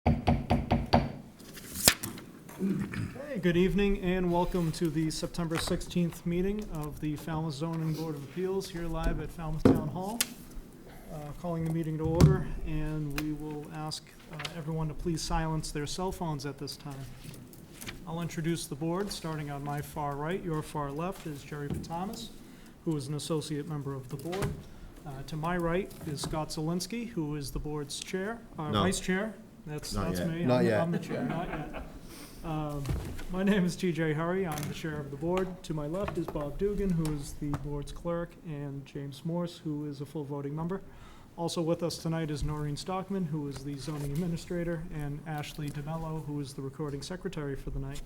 Hey, good evening and welcome to the September 16th meeting of the Falmouth Zoning Board of Appeals here live at Falmouth Town Hall. Calling the meeting to order, and we will ask everyone to please silence their cell phones at this time. I'll introduce the board, starting on my far right. Your far left is Jerry Patamas, who is an associate member of the board. To my right is Scott Zelinski, who is the board's chair, vice chair. That's me. Not yet. I'm the chair, not yet. My name is TJ Hurry. I'm the chair of the board. To my left is Bob Dugan, who is the board's clerk, and James Morse, who is a full voting member. Also with us tonight is Noreen Stockman, who is the zoning administrator, and Ashley DeMello, who is the recording secretary for the night.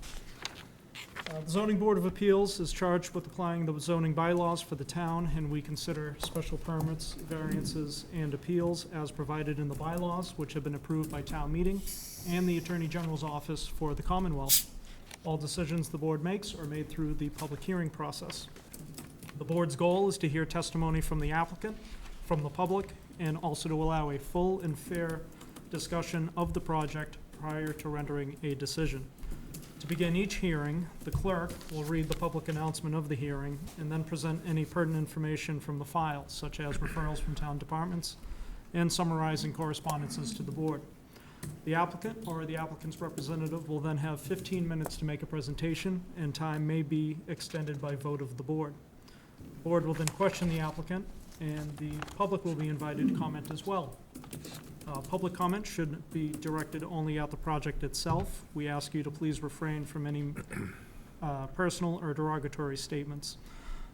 The Zoning Board of Appeals is charged with applying the zoning bylaws for the town, and we consider special permits, variances, and appeals as provided in the bylaws, which have been approved by town meeting and the Attorney General's office for the Commonwealth. All decisions the board makes are made through the public hearing process. The board's goal is to hear testimony from the applicant, from the public, and also to allow a full and fair discussion of the project prior to rendering a decision. To begin each hearing, the clerk will read the public announcement of the hearing and then present any pertinent information from the file, such as referrals from town departments and summarizing correspondences to the board. The applicant or the applicant's representative will then have 15 minutes to make a presentation, and time may be extended by vote of the board. The board will then question the applicant, and the public will be invited to comment as well. Public comment should be directed only at the project itself. We ask you to please refrain from any personal or derogatory statements.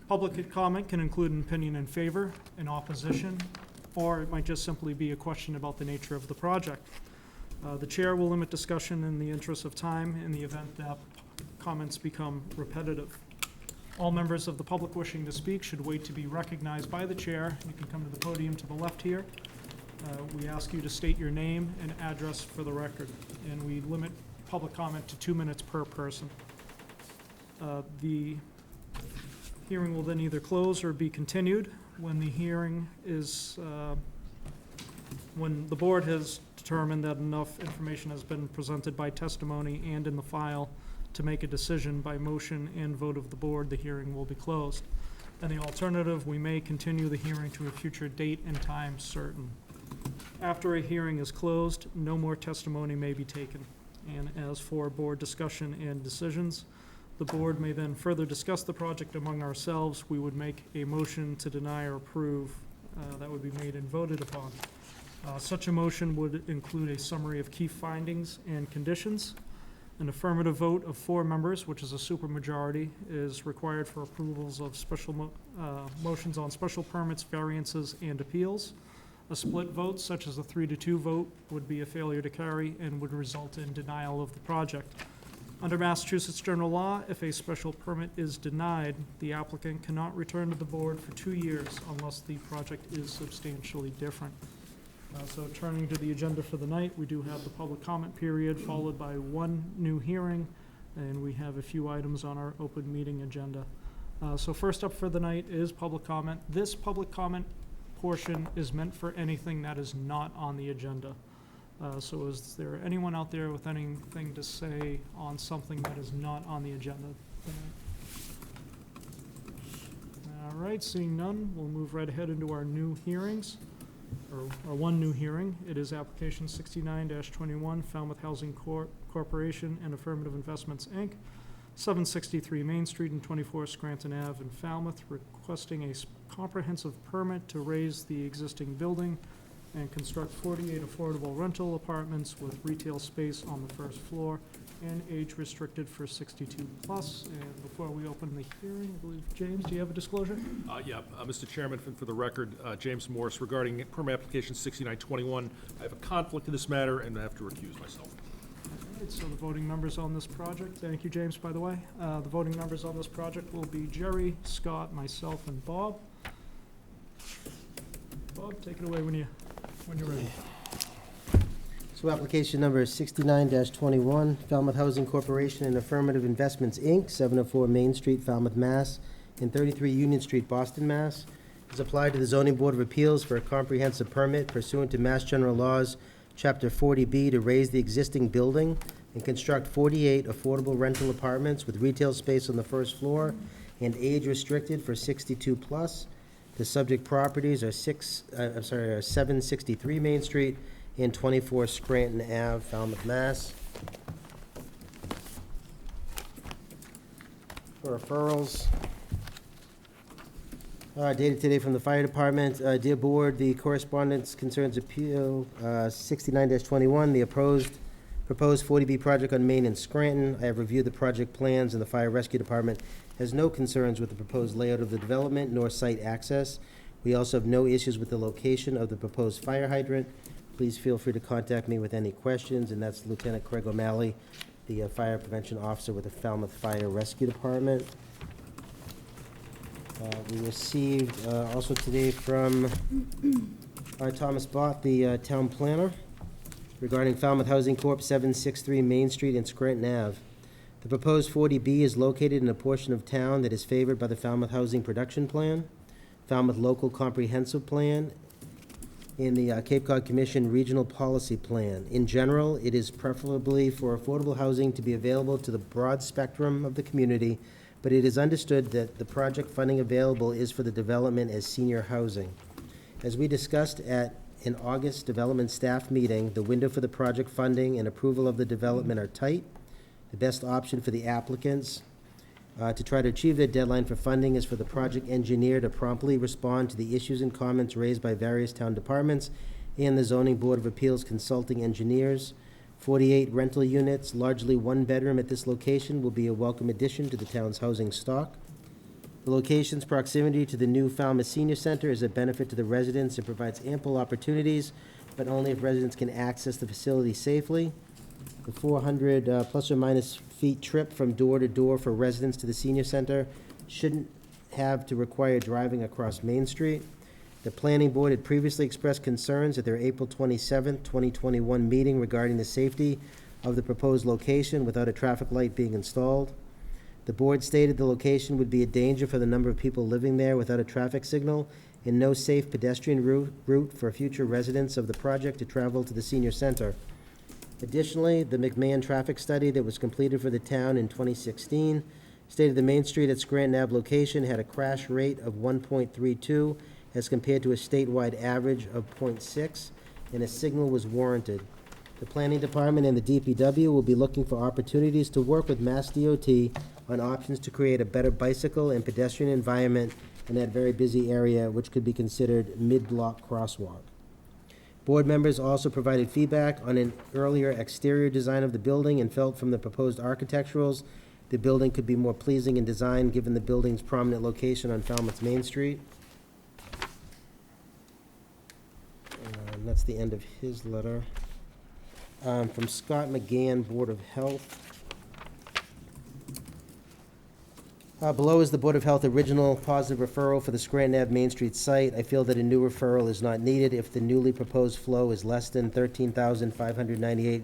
Public comment can include an opinion in favor, in opposition, or it might just simply be a question about the nature of the project. The chair will limit discussion in the interest of time in the event that comments become repetitive. All members of the public wishing to speak should wait to be recognized by the chair. You can come to the podium to the left here. We ask you to state your name and address for the record, and we limit public comment to 2 minutes per person. The hearing will then either close or be continued when the hearing is, when the board has determined that enough information has been presented by testimony and in the file to make a decision by motion and vote of the board. The hearing will be closed. And the alternative, we may continue the hearing to a future date and time certain. After a hearing is closed, no more testimony may be taken. And as for board discussion and decisions, the board may then further discuss the project among ourselves. We would make a motion to deny or approve that would be made and voted upon. Such a motion would include a summary of key findings and conditions. An affirmative vote of 4 members, which is a supermajority, is required for approvals of special motions on special permits, variances, and appeals. A split vote, such as a 3-2 vote, would be a failure to carry and would result in denial of the project. Under Massachusetts general law, if a special permit is denied, the applicant cannot return to the board for 2 years unless the project is substantially different. So turning to the agenda for the night, we do have the public comment period followed by 1 new hearing, and we have a few items on our open meeting agenda. So first up for the night is public comment. This public comment portion is meant for anything that is not on the agenda. So is there anyone out there with anything to say on something that is not on the agenda tonight? All right, seeing none, we'll move right ahead into our new hearings. Or 1 new hearing. It is application 69-21, Falmouth Housing Corporation and Affirmative Investments, Inc., 763 Main Street and 24 Scranton Ave in Falmouth, requesting a comprehensive permit to raise the existing building and construct 48 affordable rental apartments with retail space on the first floor and age restricted for 62 plus. And before we open the hearing, I believe, James, do you have a disclosure? Mr. Chairman, for the record, James Morse, regarding permit application 6921, I have a conflict in this matter and I have to recuse myself. All right, so the voting members on this project, thank you, James, by the way. The voting members on this project will be Jerry, Scott, myself, and Bob. Bob, take it away when you're ready. So application number 69-21, Falmouth Housing Corporation and Affirmative Investments, Inc., 704 Main Street, Falmouth, Mass., and 33 Union Street, Boston, Mass., is applied to the Zoning Board of Appeals for a comprehensive permit pursuant to Mass General Laws, Chapter 40B to raise the existing building and construct 48 affordable rental apartments with retail space on the first floor and age restricted for 62 plus. The subject properties are 763 Main Street and 24 Scranton Ave, Falmouth, Mass. For referrals, dated today from the Fire Department. Dear Board, the correspondence concerns appeal 69-21, the proposed 40B project on Main and Scranton. I have reviewed the project plans, and the Fire Rescue Department has no concerns with the proposed layout of the development nor site access. We also have no issues with the location of the proposed fire hydrant. Please feel free to contact me with any questions, and that's Lieutenant Craig O'Malley, the Fire Prevention Officer with the Falmouth Fire Rescue Department. We received also today from Thomas Bott, the Town Planner, regarding Falmouth Housing Corp., 763 Main Street and Scranton Ave. The proposed 40B is located in a portion of town that is favored by the Falmouth Housing Production Plan, Falmouth Local Comprehensive Plan, and the Cape Cod Commission Regional Policy Plan. In general, it is preferably for affordable housing to be available to the broad spectrum of the community, but it is understood that the project funding available is for the development as senior housing. As we discussed at an August development staff meeting, the window for the project funding and approval of the development are tight. The best option for the applicants to try to achieve their deadline for funding is for the project engineer to promptly respond to the issues and comments raised by various town departments and the Zoning Board of Appeals consulting engineers. 48 rental units, largely one bedroom at this location, will be a welcome addition to the town's housing stock. The location's proximity to the new Falmouth Senior Center is a benefit to the residents and provides ample opportunities, but only if residents can access the facility safely. The 400 plus or minus feet trip from door to door for residents to the senior center shouldn't have to require driving across Main Street. The planning board had previously expressed concerns at their April 27, 2021 meeting regarding the safety of the proposed location without a traffic light being installed. The board stated the location would be a danger for the number of people living there without a traffic signal and no safe pedestrian route for future residents of the project to travel to the senior center. Additionally, the McMahon traffic study that was completed for the town in 2016 stated the Main Street at Scranton Ave location had a crash rate of 1.32 as compared to a statewide average of 0.6, and a signal was warranted. The Planning Department and the DPW will be looking for opportunities to work with Mass DOT on options to create a better bicycle and pedestrian environment in that very busy area, which could be considered mid-block crosswalk. Board members also provided feedback on an earlier exterior design of the building and felt from the proposed architecturals the building could be more pleasing in design given the building's prominent location on Falmouth Main Street. And that's the end of his letter. From Scott McGann, Board of Health. Below is the Board of Health original positive referral for the Scranton Ave Main Street site. I feel that a new referral is not needed if the newly proposed flow is less than 13,598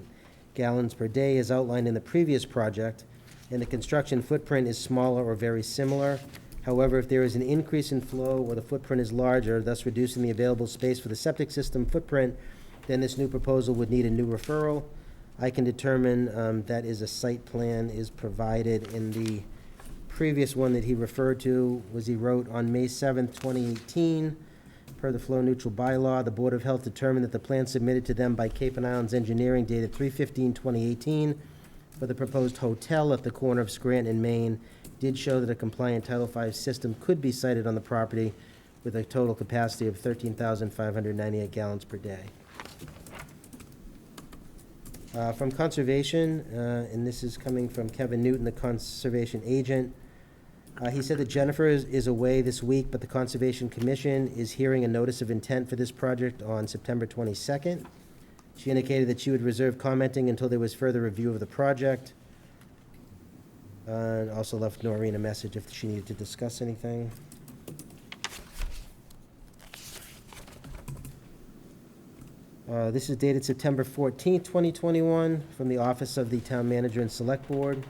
gallons per day as outlined in the previous project, and the construction footprint is smaller or very similar. However, if there is an increase in flow or the footprint is larger, thus reducing the available space for the septic system footprint, then this new proposal would need a new referral. I can determine that is a site plan is provided. In the previous one that he referred to was he wrote on May 7th, 2018, per the flow neutral bylaw, the Board of Health determined that the plan submitted to them by Cape and Islands Engineering dated 3/15/2018 for the proposed hotel at the corner of Scranton and Main did show that a compliant Title V system could be sited on the property with a total capacity of 13,598 gallons per day. From Conservation, and this is coming from Kevin Newton, the Conservation Agent. He said that Jennifer is away this week, but the Conservation Commission is hearing a notice of intent for this project on September 22nd. She indicated that she would reserve commenting until there was further review of the project. And also left Noreen a message if she needed to discuss anything. This is dated September 14th, 2021, from the Office of the Town Manager and Select Board.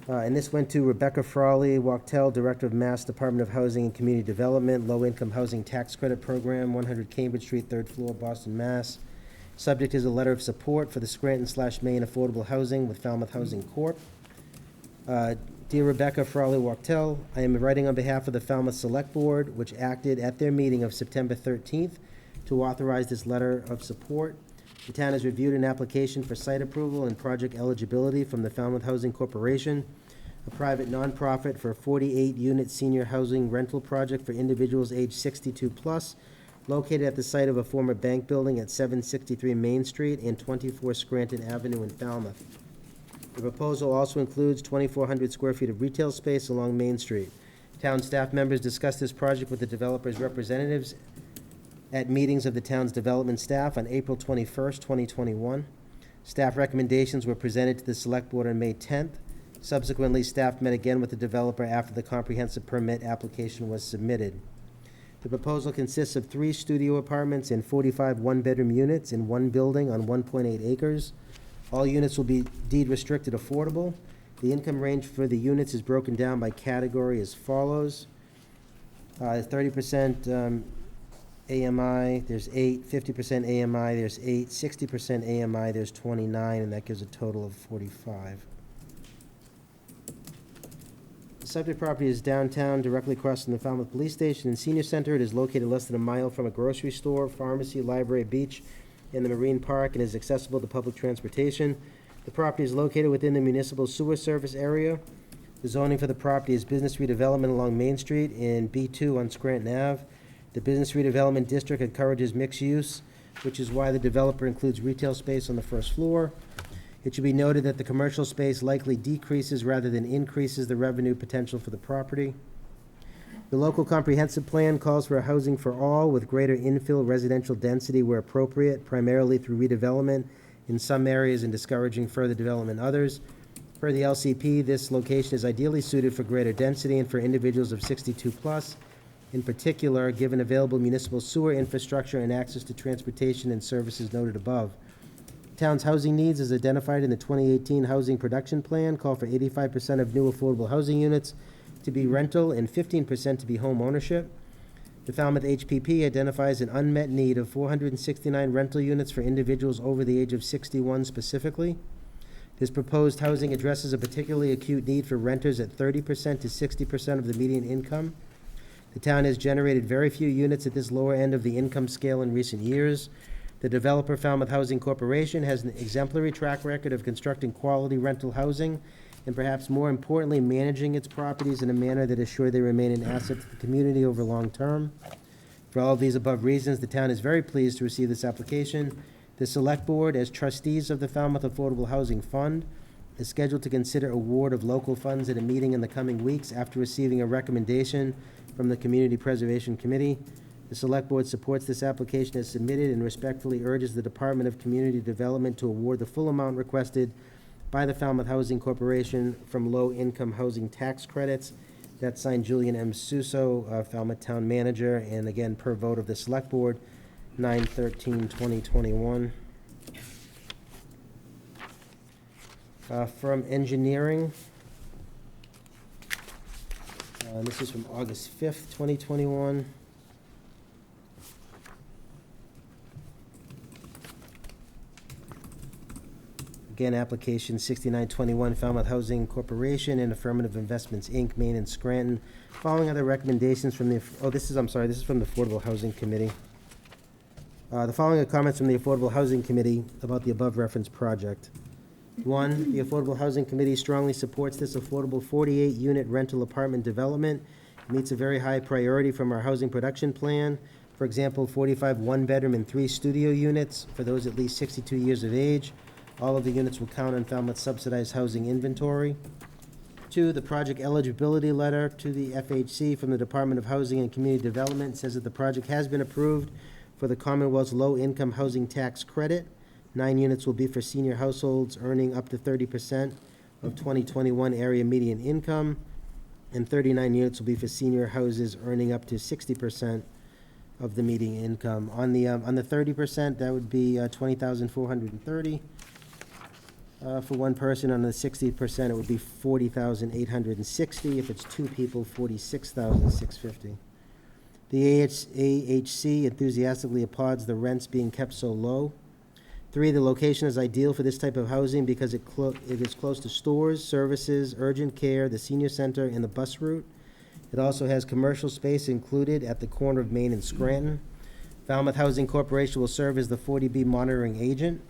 And this went to Rebecca Frawley, Wachtel, Director of Mass Department of Housing and Community Development, Low-Income Housing Tax Credit Program, 100 Cambridge Street, 3rd floor, Boston, Mass. Subject is a letter of support for the Scranton/Maine Affordable Housing with Falmouth Housing Corp. Dear Rebecca Frawley Wachtel, I am writing on behalf of the Falmouth Select Board, which acted at their meeting of September 13th to authorize this letter of support. The town has reviewed an application for site approval and project eligibility from the Falmouth Housing Corporation, a private nonprofit for a 48-unit senior housing rental project for individuals aged 62 plus, located at the site of a former bank building at 763 Main Street and 24 Scranton Avenue in Falmouth. The proposal also includes 2,400 square feet of retail space along Main Street. Town staff members discussed this project with the developer's representatives at meetings of the town's development staff on April 21st, 2021. Staff recommendations were presented to the Select Board on May 10th. Subsequently, staff met again with the developer after the comprehensive permit application was submitted. The proposal consists of 3 studio apartments and 45 one-bedroom units in one building on 1.8 acres. All units will be deed restricted affordable. The income range for the units is broken down by category as follows. 30% AMI, there's 8, 50% AMI, there's 8, 60% AMI, there's 29, and that gives a total of 45. The subject property is downtown, directly across from the Falmouth Police Station and Senior Center. It is located less than a mile from a grocery store, pharmacy, library, beach, and the Marine Park, and is accessible to public transportation. The property is located within the municipal sewer service area. The zoning for the property is business redevelopment along Main Street in B2 on Scranton Ave. The business redevelopment district encourages mixed use, which is why the developer includes retail space on the first floor. It should be noted that the commercial space likely decreases rather than increases the revenue potential for the property. The local comprehensive plan calls for a housing for all with greater infill residential density where appropriate, primarily through redevelopment in some areas and discouraging further development in others. Per the LCP, this location is ideally suited for greater density and for individuals of 62 plus. In particular, given available municipal sewer infrastructure and access to transportation and services noted above. Town's housing needs, as identified in the 2018 Housing Production Plan, call for 85% of new affordable housing units to be rental and 15% to be home ownership. The Falmouth HPP identifies an unmet need of 469 rental units for individuals over the age of 61 specifically. This proposed housing addresses a particularly acute need for renters at 30% to 60% of the median income. The town has generated very few units at this lower end of the income scale in recent years. The developer, Falmouth Housing Corporation, has an exemplary track record of constructing quality rental housing and perhaps more importantly, managing its properties in a manner that is sure they remain an asset to the community over long term. For all of these above reasons, the town is very pleased to receive this application. The Select Board, as trustees of the Falmouth Affordable Housing Fund, is scheduled to consider award of local funds at a meeting in the coming weeks after receiving a recommendation from the Community Preservation Committee. The Select Board supports this application as submitted and respectfully urges the Department of Community Development to award the full amount requested by the Falmouth Housing Corporation from low-income housing tax credits. That's signed Julian M. Suso, Falmouth Town Manager, and again, per vote of the Select Board, 9/13/2021. From engineering, this is from August 5th, 2021. Again, application 6921, Falmouth Housing Corporation and Affirmative Investments, Inc., Maine and Scranton. Following other recommendations from the, this is from the Affordable Housing Committee. The following are comments from the Affordable Housing Committee about the above referenced project. 1, the Affordable Housing Committee strongly supports this affordable 48-unit rental apartment development. It meets a very high priority from our housing production plan. For example, 45 one-bedroom and 3 studio units for those at least 62 years of age. All of the units will count on Falmouth's subsidized housing inventory. 2, the project eligibility letter to the FHC from the Department of Housing and Community Development says that the project has been approved for the Commonwealth's low-income housing tax credit. 9 units will be for senior households earning up to 30% of 2021 area median income, and 39 units will be for senior houses earning up to 60% of the median income. On the 30%, that would be 20,430. For one person, on the 60%, it would be 40,860. If it's two people, 46,650. The AHC enthusiastically applauds the rents being kept so low. 3, the location is ideal for this type of housing because it is close to stores, services, urgent care, the senior center, and the bus route. It also has commercial space included at the corner of Main and Scranton. Falmouth Housing Corporation will serve as the 40B monitoring agent.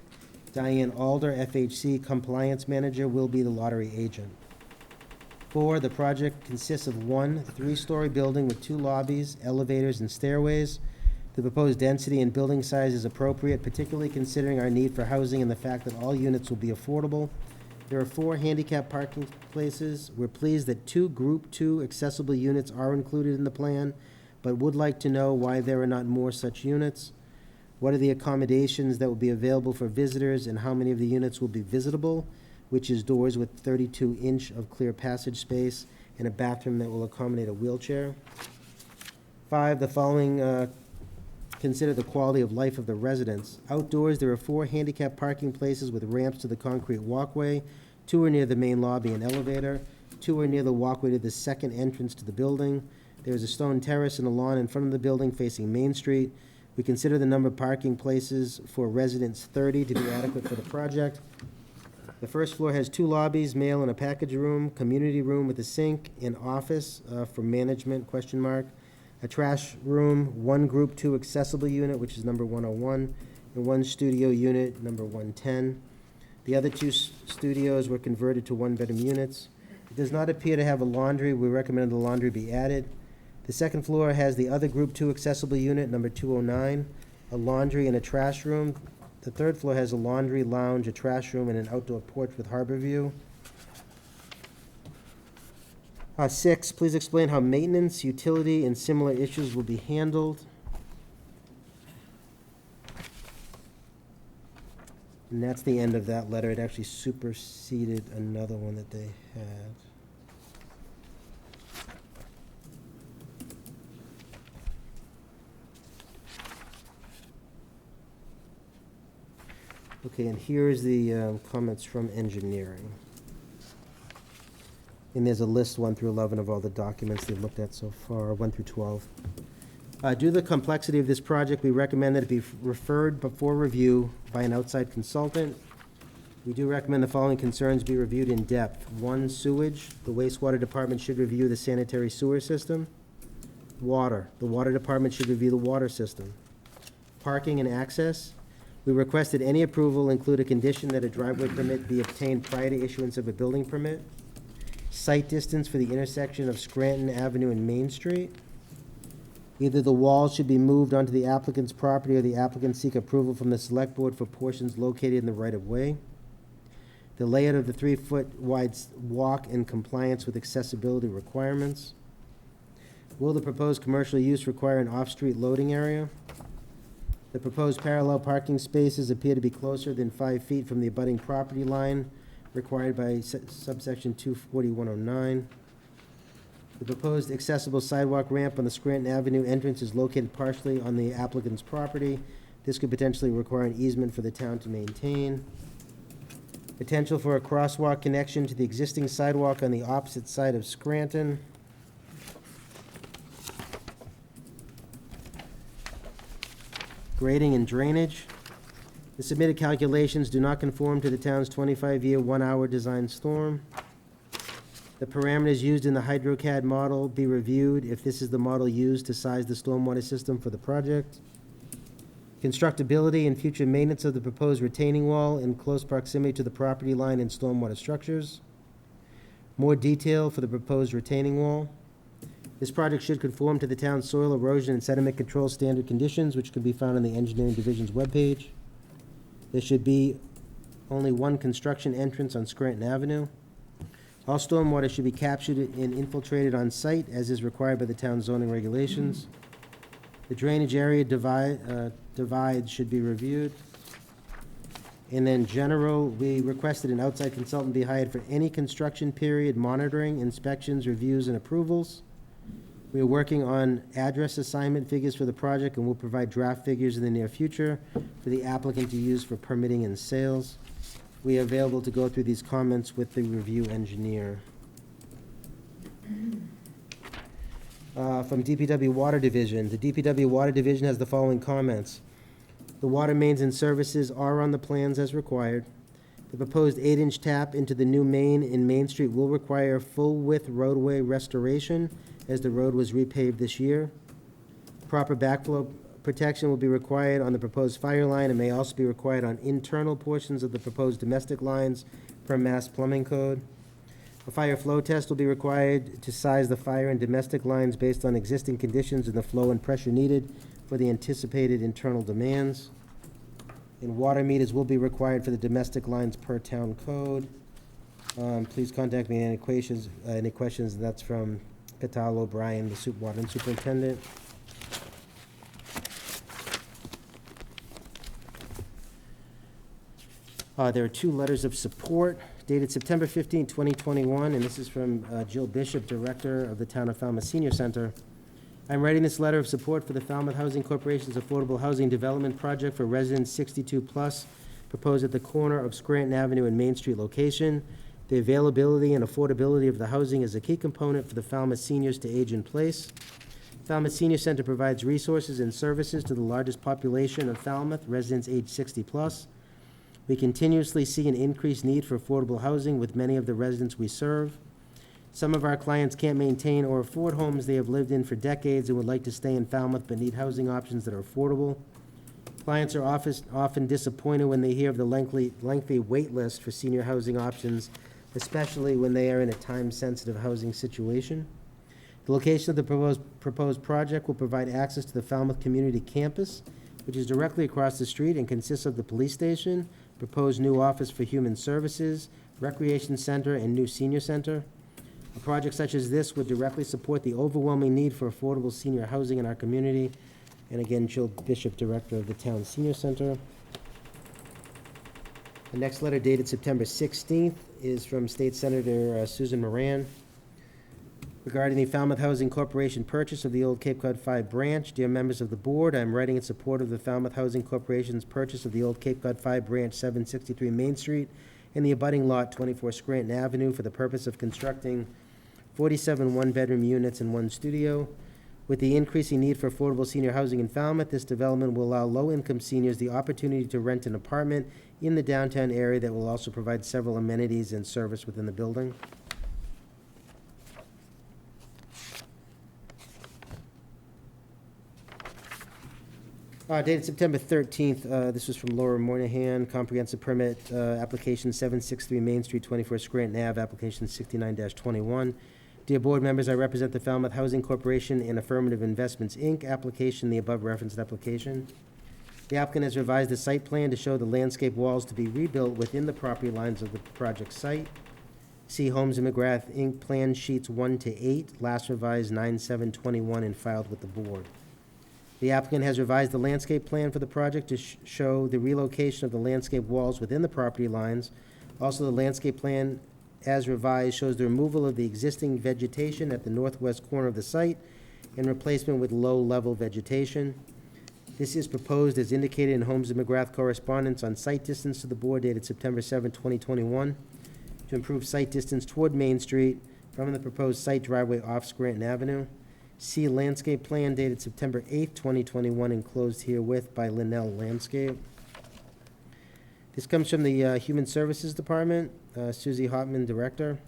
Diane Alder, FHC Compliance Manager, will be the lottery agent. 4, the project consists of one 3-story building with 2 lobbies, elevators, and stairways. The proposed density and building size is appropriate, particularly considering our need for housing and the fact that all units will be affordable. There are 4 handicap parking places. We're pleased that 2 Group 2 accessible units are included in the plan, but would like to know why there are not more such units. What are the accommodations that will be available for visitors, and how many of the units will be visitable, which is doors with 32-inch of clear passage space and a bathroom that will accommodate a wheelchair. 5, the following consider the quality of life of the residents. Outdoors, there are 4 handicap parking places with ramps to the concrete walkway. 2 are near the main lobby and elevator. 2 are near the walkway to the second entrance to the building. There is a stone terrace and a lawn in front of the building facing Main Street. We consider the number of parking places for residents 30 to be adequate for the project. The first floor has 2 lobbies, mail and a package room, community room with a sink, and office for management, ? A trash room, 1 Group 2 accessible unit, which is number 101, and 1 studio unit, number 110. The other 2 studios were converted to 1-bedroom units. It does not appear to have a laundry. We recommend the laundry be added. The second floor has the other Group 2 accessible unit, number 209, a laundry and a trash room. The third floor has a laundry, lounge, a trash room, and an outdoor porch with harbor view. 6, please explain how maintenance, utility, and similar issues will be handled. And that's the end of that letter. It actually superseded another one that they had. Okay, and here's the comments from engineering. And there's a list 1 through 11 of all the documents they've looked at so far, 1 through 12. Due to the complexity of this project, we recommend that it be referred before review by an outside consultant. We do recommend the following concerns be reviewed in depth. 1, sewage. The wastewater department should review the sanitary sewer system. Water. The water department should review the water system. Parking and access. We request that any approval include a condition that a driveway permit be obtained prior to issuance of a building permit. Site distance for the intersection of Scranton Avenue and Main Street. Either the walls should be moved onto the applicant's property or the applicant seek approval from the select board for portions located in the right-of-way. The layout of the 3-foot wide walk in compliance with accessibility requirements. Will the proposed commercial use require an off-street loading area? The proposed parallel parking spaces appear to be closer than 5 feet from the abutting property line required by subsection 24109. The proposed accessible sidewalk ramp on the Scranton Avenue entrance is located partially on the applicant's property. This could potentially require an easement for the town to maintain. Potential for a crosswalk connection to the existing sidewalk on the opposite side of Scranton. Grading and drainage. The submitted calculations do not conform to the town's 25-year, 1-hour design storm. The parameters used in the HydroCAD model be reviewed if this is the model used to size the stormwater system for the project. Constructability and future maintenance of the proposed retaining wall in close proximity to the property line and stormwater structures. More detail for the proposed retaining wall. This project should conform to the town's soil erosion and sediment control standard conditions, which can be found on the Engineering Division's webpage. There should be only 1 construction entrance on Scranton Avenue. All stormwater should be captured and infiltrated on site, as is required by the town's zoning regulations. The drainage area divides should be reviewed. And then general, we requested an outside consultant be hired for any construction period monitoring, inspections, reviews, and approvals. We are working on address assignment figures for the project, and will provide draft figures in the near future for the applicant to use for permitting and sales. we are available to go through these comments with the review engineer. From DPW Water Division, the DPW Water Division has the following comments. The water mains and services are on the plans as required. The proposed 8-inch tap into the new main in Main Street will require full-width roadway restoration as the road was repaved this year. Proper backflow protection will be required on the proposed fire line and may also be required on internal portions of the proposed domestic lines per Mass Plumbing Code. A fire flow test will be required to size the fire and domestic lines based on existing conditions and the flow and pressure needed for the anticipated internal demands. And water meters will be required for the domestic lines per town code. Please contact me any questions, that's from Catal O'Brien, the water superintendent. There are 2 letters of support dated September 15, 2021, and this is from Jill Bishop, Director of the Town of Falmouth Senior Center. I'm writing this letter of support for the Falmouth Housing Corporation's Affordable Housing Development Project for residents 62+, proposed at the corner of Scranton Avenue and Main Street location. The availability and affordability of the housing is a key component for the Falmouth seniors to age in place. Falmouth Senior Center provides resources and services to the largest population of Falmouth, residents age 60+. We continuously see an increased need for affordable housing with many of the residents we serve. Some of our clients can't maintain or afford homes they have lived in for decades and would like to stay in Falmouth but need housing options that are affordable. Clients are often disappointed when they hear of the lengthy wait list for senior housing options, especially when they are in a time-sensitive housing situation. The location of the proposed project will provide access to the Falmouth Community Campus, which is directly across the street and consists of the police station, proposed new office for human services, recreation center, and new senior center. A project such as this would directly support the overwhelming need for affordable senior housing in our community. And again, Jill Bishop, Director of the Town Senior Center. The next letter dated September 16th is from State Senator Susan Moran. Regarding the Falmouth Housing Corporation purchase of the old Cape Cod 5 branch, dear members of the board, I am writing in support of the Falmouth Housing Corporation's purchase of the old Cape Cod 5 branch, 763 Main Street, and the abutting lot, 24 Scranton Avenue, for the purpose of constructing 47 one-bedroom units and 1 studio. With the increasing need for affordable senior housing in Falmouth, this development will allow low-income seniors the opportunity to rent an apartment in the downtown area that will also provide several amenities and service within the building. Dated September 13th, this was from Laura Moynihan, comprehensive permit, application 763 Main Street, 24 Scranton Ave, application 69-21. Dear board members, I represent the Falmouth Housing Corporation and Affirmative Investments, Inc., application, the above referenced application. The applicant has revised the site plan to show the landscape walls to be rebuilt within the property lines of the project site. See Holmes & McGrath, Inc., plan sheets 1 to 8, last revised 9/7/21 and filed with the board. The applicant has revised the landscape plan for the project to show the relocation of the landscape walls within the property lines. Also, the landscape plan, as revised, shows the removal of the existing vegetation at the northwest corner of the site and replacement with low-level vegetation. This is proposed as indicated in Holmes & McGrath correspondence on site distance to the board dated September 7, 2021, to improve site distance toward Main Street from the proposed site driveway off Scranton Avenue. See landscape plan dated September 8, 2021, enclosed herewith by Linnell Landscape. This comes from the Human Services Department, Susie Hopman, Director.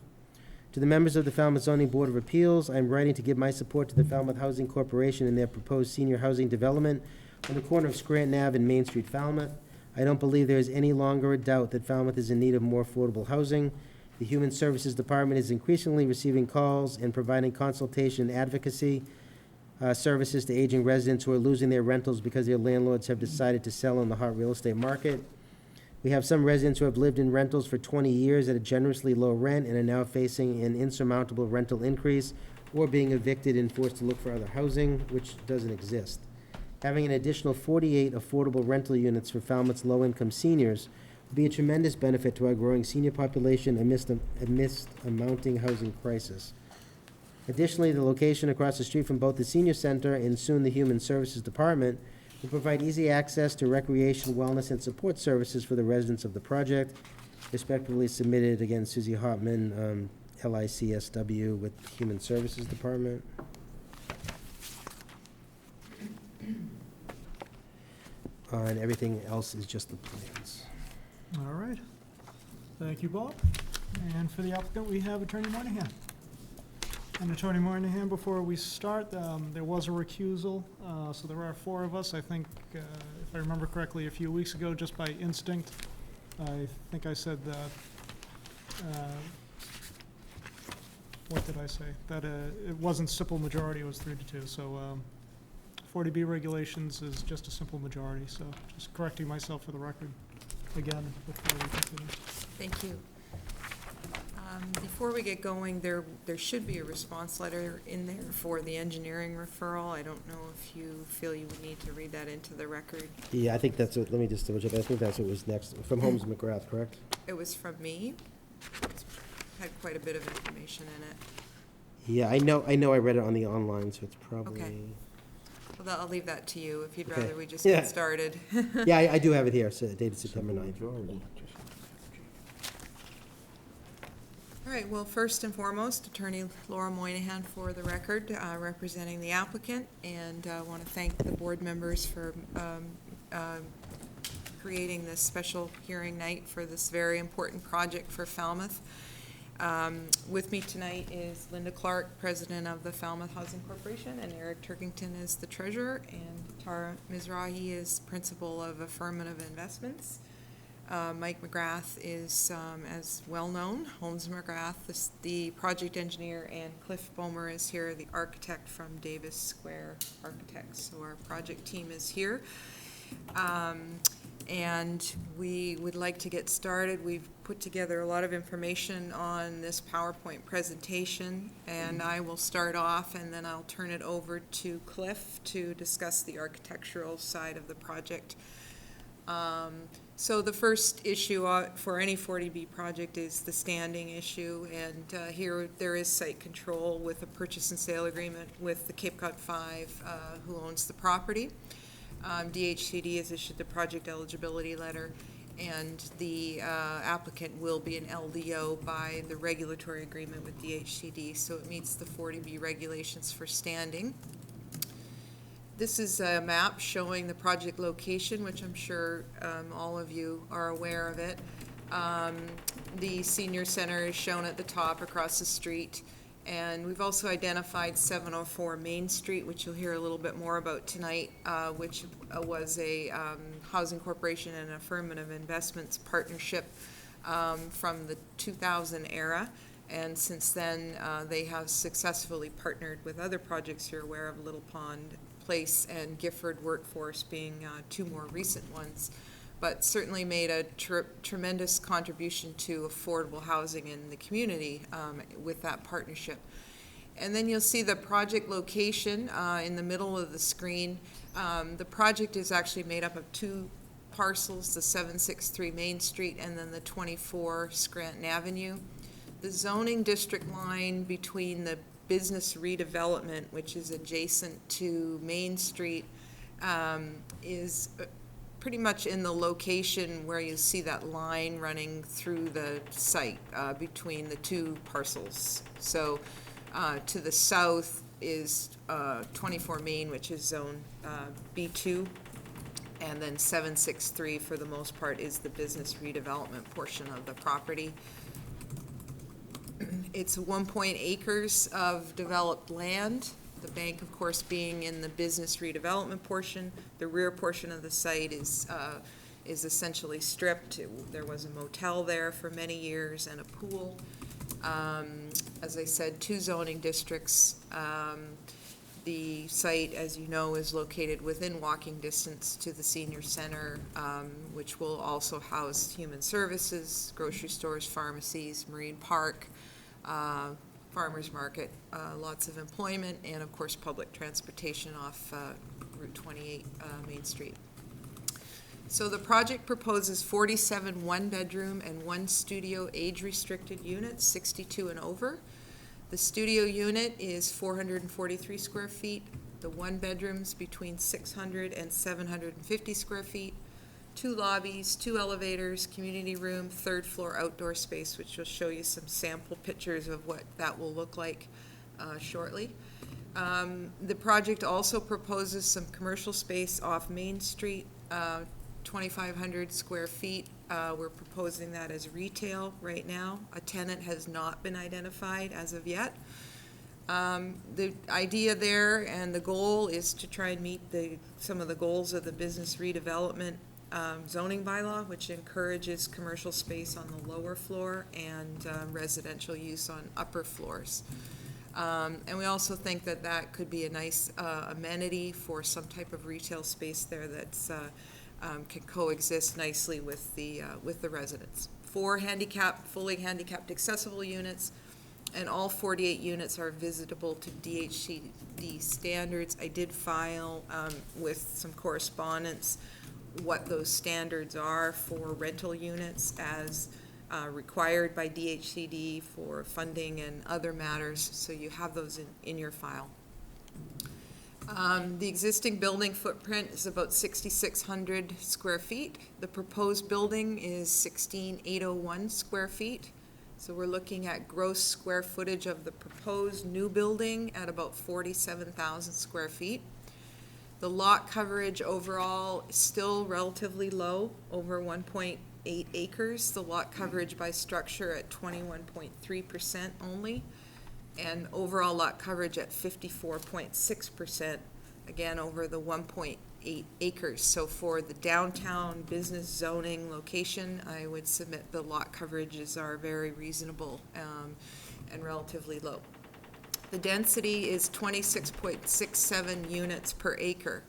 To the members of the Falmouth Zoning Board of Appeals, I am writing to give my support to the Falmouth Housing Corporation and their proposed senior housing development on the corner of Scranton Ave and Main Street, Falmouth. I don't believe there is any longer a doubt that Falmouth is in need of more affordable housing. The Human Services Department is increasingly receiving calls and providing consultation and advocacy services to aging residents who are losing their rentals because their landlords have decided to sell on the hot real estate market. We have some residents who have lived in rentals for 20 years at a generously low rent and are now facing an insurmountable rental increase or being evicted and forced to look for other housing, which doesn't exist. Having an additional 48 affordable rental units for Falmouth's low-income seniors would be a tremendous benefit to our growing senior population amidst a mounting housing crisis. Additionally, the location across the street from both the Senior Center and soon the Human Services Department will provide easy access to recreation, wellness, and support services for the residents of the project. Respectively submitted, again, Susie Hopman, LICSW with Human Services Department. And everything else is just the plans. All right. Thank you, Bob. And for the applicant, we have Attorney Moynihan. And Attorney Moynihan, before we start, there was a recusal, so there are 4 of us. I think, if I remember correctly, a few weeks ago, just by instinct, I think I said that, what did I say? That it wasn't simple majority, it was 3-2. So 40B regulations is just a simple majority, so just correcting myself for the record again before we continue. Thank you. Before we get going, there should be a response letter in there for the engineering referral. I don't know if you feel you would need to read that into the record. Yeah, I think that's what, let me just double check. I think that's what was next, from Holmes McGrath, correct? It was from me. It's had quite a bit of information in it. Yeah, I know I read it on the online, so it's probably. Okay. Well, I'll leave that to you if you'd Okay. rather we just Yeah. get started. Yeah, I do have it here, so dated September 9th. All right, well, first and foremost, Attorney Laura Moynihan for the record, representing the applicant, and I want to thank the board members for creating this special hearing night for this very important project for Falmouth. With me tonight is Linda Clark, President of the Falmouth Housing Corporation, and Eric Turkington is the Treasurer, and Tara Mizrahi is Principal of Affirmative Investments. Mike McGrath is, as well-known, Holmes McGrath, the project engineer, and Cliff Bomer is here, the architect from Davis Square Architects. So our project team is here. And we would like to get started. We've put together a lot of information on this PowerPoint presentation, and I will start off, and then I'll turn it over to Cliff to discuss the architectural side of the project. So the first issue for any 40B project is the standing issue, and here there is site control with a purchase and sale agreement with the Cape Cod 5 who owns the property. DHCD has issued the project eligibility letter, and the applicant will be an LDO by the regulatory agreement with DHCD, so it meets the 40B regulations for standing. This is a map showing the project location, which I'm sure all of you are aware of it. The senior center is shown at the top across the street. And we've also identified 704 Main Street, which you'll hear a little bit more about tonight, which was a Housing Corporation and Affirmative Investments partnership from the 2000 era. And since then, they have successfully partnered with other projects you're aware of, Little Pond Place and Gifford Workforce being 2 more recent ones, but certainly made a tremendous contribution to affordable housing in the community with that partnership. And then you'll see the project location in the middle of the screen. The project is actually made up of 2 parcels, the 763 Main Street and then the 24 Scranton Avenue. The zoning district line between the business redevelopment, which is adjacent to Main Street, is pretty much in the location where you see that line running through the site between the 2 parcels. So to the south is 24 Main, which is zone B2, and then 763 for the most part is the business redevelopment portion of the property. It's 1.8 acres of developed land, the bank, of course, being in the business redevelopment portion. The rear portion of the site is essentially stripped. There was a motel there for many years and a pool. As I said, 2 zoning districts. The site, as you know, is located within walking distance to the senior center, which will also house human services, grocery stores, pharmacies, marine park, farmers market, lots of employment, and of course public transportation off Route 28 Main Street. So the project proposes 47 1-bedroom and 1 studio age-restricted units, 62 and over. The studio unit is 443 square feet. The 1-bedrooms between 600 and 750 square feet. 2 lobbies, 2 elevators, community room, 3rd floor outdoor space, which will show you some sample pictures of what that will look like shortly. The project also proposes some commercial space off Main Street, 2,500 square feet. We're proposing that as retail right now. A tenant has not been identified as of yet. The idea there and the goal is to try and meet some of the goals of the business redevelopment zoning bylaw, which encourages commercial space on the lower floor and residential use on upper floors. And we also think that that could be a nice amenity for some type of retail space there that's can coexist nicely with the residents. 4 fully handicapped accessible units, and all 48 units are visitable to DHCD standards. I did file with some correspondence what those standards are for rental units as required by DHCD for funding and other matters, so you have those in your file. The existing building footprint is about 6,600 square feet. The proposed building is 16,801 square feet. So we're looking at gross square footage of the proposed new building at about 47,000 square feet. The lot coverage overall is still relatively low, over 1.8 acres. The lot coverage by structure at 21.3% only, and overall lot coverage at 54.6%, again over the 1.8 acres. So for the downtown business zoning location, I would submit the lot coverages are very reasonable and relatively low. The density is 26.67 units per acre.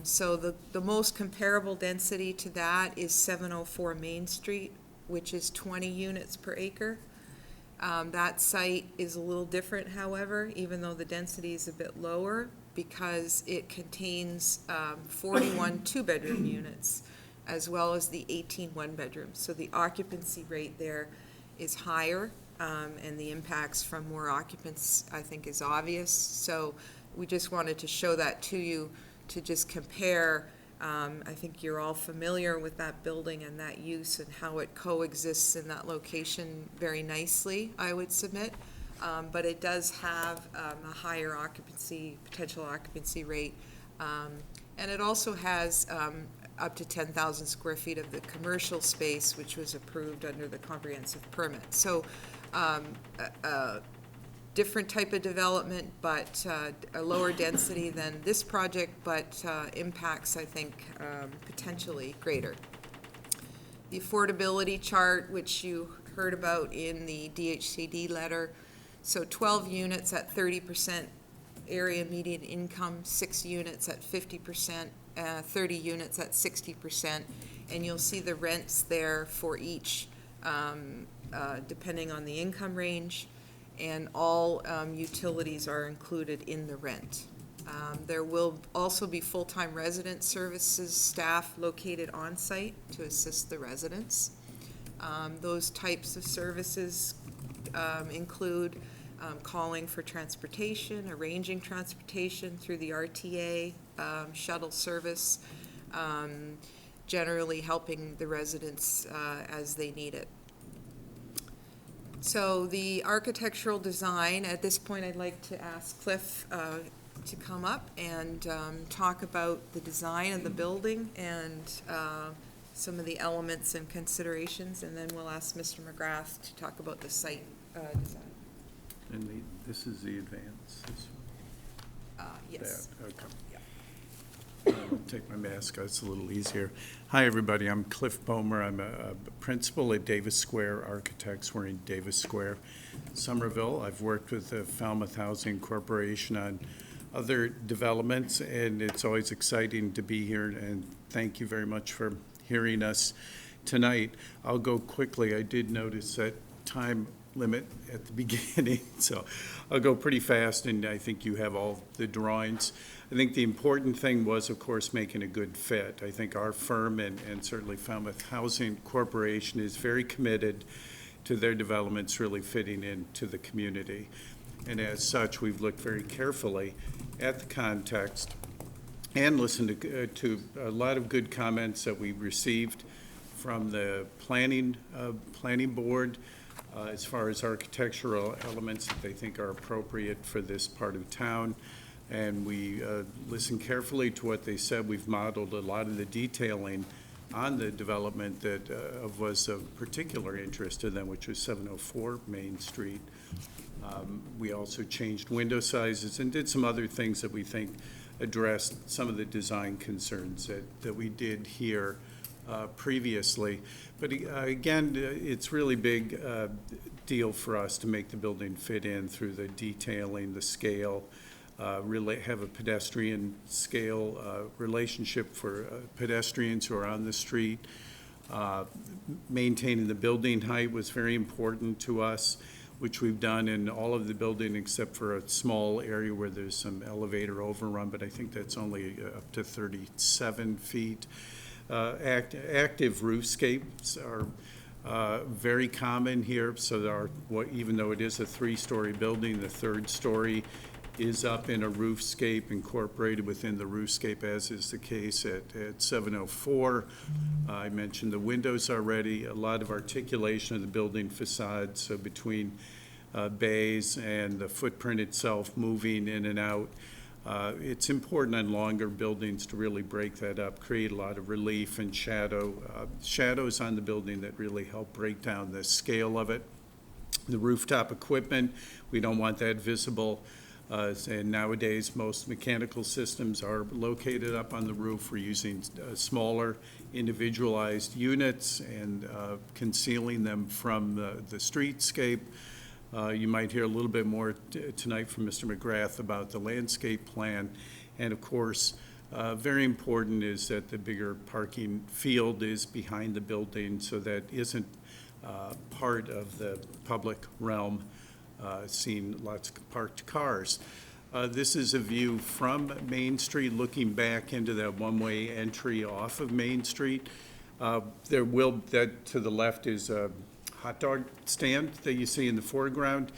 So the most comparable density to that is 704 Main Street, which is 20 units per acre. That site is a little different, however, even though the density is a bit lower, because it contains 41 two-bedroom units, as well as the 18 one-bedrooms. So the occupancy rate there is higher, and the impacts from more occupants, I think, is obvious. So we just wanted to show that to you to just compare. I think you're all familiar with that building and that use and how it coexists in that location very nicely, I would submit. But it does have a higher potential occupancy rate. And it also has up to 10,000 square feet of the commercial space, which was approved under the comprehensive permit. So different type of development, but a lower density than this project, but impacts, I think, potentially greater. The affordability chart, which you heard about in the DHCD letter, so 12 units at 30% area median income, 6 units at 50%, 30 units at 60%, and you'll see the rents there for each, depending on the income range. And all utilities are included in the rent. There will also be full-time resident services staff located on-site to assist the residents. Those types of services include calling for transportation, arranging transportation through the RTA, shuttle service, generally helping the residents as they need it. So the architectural design, at this point I'd like to ask Cliff to come up and talk about the design of the building and some of the elements and considerations, and then we'll ask Mr. McGrath to talk about the site design. And this is the advance, this Yes. that, okay. I'll take my mask out, it's a little easier. Hi, everybody, I'm Cliff Bomer. I'm a principal at Davis Square Architects. We're in Davis Square, Somerville. I've worked with the Falmouth Housing Corporation on other developments, and it's always exciting to be here, and thank you very much for hearing us tonight. I'll go quickly. I did notice that time limit at the beginning, so I'll go pretty fast, and I think you have all the drawings. I think the important thing was, of course, making a good fit. I think our firm and certainly Falmouth Housing Corporation is very committed to their developments really fitting into the community. And as such, we've looked very carefully at the context and listened to a lot of good comments that we received from the planning board as far as architectural elements that they think are appropriate for this part of town. And we listened carefully to what they said. We've modeled a lot of the detailing on the development that was of particular interest to them, which was 704 Main Street. We also changed window sizes and did some other things that we think addressed some of the design concerns that we did here previously. But again, it's really big deal for us to make the building fit in through the detailing, the scale, really have a pedestrian scale relationship for pedestrians who are on the street. Maintaining the building height was very important to us, which we've done in all of the building except for a small area where there's some elevator overrun, but I think that's only up to 37 feet. Active roofscapes are very common here, so there are, even though it is a 3-story building, the 3rd story is up in a roofscape incorporated within the roofscape, as is the case at 704. I mentioned the windows already, a lot of articulation of the building facade, so between bays and the footprint itself moving in and out. It's important on longer buildings to really break that up, create a lot of relief and shadows on the building that really help break down the scale of it. The rooftop equipment, we don't want that visible. And nowadays, most mechanical systems are located up on the roof. We're using smaller individualized units and concealing them from the streetscape. You might hear a little bit more tonight from Mr. McGrath about the landscape plan. And of course, very important is that the bigger parking field is behind the building, so that isn't part of the public realm. Seen lots of parked cars. This is a view from Main Street looking back into that one-way entry off of Main Street. That to the left is a hot dog stand that you see in the foreground.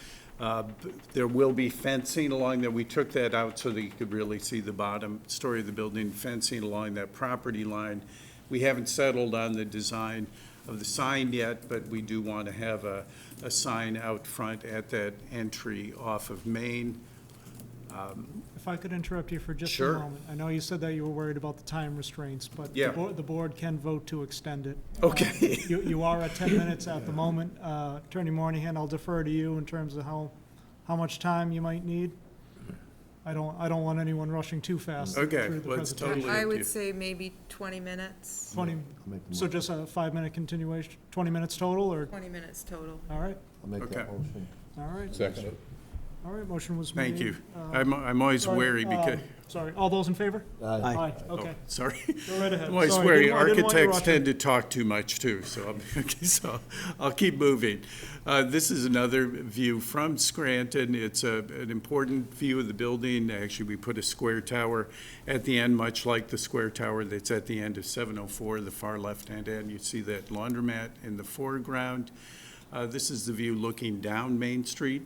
There will be fencing along there. We took that out so that you could really see the bottom story of the building, fencing along that property line. We haven't settled on the design of the sign yet, but we do want to have a sign out front at that entry off of Main. If I could interrupt you for just a Sure. moment. I know you said that you were worried about the time restraints, but Yeah. the board can vote to extend it. Okay. You are at 10 minutes at the moment. Attorney Moynihan, I'll defer to you in terms of how much time you might need. I don't want anyone rushing too fast through Okay, the well, it's presentation. totally- I up to would you. say maybe 20 minutes, 20, so just a 5-minute continuation, 20 minutes total, or, 20 minutes total. all right, I'll make that Okay. motion. all right. Second. All right, motion was made. Thank you. Uh, I'm always sorry, wary because, Sorry, all those in favor? Aye. Okay, sorry. go right ahead. I'm always Sorry, wary. I didn't want you Architects rushing. tend to talk too much too, so I'll keep moving. This is another view from Scranton. It's an important view of the building. Actually, we put a square tower at the end, much like the square tower that's at the end of 704, the far left-hand end. You see that laundromat in the foreground. This is the view looking down Main Street,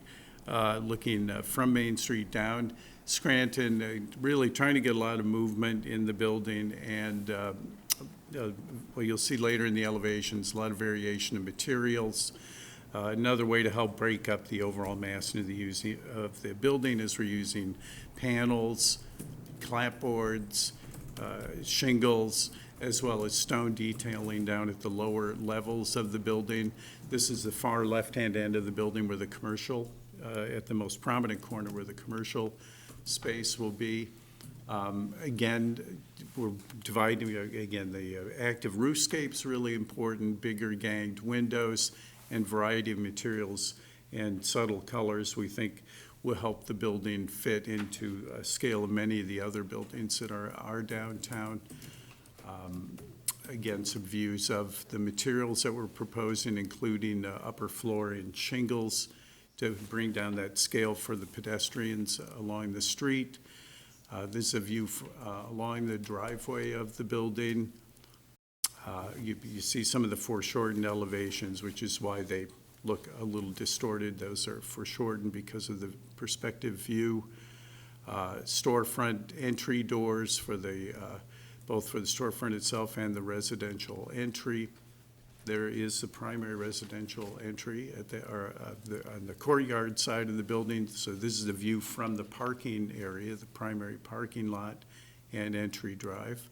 looking from Main Street down. Scranton, really trying to get a lot of movement in the building, and well, you'll see later in the elevations, a lot of variation of materials. Another way to help break up the overall mass of the building is we're using panels, clapboards, shingles, as well as stone detailing down at the lower levels of the building. This is the far left-hand end of the building where the commercial, at the most prominent corner where the commercial space will be. Again, we're dividing, again, the active roofscape's really important, bigger ganged windows, and variety of materials and subtle colors we think will help the building fit into a scale of many of the other buildings that are downtown. Again, some views of the materials that we're proposing, including upper floor and shingles to bring down that scale for the pedestrians along the street. This is a view along the driveway of the building. You see some of the foreshortened elevations, which is why they look a little distorted. Those are foreshortened because of the perspective view. storefront entry doors for the, both for the storefront itself and the residential entry. There is the primary residential entry at on the courtyard side of the building. So this is the view from the parking area, the primary parking lot and entry drive.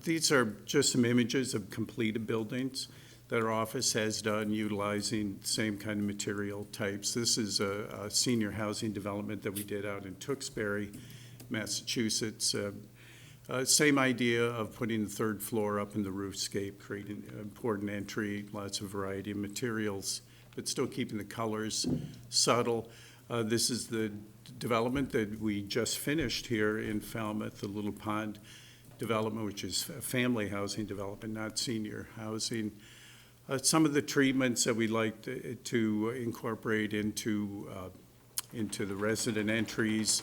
These are just some images of completed buildings that our office has done utilizing the same kind of material types. This is a senior housing development that we did out in Tewksbury, Massachusetts. Same idea of putting the third floor up in the roofscape, creating an important entry, lots of variety of materials, but still keeping the colors subtle. This is the development that we just finished here in Falmouth, the Little Pond development, which is a family housing development, not senior housing. Some of the treatments that we like to incorporate into the resident entries,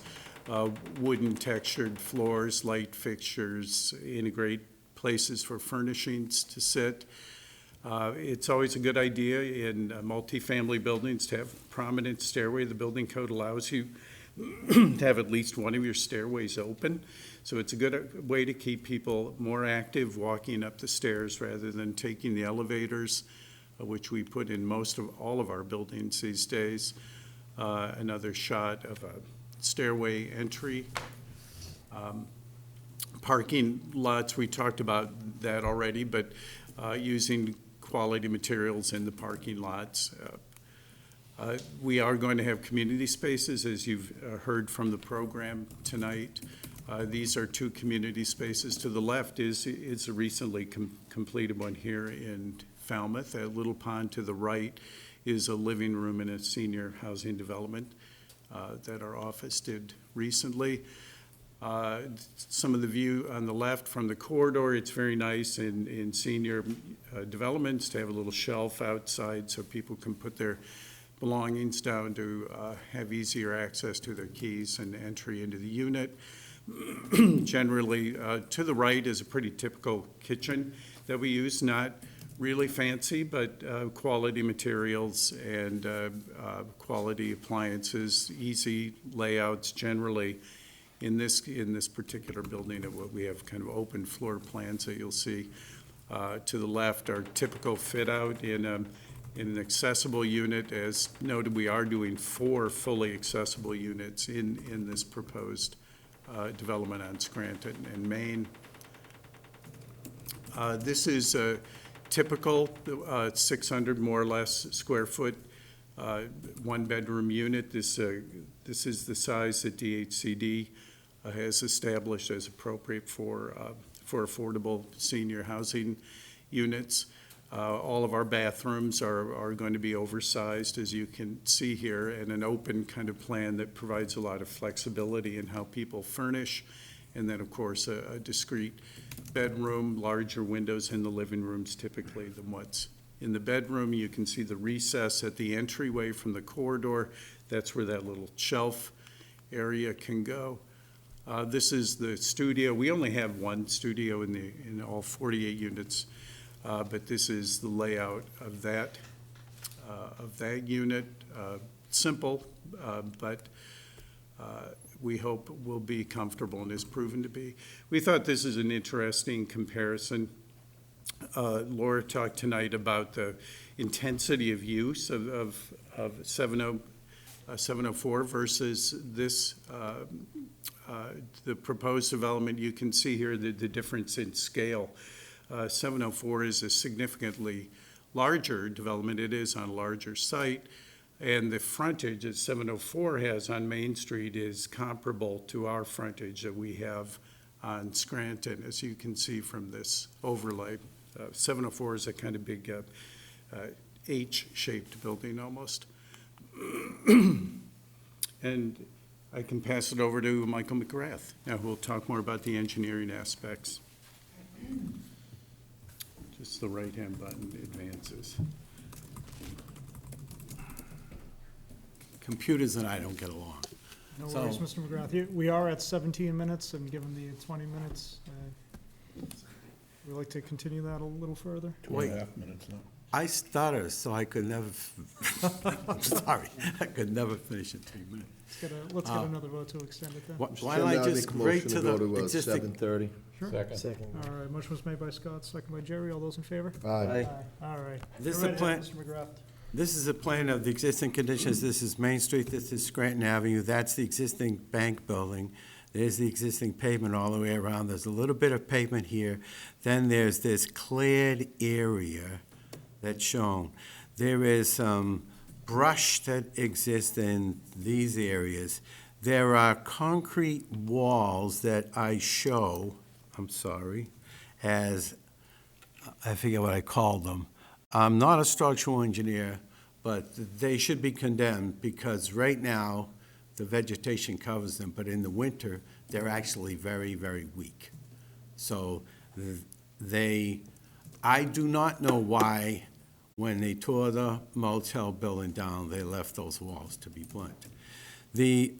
wooden textured floors, light fixtures, integrate places for furnishings to sit. It's always a good idea in multifamily buildings to have prominent stairway. The building code allows you to have at least one of your stairways open. So it's a good way to keep people more active walking up the stairs rather than taking the elevators, which we put in most of all of our buildings these days. Another shot of a stairway entry. Parking lots, we talked about that already, but using quality materials in the parking lots. We are going to have community spaces, as you've heard from the program tonight. These are two community spaces. To the left is a recently completed one here in Falmouth. At Little Pond to the right is a living room in a senior housing development that our office did recently. Some of the view on the left from the corridor, it's very nice in senior developments to have a little shelf outside so people can put their belongings down to have easier access to their keys and entry into the unit. Generally, to the right is a pretty typical kitchen that we use, not really fancy, but quality materials and quality appliances, easy layouts generally. In this particular building, we have kind of open floor plans that you'll see. To the left are typical fit out in an accessible unit. As noted, we are doing 4 fully accessible units in this proposed development on Scranton and Maine. This is a typical 600 more or less square foot one-bedroom unit. This is the size that DHCD has established as appropriate for affordable senior housing units. All of our bathrooms are going to be oversized, as you can see here, and an open kind of plan that provides a lot of flexibility in how people furnish. And then, of course, a discrete bedroom, larger windows in the living rooms typically than what's in the bedroom. You can see the recess at the entryway from the corridor. That's where that little shelf area can go. This is the studio. We only have one studio in all 48 units, but this is the layout of that unit. Simple, but we hope will be comfortable and is proven to be. We thought this is an interesting comparison. Laura talked tonight about the intensity of use of 704 versus this, the proposed development. You can see here the difference in scale. 704 is a significantly larger development. It is on a larger site. And the frontage that 704 has on Main Street is comparable to our frontage that we have on Scranton, as you can see from this overlay. 704 is a kind of big H-shaped building almost. And I can pass it over to Michael McGrath, now who will talk more about the engineering aspects. Just the right-hand button advances. Computers and I don't get along. No So- worries, Mr. McGrath. We are at 17 minutes, and given the 20 minutes, we'd like to continue that a little further. 2.5 minutes now. I stutter, so I could never, I'm sorry, I could never finish in 3 minutes. Let's get another vote to extend it then. Why don't I just rate to the existing? 7:30. Second. All right, motion was made by Scott, second by Jerry. All those in favor? Aye. All right. This is Go a right plan- ahead, Mr. McGrath. This is a plan of the existing conditions. This is Main Street, this is Scranton Avenue, that's the existing bank building. There's the existing pavement all the way around. There's a little bit of pavement here. Then there's this cleared area that's shown. There is some brush that exists in these areas. There are concrete walls that I show, I'm sorry, as, I forget what I called them. I'm not a structural engineer, but they should be condemned because right now, the vegetation covers them, but in the winter, they're actually very, very weak. So I do not know why, when they tore the motel building down, they left those walls, to be blunt. The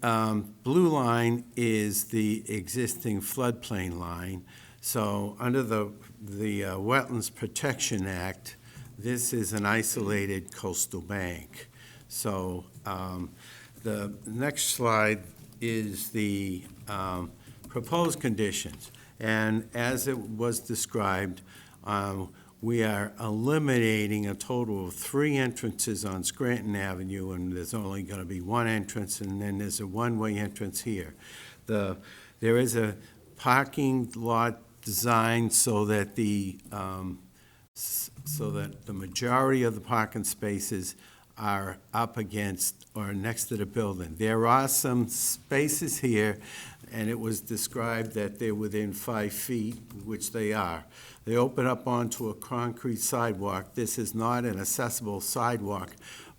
blue line is the existing floodplain line. So under the Wetlands Protection Act, this is an isolated coastal bank. So the next slide is the proposed conditions. And as it was described, we are eliminating a total of 3 entrances on Scranton Avenue, and there's only going to be 1 entrance, and then there's a one-way entrance here. There is a parking lot designed so that the majority of the parking spaces are up against or next to the building. There are some spaces here, and it was described that they're within 5 feet, which they are. They open up onto a concrete sidewalk. This is not an accessible sidewalk,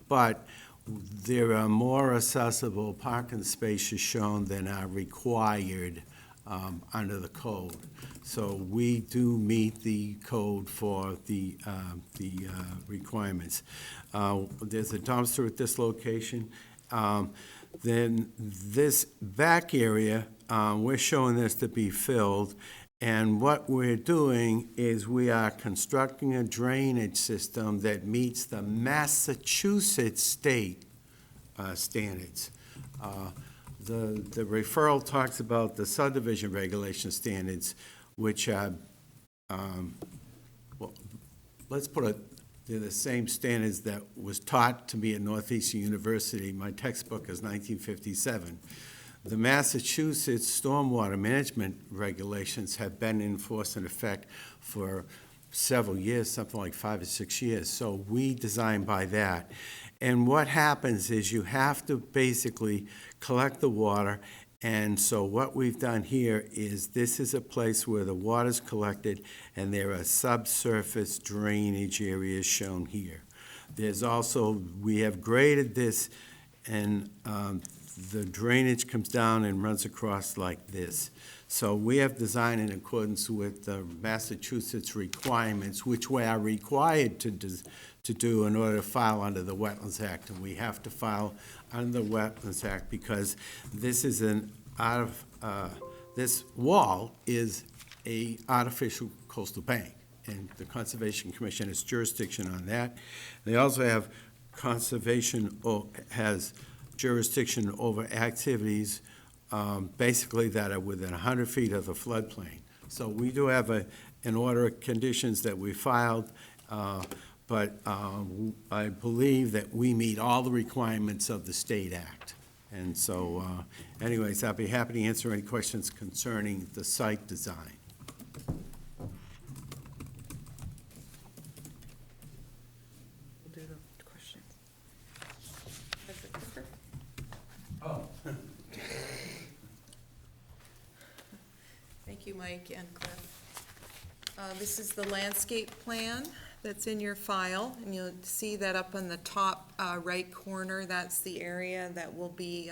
but there are more accessible parking spaces shown than are required under the code. So we do meet the code for the requirements. There's a dumpster at this location. Then this back area, we're showing this to be filled. And what we're doing is we are constructing a drainage system that meets the Massachusetts state standards. The referral talks about the subdivision regulation standards, which are, well, let's put it, they're the same standards that was taught to me at Northeastern University. My textbook is 1957. The Massachusetts stormwater management regulations have been in force and effect for several years, something like 5 or 6 years. So we design by that. And what happens is you have to basically collect the water. And so what we've done here is this is a place where the water's collected, and there are subsurface drainage areas shown here. There's also, we have graded this, and the drainage comes down and runs across like this. So we have designed in accordance with the Massachusetts requirements, which we are required to do in order to file under the Wetlands Act. And we have to file under the Wetlands Act because this is this wall is a artificial coastal bank, and the Conservation Commission has jurisdiction on that. They also have conservation has jurisdiction over activities basically that are within 100 feet of the floodplain. So we do have an order of conditions that we filed, but I believe that we meet all the requirements of the state act. And so anyways, I'll be happy to answer any questions concerning the site design. We'll do the questions. Oh. Thank you, Mike and Cliff. This is the landscape plan that's in your file, and you'll see that up on the top right corner, that's the area that will be,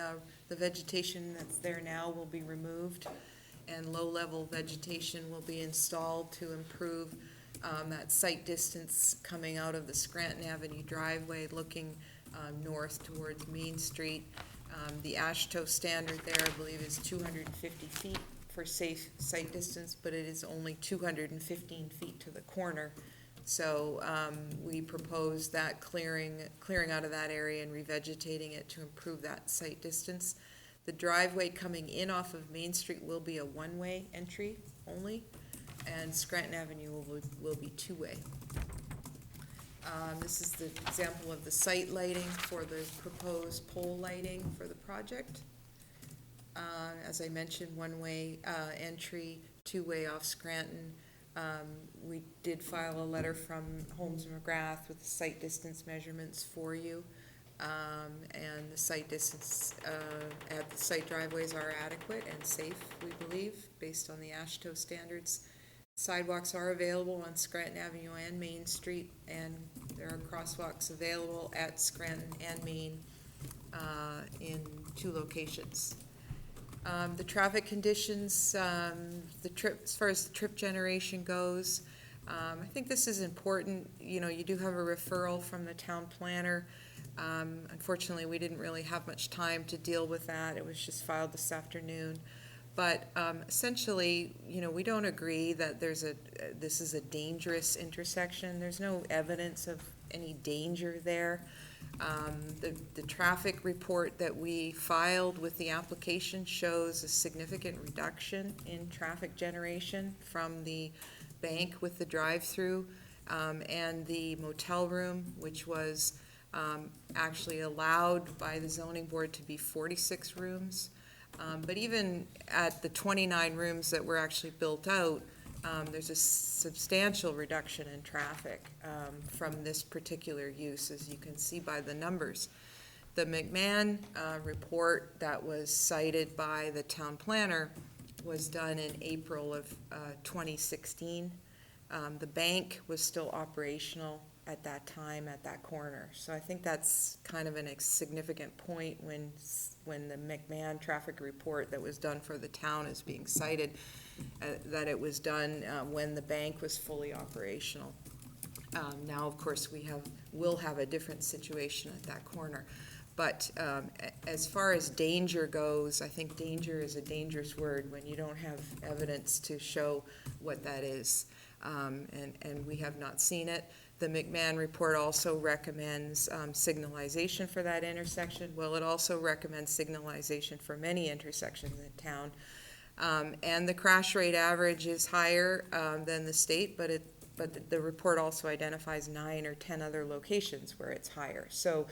the vegetation that's there now will be removed, and low-level vegetation will be installed to improve that site distance coming out of the Scranton Avenue driveway, looking north towards Main Street. The ASHTO standard there, I believe, is 250 feet for safe site distance, but it is only 215 feet to the corner. So we propose that clearing out of that area and revegetating it to improve that site distance. The driveway coming in off of Main Street will be a one-way entry only, and Scranton Avenue will be two-way. This is the example of the site lighting for the proposed pole lighting for the project. As I mentioned, one-way entry, two-way off Scranton. We did file a letter from Holmes and McGrath with the site distance measurements for you. And the site distance at the site driveways are adequate and safe, we believe, based on the AASHTO standards. Sidewalks are available on Scranton Avenue and Main Street, and there are crosswalks available at Scranton and Main in 2 locations. The traffic conditions, as far as the trip generation goes, I think this is important. You know, you do have a referral from the town planner. Unfortunately, we didn't really have much time to deal with that. It was just filed this afternoon. But essentially, you know, we don't agree that this is a dangerous intersection. There's no evidence of any danger there. The traffic report that we filed with the application shows a significant reduction in traffic generation from the bank with the drive-through and the motel room, which was actually allowed by the zoning board to be 46 rooms. But even at the 29 rooms that were actually built out, there's a substantial reduction in traffic from this particular use, as you can see by the numbers. The McMahon report that was cited by the town planner was done in April of 2016. The bank was still operational at that time at that corner. So I think that's kind of a significant point when the McMahon traffic report that was done for the town is being cited, that it was done when the bank was fully operational. Now, of course, we'll have a different situation at that corner. But as far as danger goes, I think danger is a dangerous word when you don't have evidence to show what that is. And we have not seen it. The McMahon report also recommends signalization for that intersection. Well, it also recommends signalization for many intersections in town. And the crash rate average is higher than the state, but the report also identifies 9 or 10 other locations where it's higher. So,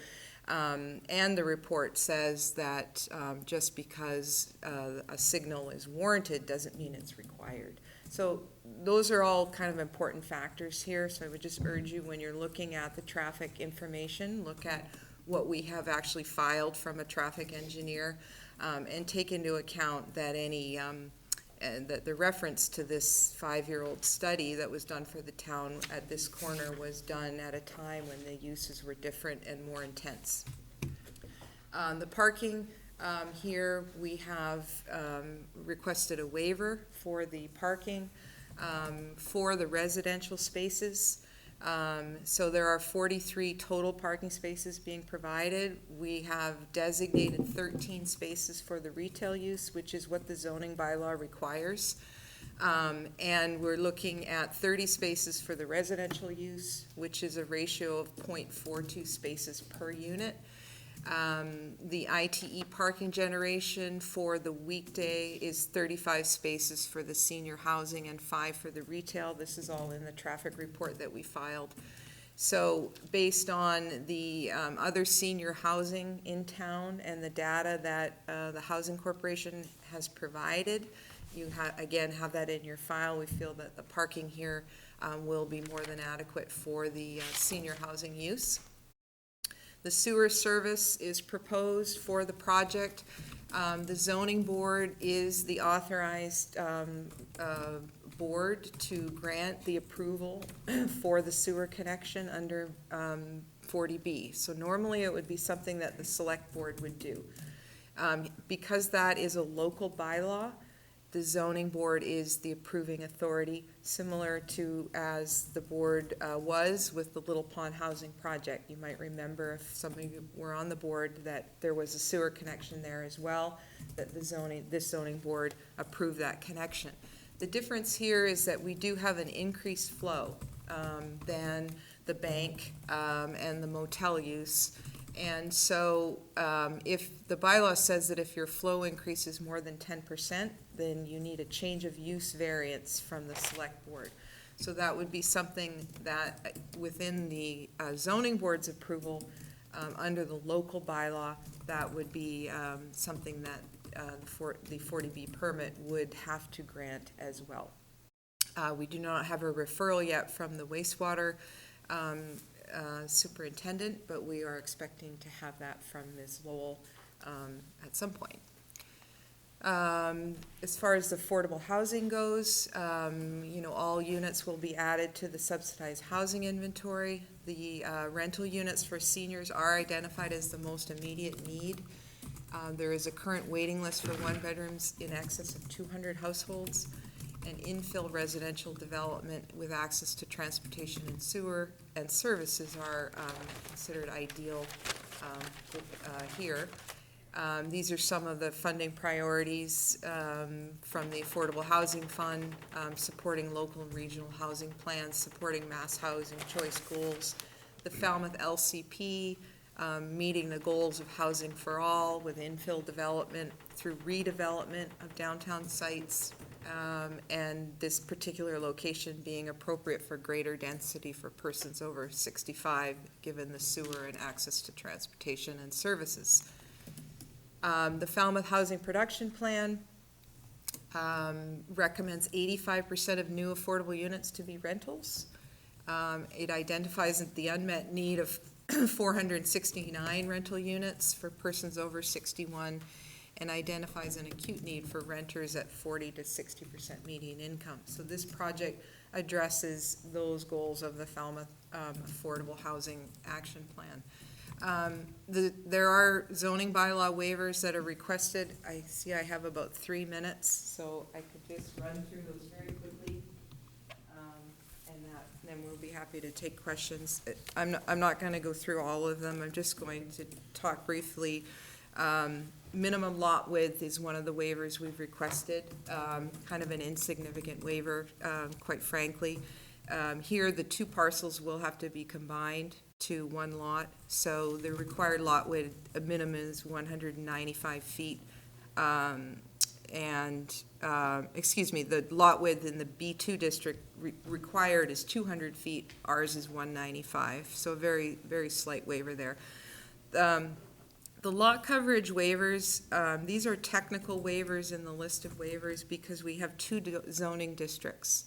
and the report says that just because a signal is warranted doesn't mean it's required. So those are all kind of important factors here. So I would just urge you, when you're looking at the traffic information, look at what we have actually filed from a traffic engineer, and take into account that that the reference to this 5-year-old study that was done for the town at this corner was done at a time when the uses were different and more intense. The parking, here we have requested a waiver for the parking for the residential spaces. So there are 43 total parking spaces being provided. We have designated 13 spaces for the retail use, which is what the zoning bylaw requires. And we're looking at 30 spaces for the residential use, which is a ratio of 0.42 spaces per unit. The ITE parking generation for the weekday is 35 spaces for the senior housing and 5 for the retail. This is all in the traffic report that we filed. So based on the other senior housing in town and the data that the Housing Corporation has provided, you again have that in your file. We feel that the parking here will be more than adequate for the senior housing use. The sewer service is proposed for the project. The zoning board is the authorized board to grant the approval for the sewer connection under 40B. So normally it would be something that the select board would do. Because that is a local bylaw, the zoning board is the approving authority, similar to as the board was with the Little Pond Housing Project. You might remember, if some of you were on the board, that there was a sewer connection there as well, that this zoning board approved that connection. The difference here is that we do have an increased flow than the bank and the motel use. And so if the bylaw says that if your flow increases more than 10%, then you need a change of use variance from the select board. So that would be something that within the zoning board's approval, under the local bylaw, that would be something that the 40B permit would have to grant as well. We do not have a referral yet from the wastewater superintendent, but we are expecting to have that from Ms. Lowell at some point. As far as affordable housing goes, all units will be added to the subsidized housing inventory. The rental units for seniors are identified as the most immediate need. There is a current waiting list for one-bedrooms in excess of 200 households, and infill residential development with access to transportation and sewer and services are considered ideal here. These are some of the funding priorities from the Affordable Housing Fund, supporting local and regional housing plans, supporting mass housing choice goals, the Falmouth LCP, meeting the goals of housing for all with infill development through redevelopment of downtown sites, and this particular location being appropriate for greater density for persons over 65, given the sewer and access to transportation and services. The Falmouth Housing Production Plan recommends 85% of new affordable units to be rentals. It identifies the unmet need of 469 rental units for persons over 61 and identifies an acute need for renters at 40 to 60% median income. So this project addresses those goals of the Falmouth Affordable Housing Action Plan. There are zoning bylaw waivers that are requested. I see I have about 3 minutes, so I could just run through those very quickly. And then we'll be happy to take questions. I'm not going to go through all of them. I'm just going to talk briefly. Minimum lot width is one of the waivers we've requested, kind of an insignificant waiver, quite frankly. Here, the two parcels will have to be combined to one lot, so the required lot width, a minimum is 195 feet. The lot width in the B2 district required is 200 feet, ours is 195, so a very, very slight waiver there. The lot coverage waivers, these are technical waivers in the list of waivers because we have two zoning districts.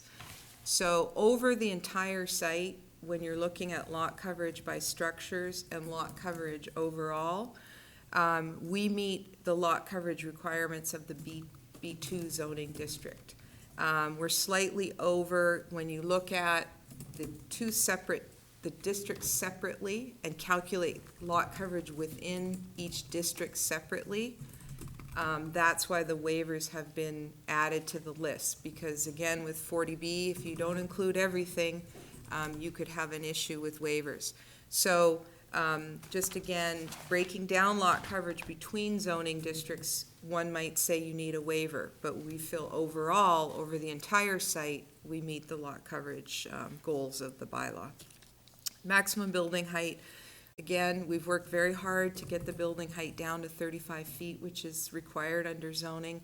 So over the entire site, when you're looking at lot coverage by structures and lot coverage overall, we meet the lot coverage requirements of the B2 zoning district. We're slightly over when you look at the districts separately and calculate lot coverage within each district separately. That's why the waivers have been added to the list, because again, with 40B, if you don't include everything, you could have an issue with waivers. So just again, breaking down lot coverage between zoning districts, one might say you need a waiver, but we feel overall, over the entire site, we meet the lot coverage goals of the bylaw. Maximum building height, again, we've worked very hard to get the building height down to 35 feet, which is required under zoning.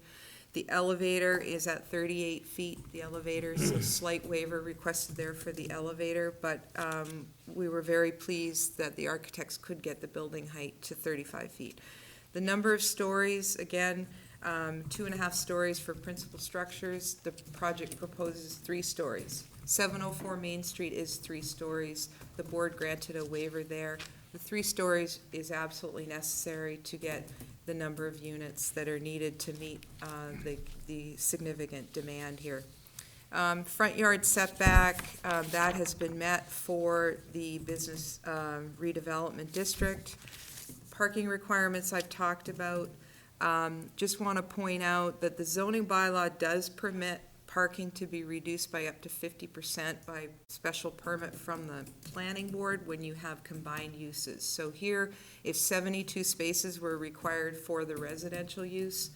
The elevator is at 38 feet, the elevator, so slight waiver requested there for the elevator, but we were very pleased that the architects could get the building height to 35 feet. The number of stories, again, 2.5 stories for principal structures. The project proposes 3 stories. 704 Main Street is 3 stories. The board granted a waiver there. The 3 stories is absolutely necessary to get the number of units that are needed to meet the significant demand here. Front yard setback, that has been met for the business redevelopment district. Parking requirements I've talked about. Just want to point out that the zoning bylaw does permit parking to be reduced by up to 50% by special permit from the planning board when you have combined uses. So here, if 72 spaces were required for the residential use,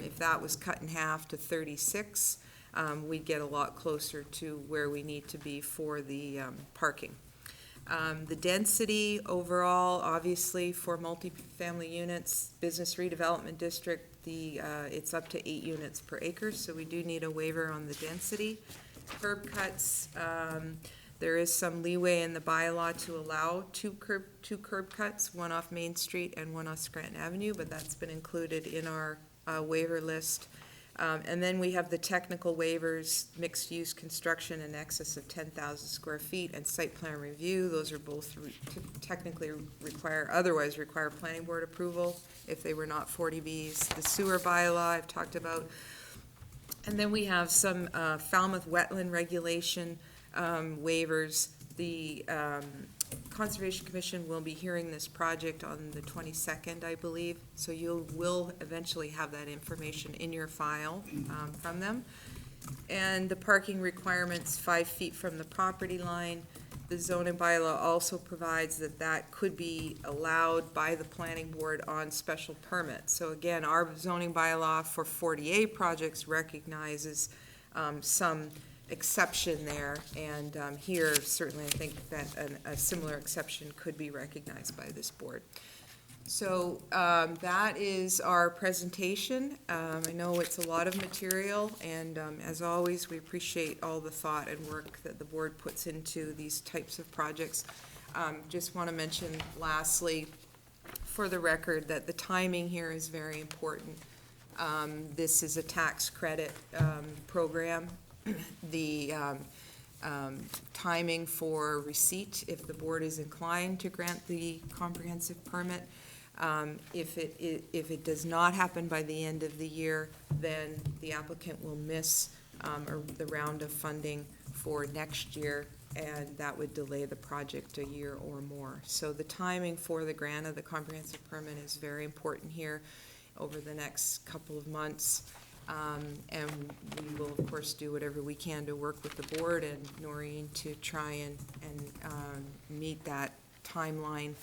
if that was cut in half to 36, we'd get a lot closer to where we need to be for the parking. The density overall, obviously, for multifamily units, business redevelopment district, it's up to 8 units per acre, so we do need a waiver on the density. Curb cuts, there is some leeway in the bylaw to allow two curb cuts, one off Main Street and one off Scranton Avenue, but that's been included in our waiver list. And then we have the technical waivers, mixed-use construction in excess of 10,000 square feet, and site plan review. Those are both technically otherwise require planning board approval if they were not 40Bs. The sewer bylaw I've talked about. And then we have some Falmouth wetland regulation waivers. The Conservation Commission will be hearing this project on the 22nd, I believe, so you will eventually have that information in your file from them. And the parking requirements, 5 feet from the property line. The zoning bylaw also provides that could be allowed by the planning board on special permit. So again, our zoning bylaw for 40A projects recognizes some exception there, and here, certainly, I think that a similar exception could be recognized by this board. So that is our presentation. I know it's a lot of material, and as always, we appreciate all the thought and work that the board puts into these types of projects. Just want to mention lastly, for the record, that the timing here is very important. This is a tax credit program. The timing for receipt, if the board is inclined to grant the comprehensive permit, if it does not happen by the end of the year, then the applicant will miss the round of funding for next year, and that would delay the project a year or more. So the timing for the grant of the comprehensive permit is very important here over the next couple of months. And we will, of course, do whatever we can to work with the board and Noreen to try and meet that timeline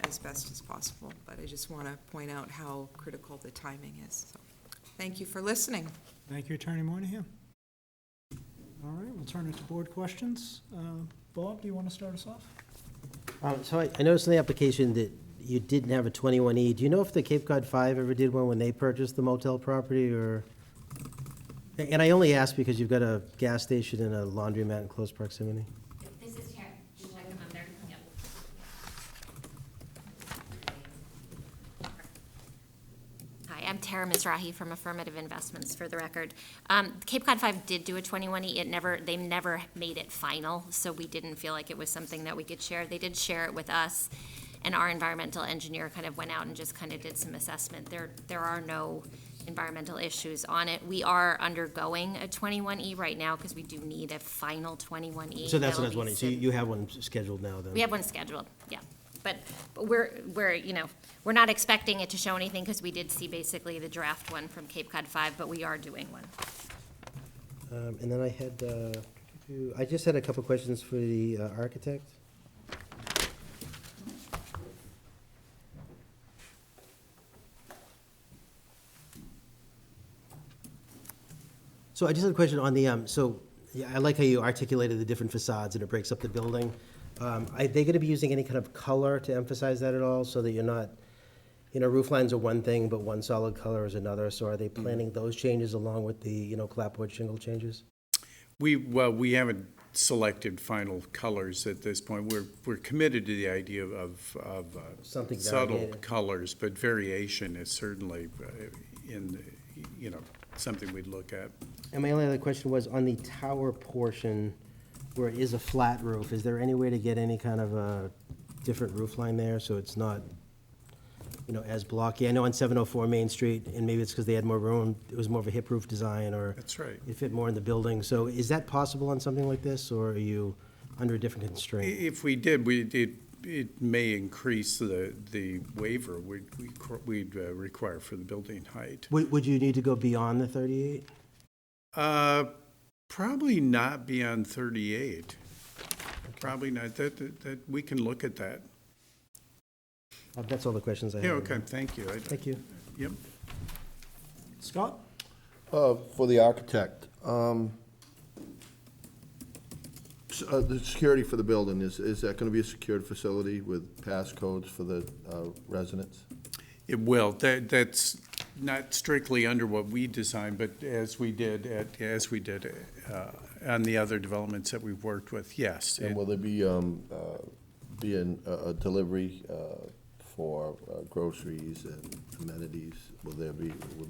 as best as possible. But I just want to point out how critical the timing is. So, thank you for listening. Thank you, Attorney Moynihan. All right, we'll turn it to board questions. Bob, do you want to start us off? So I noticed in the application that you didn't have a 21E. Do you know if the Cape Cod 5 ever did one when they purchased the motel property, or? And I only ask because you've got a gas station and a laundromat in close proximity. This is Tara. Would you like them up there? Yep. Hi, I'm Tara Mizrahi from Affirmative Investments, for the record. Cape Cod 5 did do a 21E. They never made it final, so we didn't feel like it was something that we could share. They did share it with us, and our environmental engineer kind of went out and just kind of did some assessment. There are no environmental issues on it. We are undergoing a 21E right now because we do need a final 21E. So that's what I was That'll wondering. be So you have one scheduled now, then? We have one scheduled, yeah. But we're we're not expecting it to show anything because we did see basically the draft one from Cape Cod 5, but we are doing one. And then I just had a couple questions for the architect. So I just had a question on the, I like how you articulated the different facades and it breaks up the building. Are they gonna be using any kind of color to emphasize that at all, so that you're not, roof lines are one thing, but one solid color is another, so are they planning those changes along with the, clapboard shingle changes? We haven't selected final colors at this point. We're committed to the idea of Something subtle variegated. colors, but variation is certainly something we'd look at. And my only other question was, on the tower portion, where it is a flat roof, is there any way to get any kind of a different roof line there, so it's not, as blocky? I know on 704 Main Street, and maybe it's because they had more room, it was more of a hip roof design, or That's right. it fit more in the building. So is that possible on something like this, or are you under a different constraint? If we did, it may increase the waiver we'd require for the building height. Would you need to go beyond the 38? Probably not beyond 38. Probably not. That we can look at that. That's all the questions I have. Yeah, okay, thank you. Thank you. Yep. Scott? For the architect, The security for the building, is that going to be a secured facility with passcodes for the residents? It will. That's not strictly under what we designed, but as we did on the other developments that we've worked with, yes. And will there be a delivery for groceries and amenities? Will there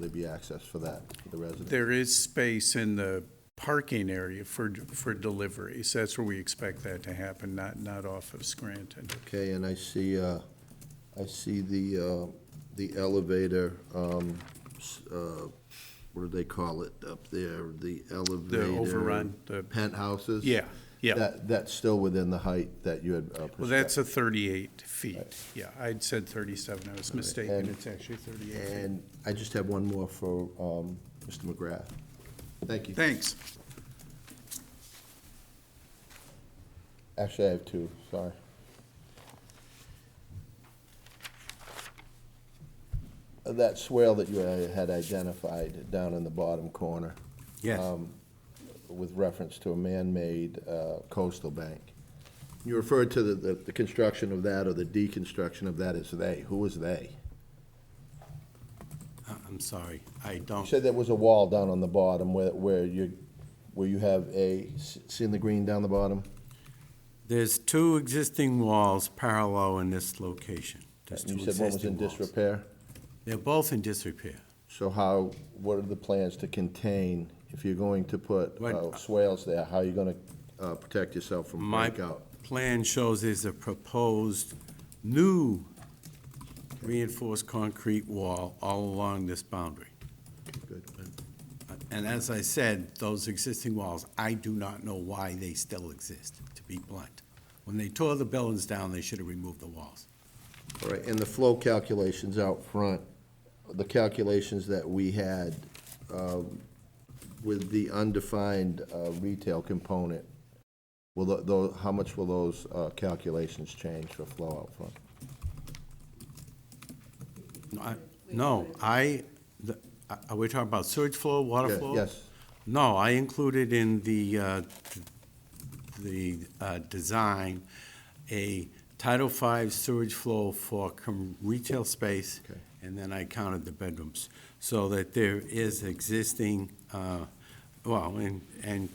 be access for that for the residents? There is space in the parking area for deliveries. That's where we expect that to happen, not off of Scranton. Okay, and I see the elevator, what do they call it up there? The elevator. The overrun, the penthouses? Yeah. That's still within the height that you had prescribed? Well, that's a 38 feet. Right. Yeah, I'd said 37. I was mistaken. And- It's actually 38 feet. And I just have one more for Mr. McGrath. Thank you. Thanks. Actually, I have two, sorry. That swale that you had identified down in the bottom corner. Yes. With reference to a man-made coastal bank. You referred to the construction of that or the deconstruction of that as they. Who was they? I'm sorry, I You don't. said there was a wall down on the bottom where you have seen the green down the bottom? There's two existing walls parallel in this location. There's You two said one was in existing walls. disrepair? They're both in disrepair. So what are the plans to contain, if you're going to put What- swales there, how are you gonna protect yourself from My breakout? plan shows there's a proposed new reinforced concrete wall all along this boundary. Good. And as I said, those existing walls, I do not know why they still exist, to be blunt. When they tore the buildings down, they should have removed the walls. All right, and the flow calculations out front, the calculations that we had with the undefined retail component, how much will those calculations change for flow out front? Are we talking about sewage flow, water Yeah, flow? yes. No, I included in the design a Title V sewage flow for retail space, Okay. and then I counted the bedrooms, so that there is existing, and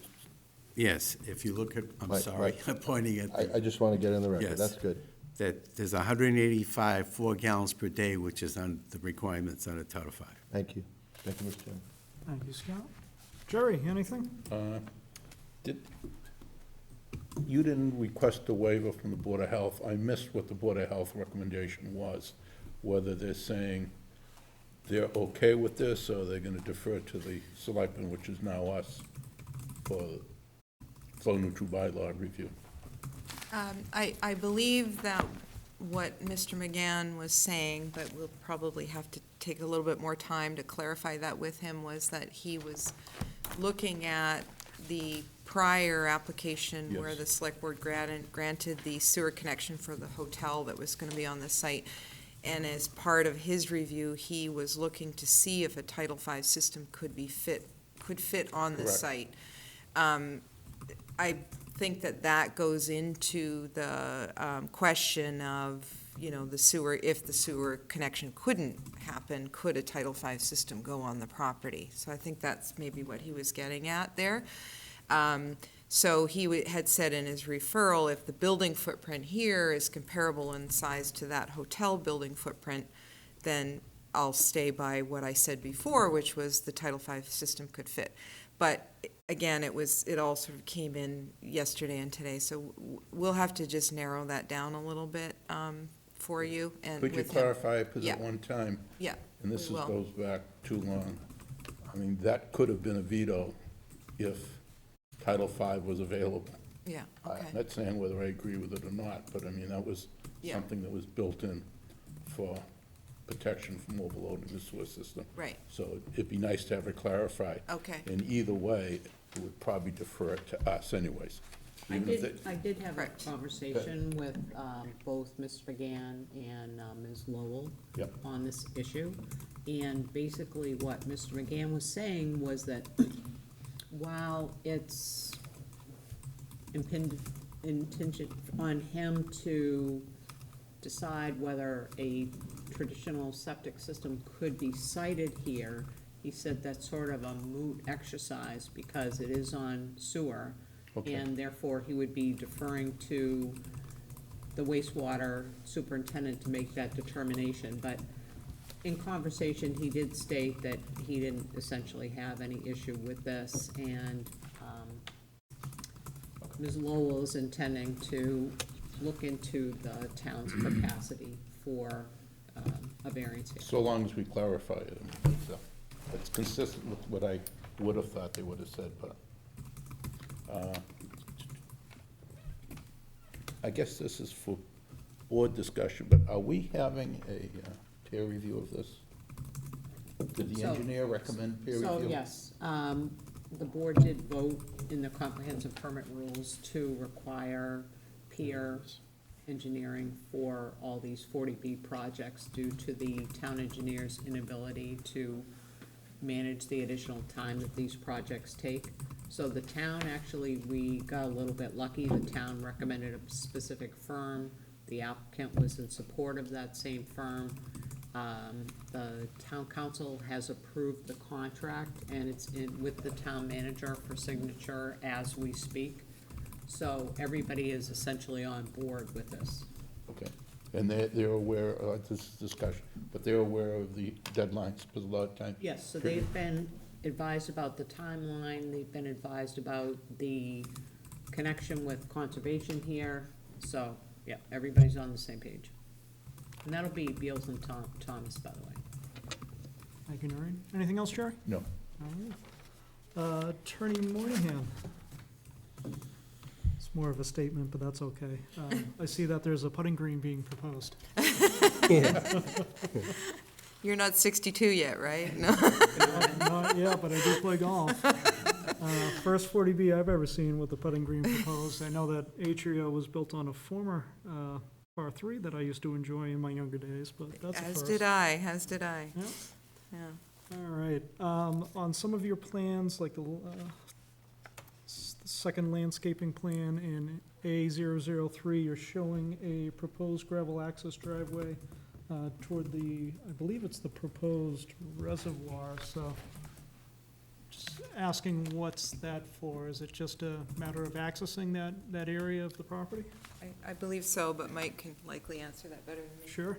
yes, if you look at, I'm Right, sorry, right. I'm pointing at, I just want to get in the record, Yes. that's good. that there's 185 4 gallons per day, which is on the requirements under Title V. Thank you. Thank you, Mr. Chairman. Thank you, Scott. Jerry, anything? You didn't request a waiver from the Board of Health. I missed what the Board of Health recommendation was, whether they're saying they're okay with this, or they're gonna defer to the selectmen, which is now us, for flow neutral bylaw review. I believe that what Mr. McGann was saying, but we'll probably have to take a little bit more time to clarify that with him, was that he was looking at the prior application where Yes. the select board granted the sewer connection for the hotel that was gonna be on the site. And as part of his review, he was looking to see if a Title V system could fit on the Correct. site. I think that goes into the question of, the sewer, if the sewer connection couldn't happen, could a Title V system go on the property? So I think that's maybe what he was getting at there. So he had said in his referral, if the building footprint here is comparable in size to that hotel building footprint, then I'll stay by what I said before, which was the Title V system could fit. But again, it all sort of came in yesterday and today, so we'll have to just narrow that down a little bit for you and with Could you him. clarify, because Yeah. at one time, Yeah, and this we will. goes back too long, I mean, that could have been a veto if Title V was available. Yeah, I'm okay, not saying whether I agree with it or not, but I mean, that was Yeah. something that was built in for protection from overloading the sewer system. right, So it'd be nice to have it clarified. okay. And either way, it would probably defer it to us anyways. I Even if did have a Correct. conversation with both Mr. McGann and Ms. Lowell Yep. on this issue. And basically what Mr. McGann was saying was that while it's contingent on him to decide whether a traditional septic system could be sited here, he said that's sort of a moot exercise because it is on sewer. Okay. And therefore, he would be deferring to the wastewater superintendent to make that determination. But in conversation, he did state that he didn't essentially have any issue with this, and Ms. Lowell is intending to look into the town's capacity for a variance here. So long as we clarify it. It's consistent with what I would have thought they would have said, but I guess this is for board discussion, but are we having a peer review of this? Did the So- engineer recommend peer review? So, yes, the board did vote in the comprehensive permit rules to require peer engineering for all these 40B projects due to the town engineer's inability to manage the additional time that these projects take. So the town, actually, we got a little bit lucky. The town recommended a specific firm. The applicant was in support of that same firm. The town council has approved the contract, and it's in with the town manager for signature as we speak. So everybody is essentially on board with this. Okay, and they're aware of this discussion, but they're aware of the deadlines, because a lot of times. Yes, so they've been advised about the timeline, they've been advised about the connection with conservation here. So, yeah, everybody's on the same page. And that'll be Beals and Thomas, by the way. Thank you, Noreen. Anything else, Jerry? No. All right. Attorney Moynihan. It's more of a statement, but that's okay. I see that there's a putting green being proposed. You're not 62 yet, right? No. Not yet, but I do play golf. First 40B I've ever seen with the putting green proposed. I know that Atria was built on a former par 3 that I used to enjoy in my younger days, but that's a first. As did I, as did I. Yeah. Yeah. All right, on some of your plans, like the second landscaping plan in A003, you're showing a proposed gravel access driveway toward the, I believe it's the proposed reservoir, so just asking what's that for? Is it just a matter of accessing that area of the property? I believe so, but Mike can likely answer that better than me. Sure.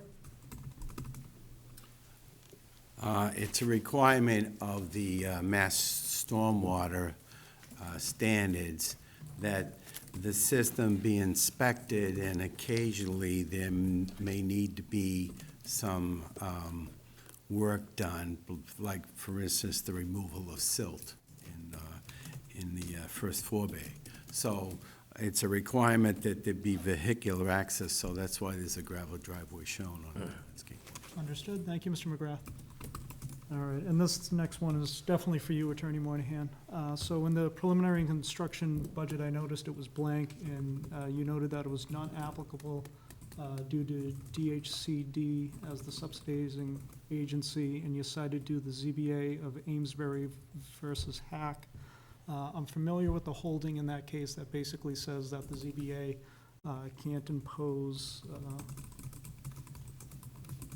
It's a requirement of the Mass Stormwater standards that the system be inspected, and occasionally there may need to be some work done, like, for instance, the removal of silt in the first forebay. So it's a requirement that there be vehicular access, so that's why there's a gravel driveway shown on the landscape. Understood. Thank you, Mr. McGrath. All right, and this next one is definitely for you, Attorney Moynihan. So in the preliminary construction budget, I noticed it was blank, and you noted that it was not applicable due to DHCD as the subsidizing agency, and you cited due to the ZBA of Amesbury versus Hack. I'm familiar with the holding in that case that basically says that the ZBA can't impose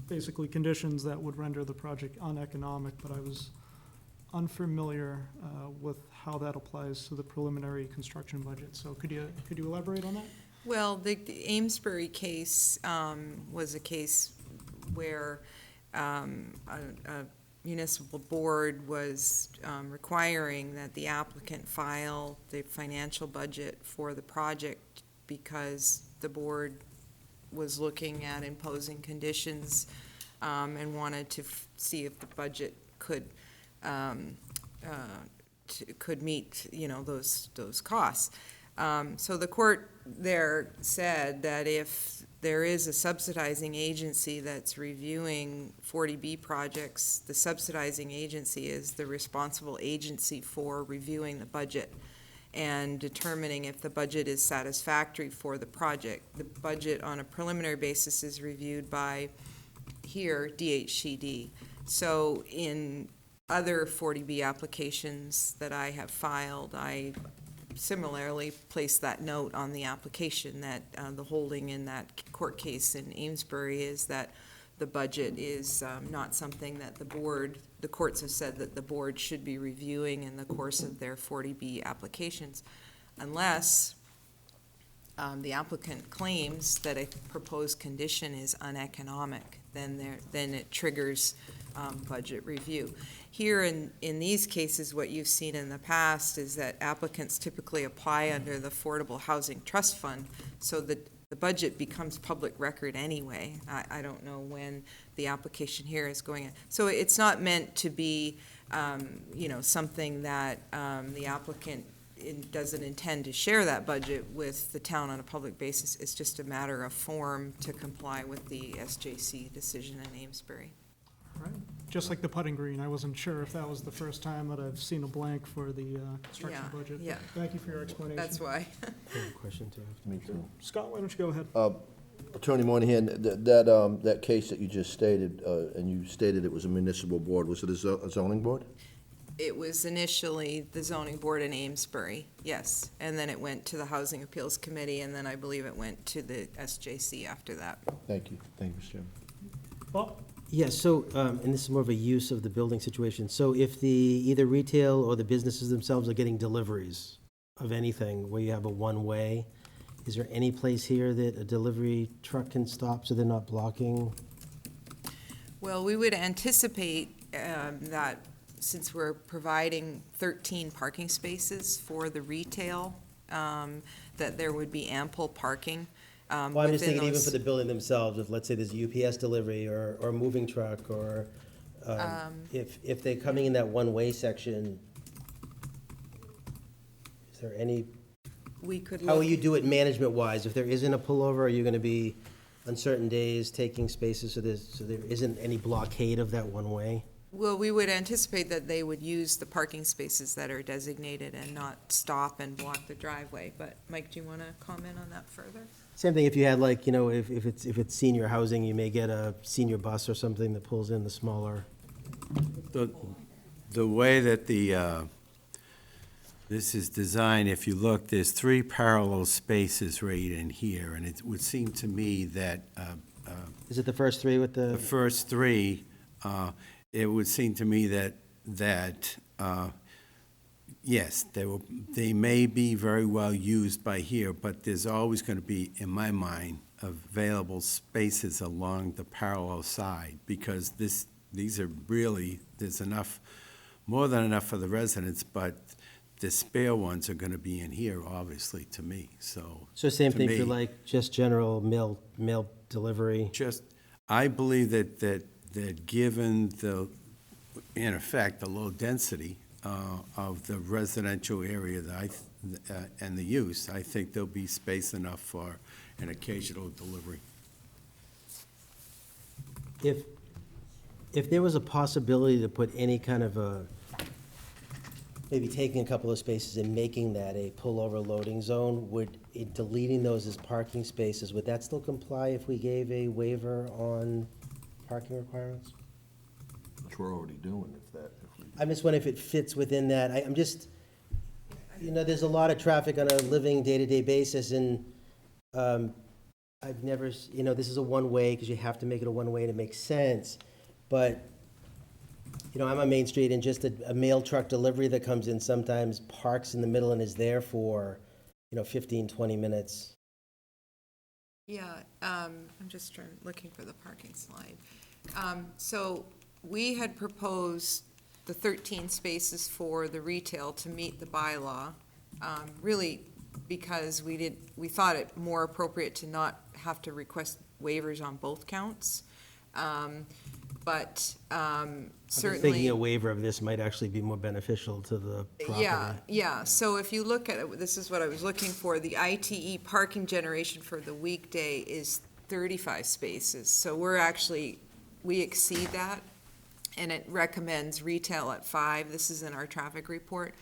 basically conditions that would render the project uneconomic, but I was unfamiliar with how that applies to the preliminary construction budget. So could you elaborate on that? Well, the Amesbury case was a case where a municipal board was requiring that the applicant file the financial budget for the project because the board was looking at imposing conditions and wanted to see if the budget could meet, those costs. So the court there said that if there is a subsidizing agency that's reviewing 40B projects, the subsidizing agency is the responsible agency for reviewing the budget and determining if the budget is satisfactory for the project. The budget on a preliminary basis is reviewed by DHCD. So in other 40B applications that I have filed, I similarly placed that note on the application that the holding in that court case in Amesbury is that the budget is not something that the courts have said that the board should be reviewing in the course of their 40B applications, unless the applicant claims that a proposed condition is uneconomic, then it triggers budget review. Here in these cases, what you've seen in the past is that applicants typically apply under the Affordable Housing Trust Fund, so that the budget becomes public record anyway. I don't know when the application here is going in. So it's not meant to be, something that the applicant doesn't intend to share that budget with the town on a public basis. It's just a matter of form to comply with the SJC decision in Amesbury. Right. Just like the putting green, I wasn't sure if that was the first time that I've seen a blank for the construction Yeah, budget. yeah. Thank you for your explanation. That's why. I have a question too. Me too. Scott, why don't you go ahead? Attorney Moynihan, that case that you just stated, and you stated it was a municipal board, was it a zoning board? It was initially the zoning board in Amesbury, yes, and then it went to the Housing Appeals Committee, and then I believe it went to the SJC after that. Thank you. Thank you, Mr. Chairman. Bob? Yes, so, and this is more of a use of the building situation. So if the, either retail or the businesses themselves are getting deliveries of anything where you have a one-way, is there any place here that a delivery truck can stop so they're not blocking? Well, we would anticipate that since we're providing 13 parking spaces for the retail, that there would be ample parking. Well, I'm just thinking even for the building themselves, if, let's say, there's a UPS delivery or a moving truck, or if they're coming in that one-way section, is there any, We could how will look, you do it management-wise? If there isn't a pullover, are you gonna be on certain days taking spaces so there isn't any blockade of that one-way? well, we would anticipate that they would use the parking spaces that are designated and not stop and block the driveway. But, Mike, do you want to comment on that further? Same thing if you had, like, if it's senior housing, you may get a senior bus or something that pulls in the smaller. The way that this is designed, if you look, there's 3 parallel spaces right in here, and it would seem to me that Is it the first 3 with the first 3, it would seem to me that yes, they may be very well used by here, but there's always going to be, in my mind, available spaces along the parallel side, because these are really, there's enough, more than enough for the residents, but the spare ones are going to be in here, obviously, to me, so. So same to thing me, for like just general mail delivery? I believe that given in effect, the low density of the residential area and the use, I think there'll be space enough for an occasional delivery. If there was a possibility to put any kind of maybe taking a couple of spaces and making that a pullover loading zone, deleting those as parking spaces, would that still comply if we gave a waiver on parking requirements? Which we're already doing, I'm just wondering if it fits within that. I'm just, there's a lot of traffic on a living day-to-day basis, and I've never, this is a one-way, because you have to make it a one-way and it makes sense. But, I'm on Main Street, and just a mail truck delivery that comes in sometimes parks in the middle and is there for, 15, 20 minutes. Yeah, I'm just looking for the parking slide. So we had proposed the 13 spaces for the retail to meet the bylaw, really because we thought it more appropriate to not have to request waivers on both counts. But certainly. Thinking a waiver of this might actually be more beneficial to the property. Yeah, so if you look at it, this is what I was looking for, the ITE parking generation for the weekday is 35 spaces. So we exceed that, and it recommends retail at 5, this is in our traffic report,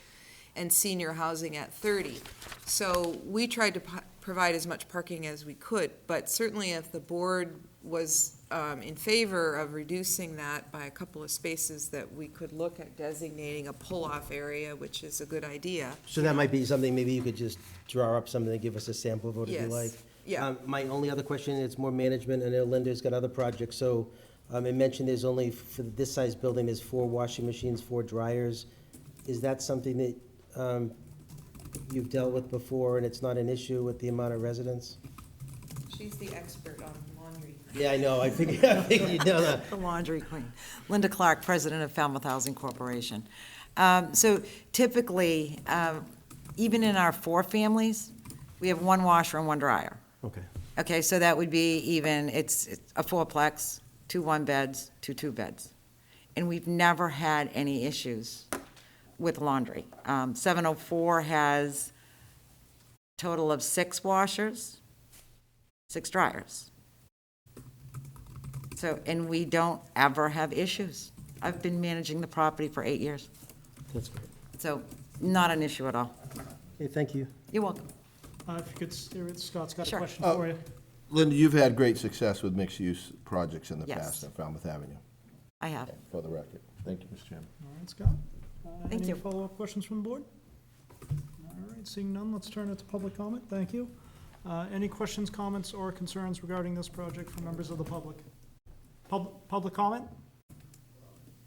and senior housing at 30. So we tried to provide as much parking as we could, but certainly if the board was in favor of reducing that by a couple of spaces, that we could look at designating a pull-off area, which is a good idea. So that might be something, maybe you could just draw up something and give us a sample vote if you Yes. like. Yeah. My only other question, it's more management, I know Linda's got other projects, so it mentioned there's only, for this size building, there's 4 washing machines, 4 dryers. Is that something that you've dealt with before and it's not an issue with the amount of residents? She's the expert on laundry. Yeah, I know, I figured you'd know that. The laundry queen. Linda Clark, President of Falmouth Housing Corporation. So typically, even in our 4 families, we have 1 washer and 1 dryer. Okay. Okay, so that would be even, it's a 4-plex, 2 1-beds, 2 2-beds. And we've never had any issues with laundry. 704 has a total of 6 washers, 6 dryers. So, and we don't ever have issues. I've been managing the property for 8 years, That's great. so not an issue at all. Okay, thank you. You're welcome. If you could, Scott's got a Sure. question for you. Linda, you've had great success with mixed-use projects in the Yes. past on Falmouth Avenue, I have. for the record. Thank you, Mr. Chairman. All right, Scott? Thank you. Any follow-up questions from the board? All right, seeing none, let's turn it to public comment. Thank you. Any questions, comments, or concerns regarding this project from members of the public? Public comment?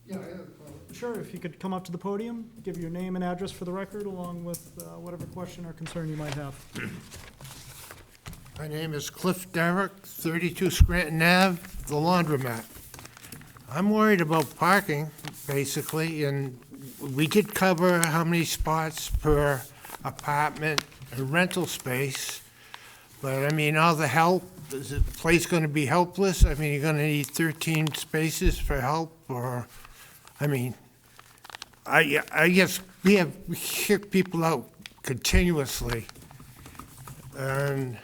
Yeah, I have a comment. Sure, if you could come up to the podium, give your name and address for the record, along with whatever question or concern you might have. My name is Cliff Derrick, 32 Scranton Ave, the laundromat. I'm worried about parking, basically, and we did cover how many spots per apartment and rental space, but, I mean, all the help, is the place going to be helpless? I mean, you're going to need 13 spaces for help, or, I mean, I guess we kick people out continuously, and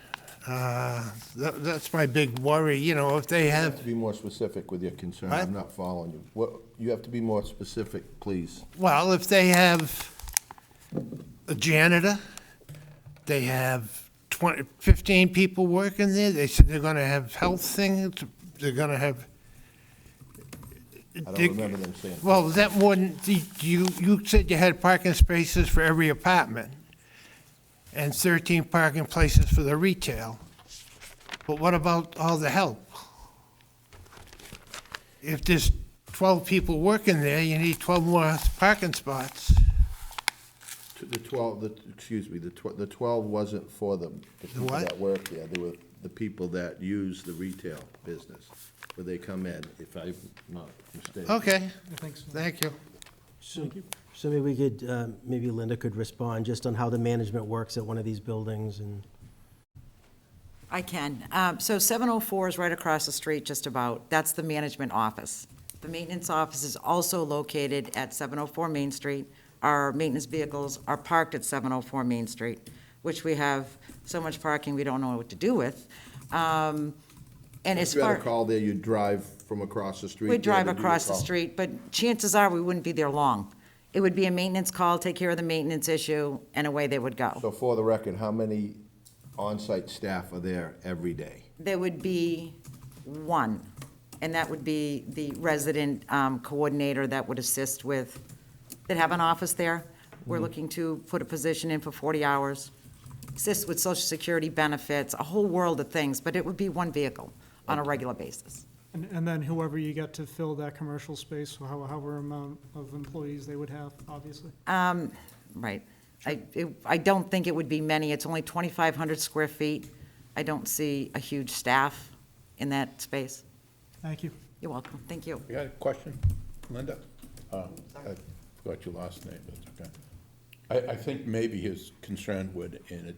that's my big worry, you know, if they You have have, to be more specific with your concern. What? I'm not following you. You have to be more specific, please. well, if they have a janitor, they have 15 people working there, they said they're gonna have health things, they're gonna have. I don't remember them saying. Well, that wouldn't, you said you had parking spaces for every apartment, and 13 parking places for the retail. But what about all the help? If there's 12 people working there, you need 12 more parking spots. The 12, the 12 wasn't for the people what? that work there. They were the people that use the retail business, where they come in, if I'm not mistaken. Okay, I think so. thank you. So maybe we could, maybe Linda could respond just on how the management works at one of these buildings and. I can. So 704 is right across the street, just about. That's the management office. The maintenance office is also located at 704 Main Street. Our maintenance vehicles are parked at 704 Main Street, which we have so much parking we don't know what to do with. And as If you had far, a call there, you'd drive from across the street. we there drive to do your across the call. street, but chances are we wouldn't be there long. It would be a maintenance call, take care of the maintenance issue, and away they would go. So for the record, how many on-site staff are there every day? There would be 1, and that would be the resident coordinator that would assist with, that have an office there. We're looking to put a position in for 40 hours, assist with Social Security benefits, a whole world of things, but it would be 1 vehicle on a regular basis. And then whoever you get to fill that commercial space, however amount of employees they would have, obviously. Right. I don't think it would be many. It's only 2,500 square feet. I don't see a huge staff in that space. Thank you. You're welcome. Thank you. You got a question, Linda? I forgot your last name, but it's okay. I think maybe his concern would, and it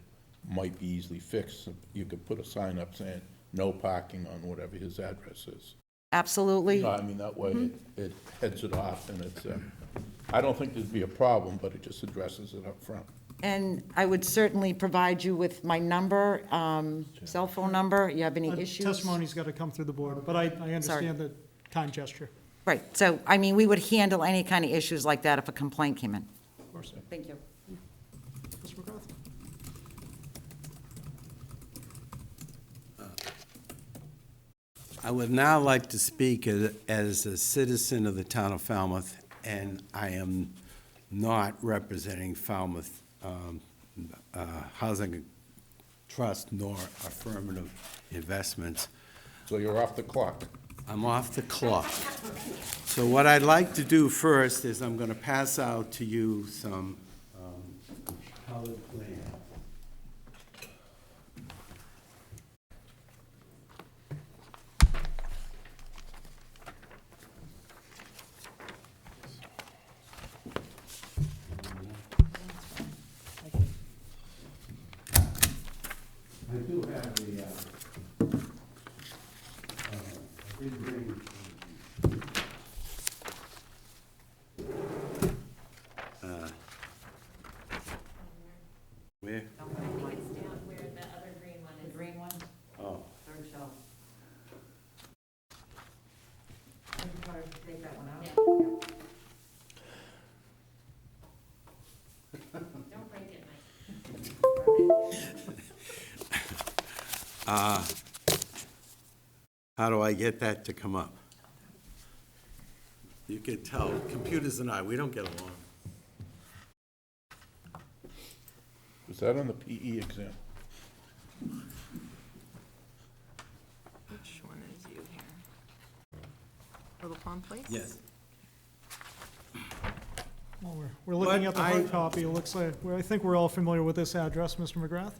might be easily fixed, you could put a sign up saying, no parking on whatever his address is. Absolutely. No, I mean, that way it heads it off, and it's, I don't think there'd be a problem, but it just addresses it up front. And I would certainly provide you with my number, cell phone number. You have any issues? Testimony's got to come through the board, but I understand the kind gesture. Right. So, I mean, we would handle any kind of issues like that if a complaint came in. Of course. Thank you. Ms. McGrath? I would now like to speak as a citizen of the town of Falmouth, and I am not representing Falmouth Housing Trust nor Affirmative Investments. So you're off the clock. I'm off the clock. So what I'd like to do first is I'm going to pass out to you some colored plans. I do have the big green. Where? I think it's down where the other green one is. The green one, Oh. third shelf. I just wanted to take that one out. Don't break it, Mike. How do I get that to come up? You can tell, computers and I, we don't get along. Was that on the PE exam? Which one is you here? Little Pond Place? Yes. Well, we're looking But at the hard copy. It looks like, I think we're all familiar with this address, Mr. McGrath.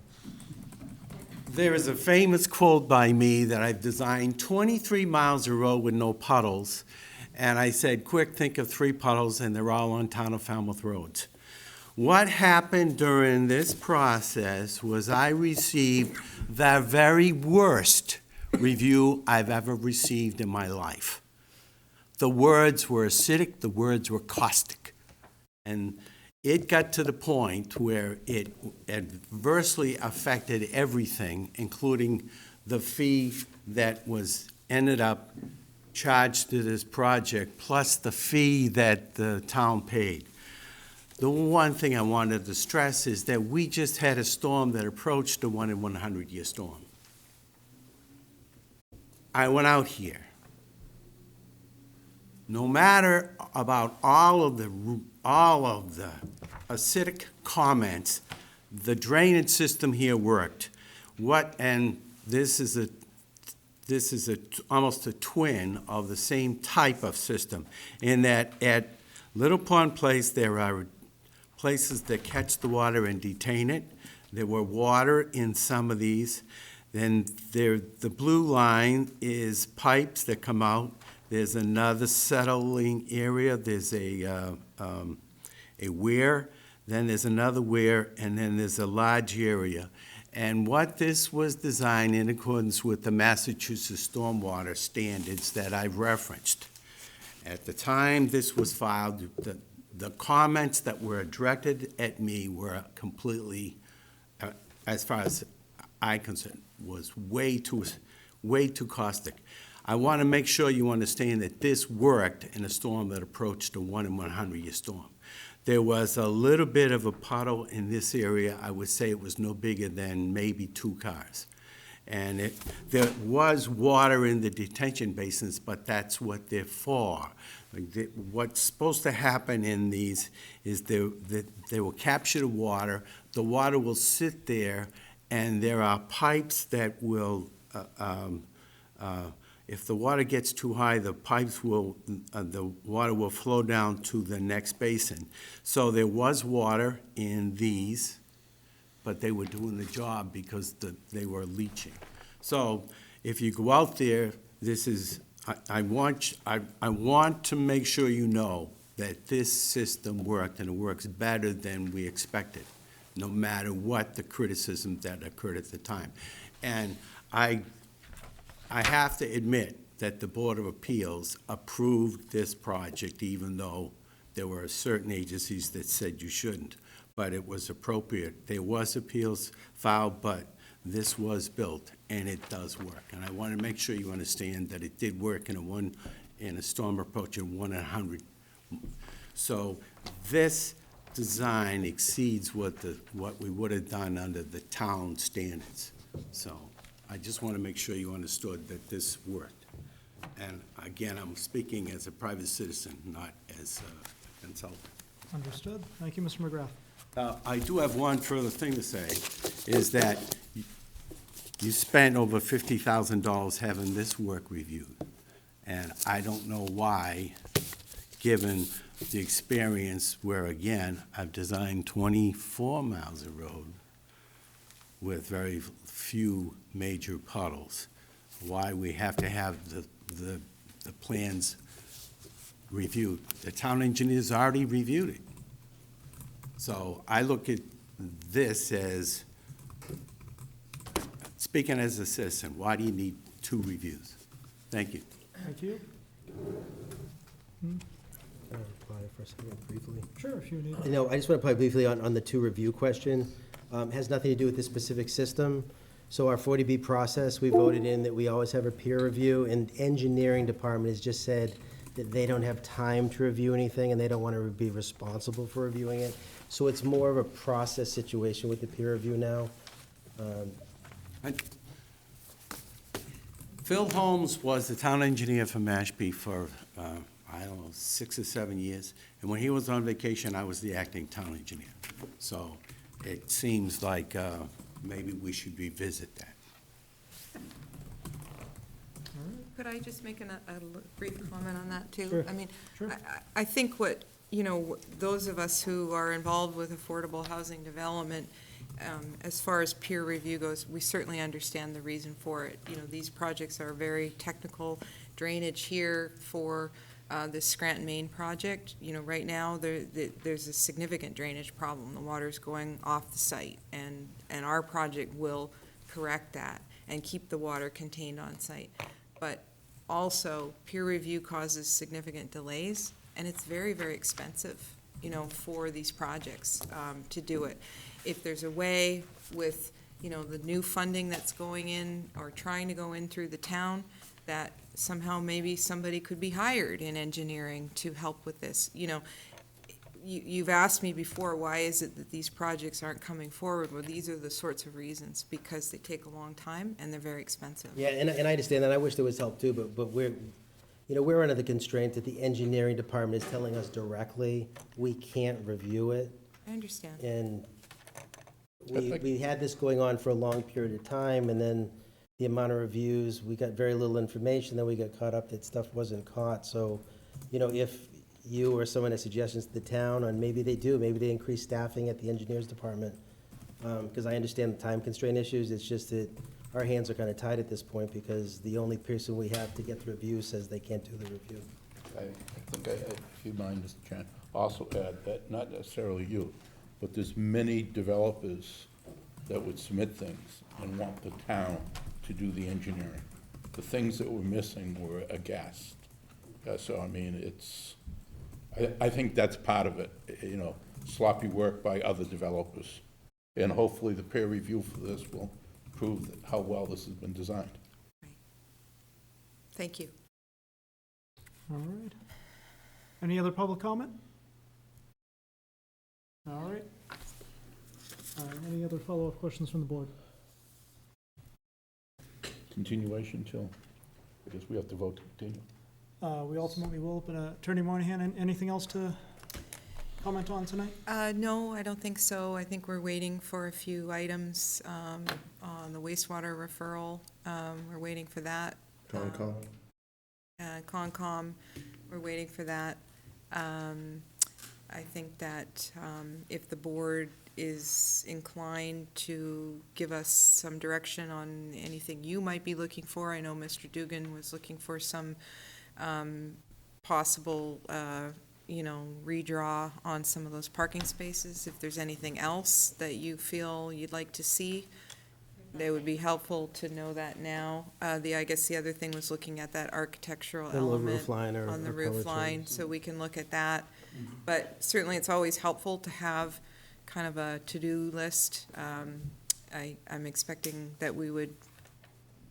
There is a famous quote by me that I've designed 23 miles of road with no puddles. And I said, quick, think of 3 puddles, and they're all on town of Falmouth roads. What happened during this process was I received the very worst review I've ever received in my life. The words were acidic, the words were caustic. And it got to the point where it adversely affected everything, including the fee that was ended up charged to this project, plus the fee that the town paid. The one thing I wanted to stress is that we just had a storm that approached the 1 in 100-year storm. I went out here. No matter about all of the acidic comments, the drainage system here worked. And this is almost a twin of the same type of system, in that at Little Pond Place, there are places that catch the water and detain it. There were water in some of these. Then the blue line is pipes that come out. There's another settling area. There's a weir. Then there's another weir, and then there's a large area. And what this was designed in accordance with the Massachusetts stormwater standards that I've referenced. At the time this was filed, the comments that were directed at me were completely, as far as I'm concerned, was way too caustic. I want to make sure you understand that this worked in a storm that approached a 1 in 100-year storm. There was a little bit of a puddle in this area. I would say it was no bigger than maybe 2 cars. And there was water in the detention basins, but that's what they're for. What's supposed to happen in these is they will capture the water will sit there, and there are pipes that will, if the water gets too high, the water will flow down to the next basin. So there was water in these, but they were doing the job because they were leaching. So if you go out there, this is, I want to make sure you know that this system worked, and it works better than we expected, no matter what the criticism that occurred at the time. And I have to admit that the Board of Appeals approved this project, even though there were certain agencies that said you shouldn't. But it was appropriate. There was appeals filed, but this was built, and it does work. And I want to make sure you understand that it did work in a storm approaching 1 in 100. So this design exceeds what we would have done under the town standards. So I just want to make sure you understood that this worked. And again, I'm speaking as a private citizen, not as a consultant. Understood. Thank you, Mr. McGrath. I do have one further thing to say, is that you spent over $50,000 having this work reviewed. And I don't know why, given the experience where, again, I've designed 24 miles of road with very few major puddles, why we have to have the plans reviewed. The town engineer's already reviewed it. So I look at this as, speaking as a citizen, why do you need 2 reviews? Thank you. Thank you. Can I reply for a second briefly? Sure, if you need. I just want to reply briefly on the 2 review question. Has nothing to do with this specific system. So our 40B process, we voted in that we always have a peer review, and engineering department has just said that they don't have time to review anything, and they don't want to be responsible for reviewing it. So it's more of a process situation with the peer review now. Phil Holmes was the town engineer for Mashpee for, I don't know, 6 or 7 years. And when he was on vacation, I was the acting town engineer. So it seems like maybe we should revisit that. Could I just make a brief comment on that, too? Sure. I mean, Sure. I think what, those of us who are involved with affordable housing development, as far as peer review goes, we certainly understand the reason for it. These projects are very technical. Drainage here for the Scranton, Maine project, right now, there's a significant drainage problem. The water's going off the site, and our project will correct that and keep the water contained on site. But also, peer review causes significant delays, and it's very, very expensive, for these projects to do it. If there's a way with, the new funding that's going in or trying to go in through the town, that somehow maybe somebody could be hired in engineering to help with this. You've asked me before, why is it that these projects aren't coming forward? Well, these are the sorts of reasons, because they take a long time and they're very expensive. Yeah, and I understand that. I wish there was help too, but we're under the constraint that the engineering department is telling us directly we can't review it. I understand. And we had this going on for a long period of time, and then the amount of reviews, we got very little information, then we got caught up that stuff wasn't caught. So, if you or someone has suggestions to the town, and maybe they increase staffing at the engineers department, because I understand the time constraint issues. It's just that our hands are kind of tied at this point, because the only person we have to get the review says they can't do the review. I think, if you mind, Mr. Chairman, also add that, not necessarily you, but there's many developers that would submit things and want the town to do the engineering. The things that were missing were aghast. So, I mean, I think that's part of it, sloppy work by other developers. And hopefully the peer review for this will prove how well this has been designed. Thank you. All right. Any other public comment? All right. Any other follow-up questions from the board? Continuation till, I guess we have to vote to continue. We ultimately will, but Attorney Moynihan, anything else to comment on tonight? No, I don't think so. I think we're waiting for a few items on the wastewater referral. We're waiting for that. Concom? Concom, we're waiting for that. I think that if the board is inclined to give us some direction on anything you might be looking for, I know Mr. Dugan was looking for some possible, redraw on some of those parking spaces. If there's anything else that you feel you'd like to see, that would be helpful to know that now. I guess the other thing was looking at that architectural The little element roof line or- on the or roof color line, change. so we can look at that. But certainly, it's always helpful to have kind of a to-do list. I'm expecting that we would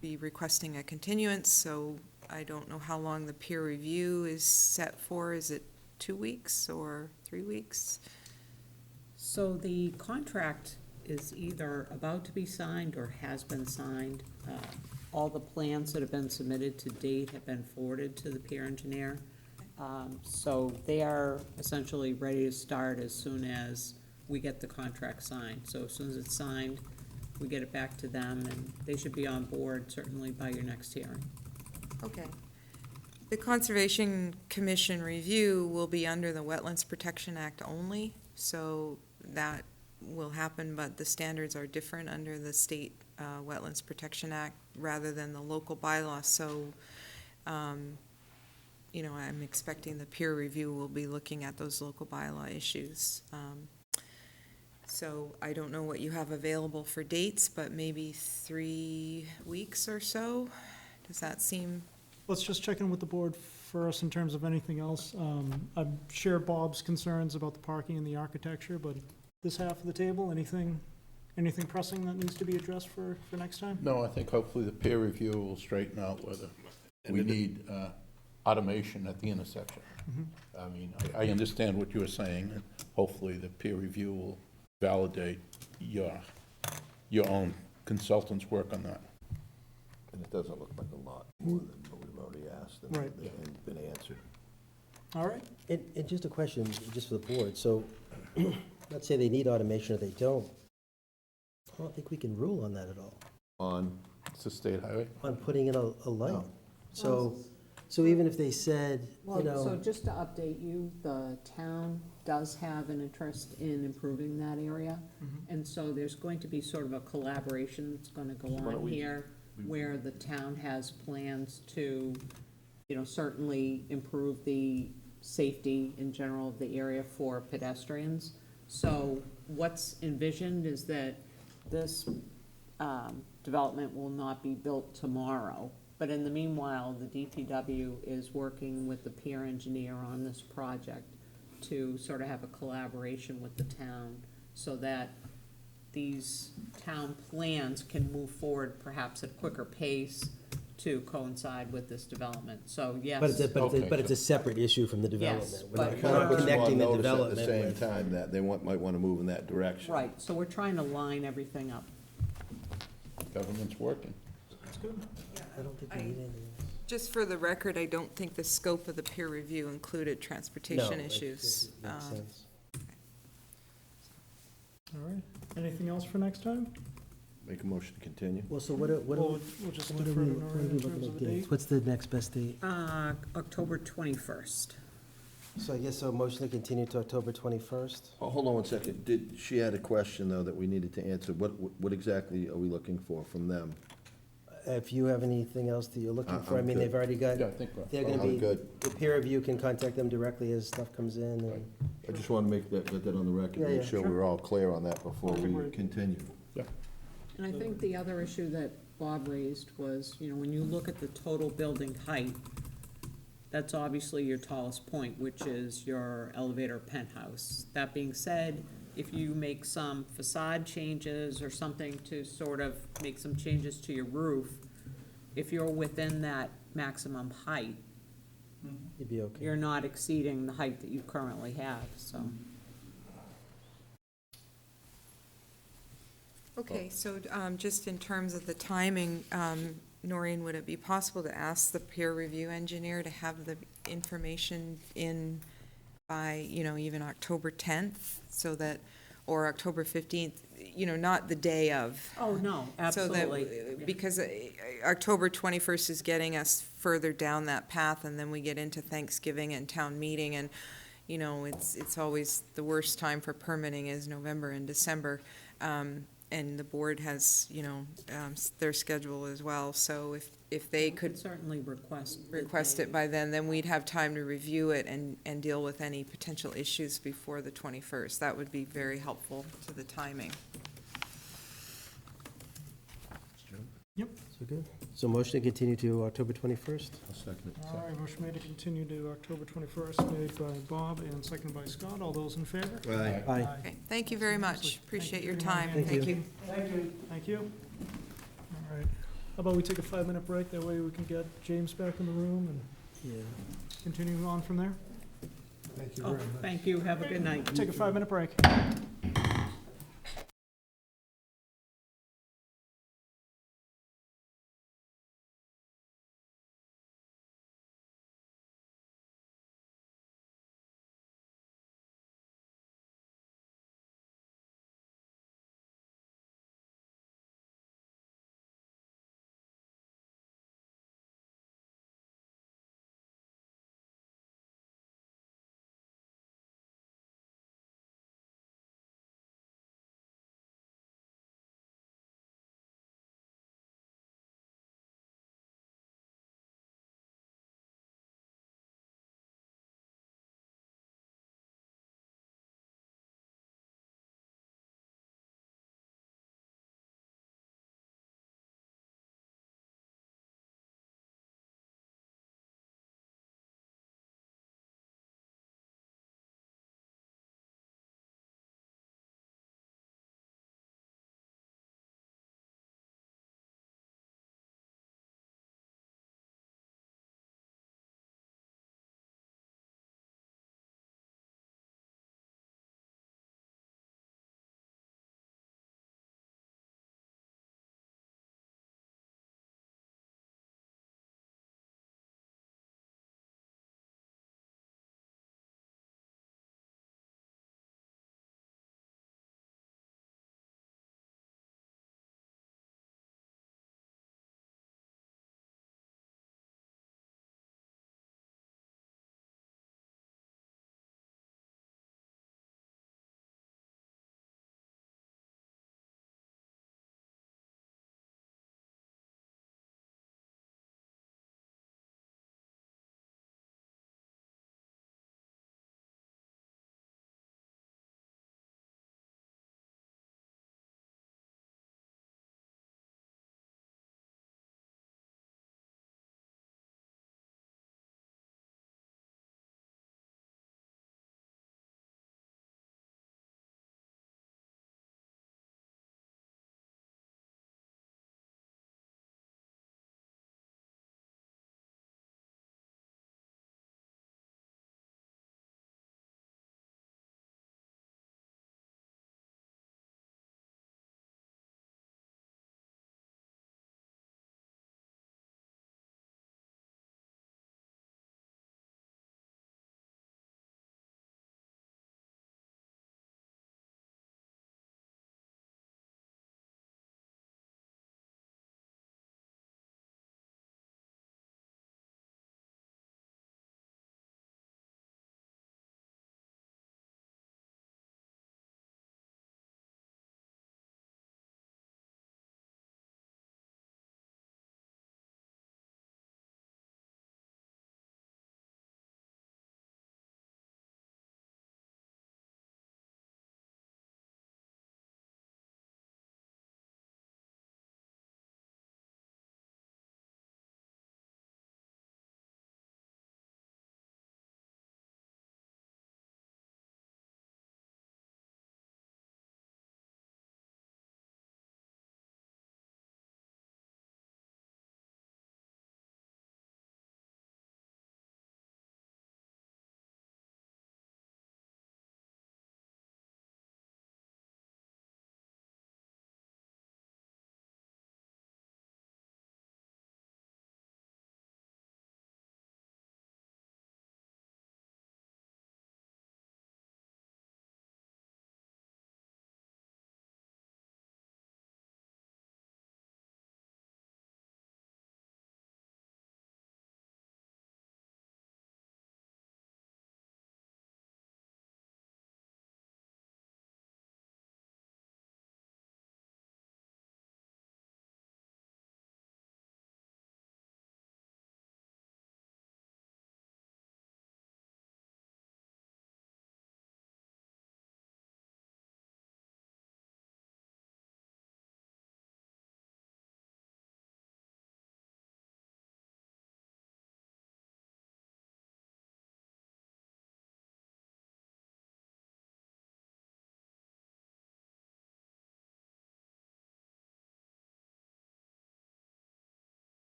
be requesting a continuance, so I don't know how long the peer review is set for. Is it 2 weeks or 3 weeks? So the contract is either about to be signed or has been signed. All the plans that have been submitted to date have been forwarded to the peer engineer. So they are essentially ready to start as soon as we get the contract signed. So as soon as it's signed, we get it back to them, and they should be on board certainly by your next hearing. Okay. The Conservation Commission review will be under the Wetlands Protection Act only, so that will happen, but the standards are different under the state Wetlands Protection Act rather than the local bylaw, so, you know, I'm expecting the peer review will be looking at those local bylaw issues. So I don't know what you have available for dates, but maybe 3 weeks or so? Does that seem? Let's just check in with the board first in terms of anything else. I share Bob's concerns about the parking and the architecture, but this half of the table, anything pressing that needs to be addressed for next time? No, I think hopefully the peer review will straighten out whether we need automation at the intersection. I mean, I understand what you're saying, and hopefully the peer review will validate your own consultant's work on that. And it doesn't look like a lot more than what we've already asked and Right. and been answered. All right. And just a question, just for the board, so, let's say they need automation or they don't. I don't think we can rule on that at all, On, It's a state highway. on putting in a light. No. So even if they said, Well, you know. so just to update you, the town does have an interest in improving that area. And so there's going to be sort of a collaboration that's gonna go on here, where the town has plans to, you know, certainly improve the safety in general of the area for pedestrians. So what's envisioned is that this development will not be built tomorrow. But in the meanwhile, the DPW is working with the peer engineer on this project to sort of have a collaboration with the town so that these town plans can move forward perhaps at a quicker pace to coincide with this development. So, yes. But it's a separate issue from the development. Yes, We're but not kind of puts them on connecting the notice at the development same with. time that they might want to move in that direction. Right, so we're trying to line everything up. Government's working. That's good. I don't think we need anything else. Just for the record, I don't think the scope of the peer review included transportation No, issues. it makes sense. All right. Anything else for next time? Make a motion to continue. Well, so what are We'll just what are defer we to Noreen in terms looking of at a dates? date. What's the next best date? October 21st. So I guess a motion to continue to October 21st? Oh, hold on one second. She had a question, though, that we needed to answer. What exactly are we looking for from them? If you have anything else that you're looking for, I I'm mean, good. they've already got, Yeah, I think we're. they're gonna I'm be, good. the peer review can contact them directly as stuff comes in, and, I just want to make that on the record, Yeah, make yeah, sure sure. we're all clear on that before we Right. continue. And I think the other issue that Bob raised was, you know, when you look at the total building height, that's obviously your tallest point, which is your elevator penthouse. That being said, if you make some facade changes or something to sort of make some changes to your roof, if you're within that maximum height, you'd be okay. you're not exceeding the height that you currently have, so. Okay, so just in terms of the timing, Noreen, would it be possible to ask the peer review engineer to have the information in by, you know, even October 10th, so that, or October 15th, you know, not the day of? Oh, no, absolutely. So that, because October 21st is getting us further down that path, and then we get into Thanksgiving and town meeting, and, you know, it's always the worst time for permitting is November and December. And the board has, you know, their schedule as well, so if they could Certainly request. it by then we'd have time to review it and deal with any potential issues before the 21st. That would be very helpful to the timing. So good. So motion to continue to October 21st? I'll second it. All right, motion made to continue to October 21st, made by Bob and seconded by Scott. All those in favor? Aye. Aye. Okay, thank you very much. Appreciate your time. Thank you. Thank you. All right. How about we take a 5-minute break? That way we can get James back in the room and Yeah. continue on from there. Oh, thank you, have a good night. Take a 5-minute break.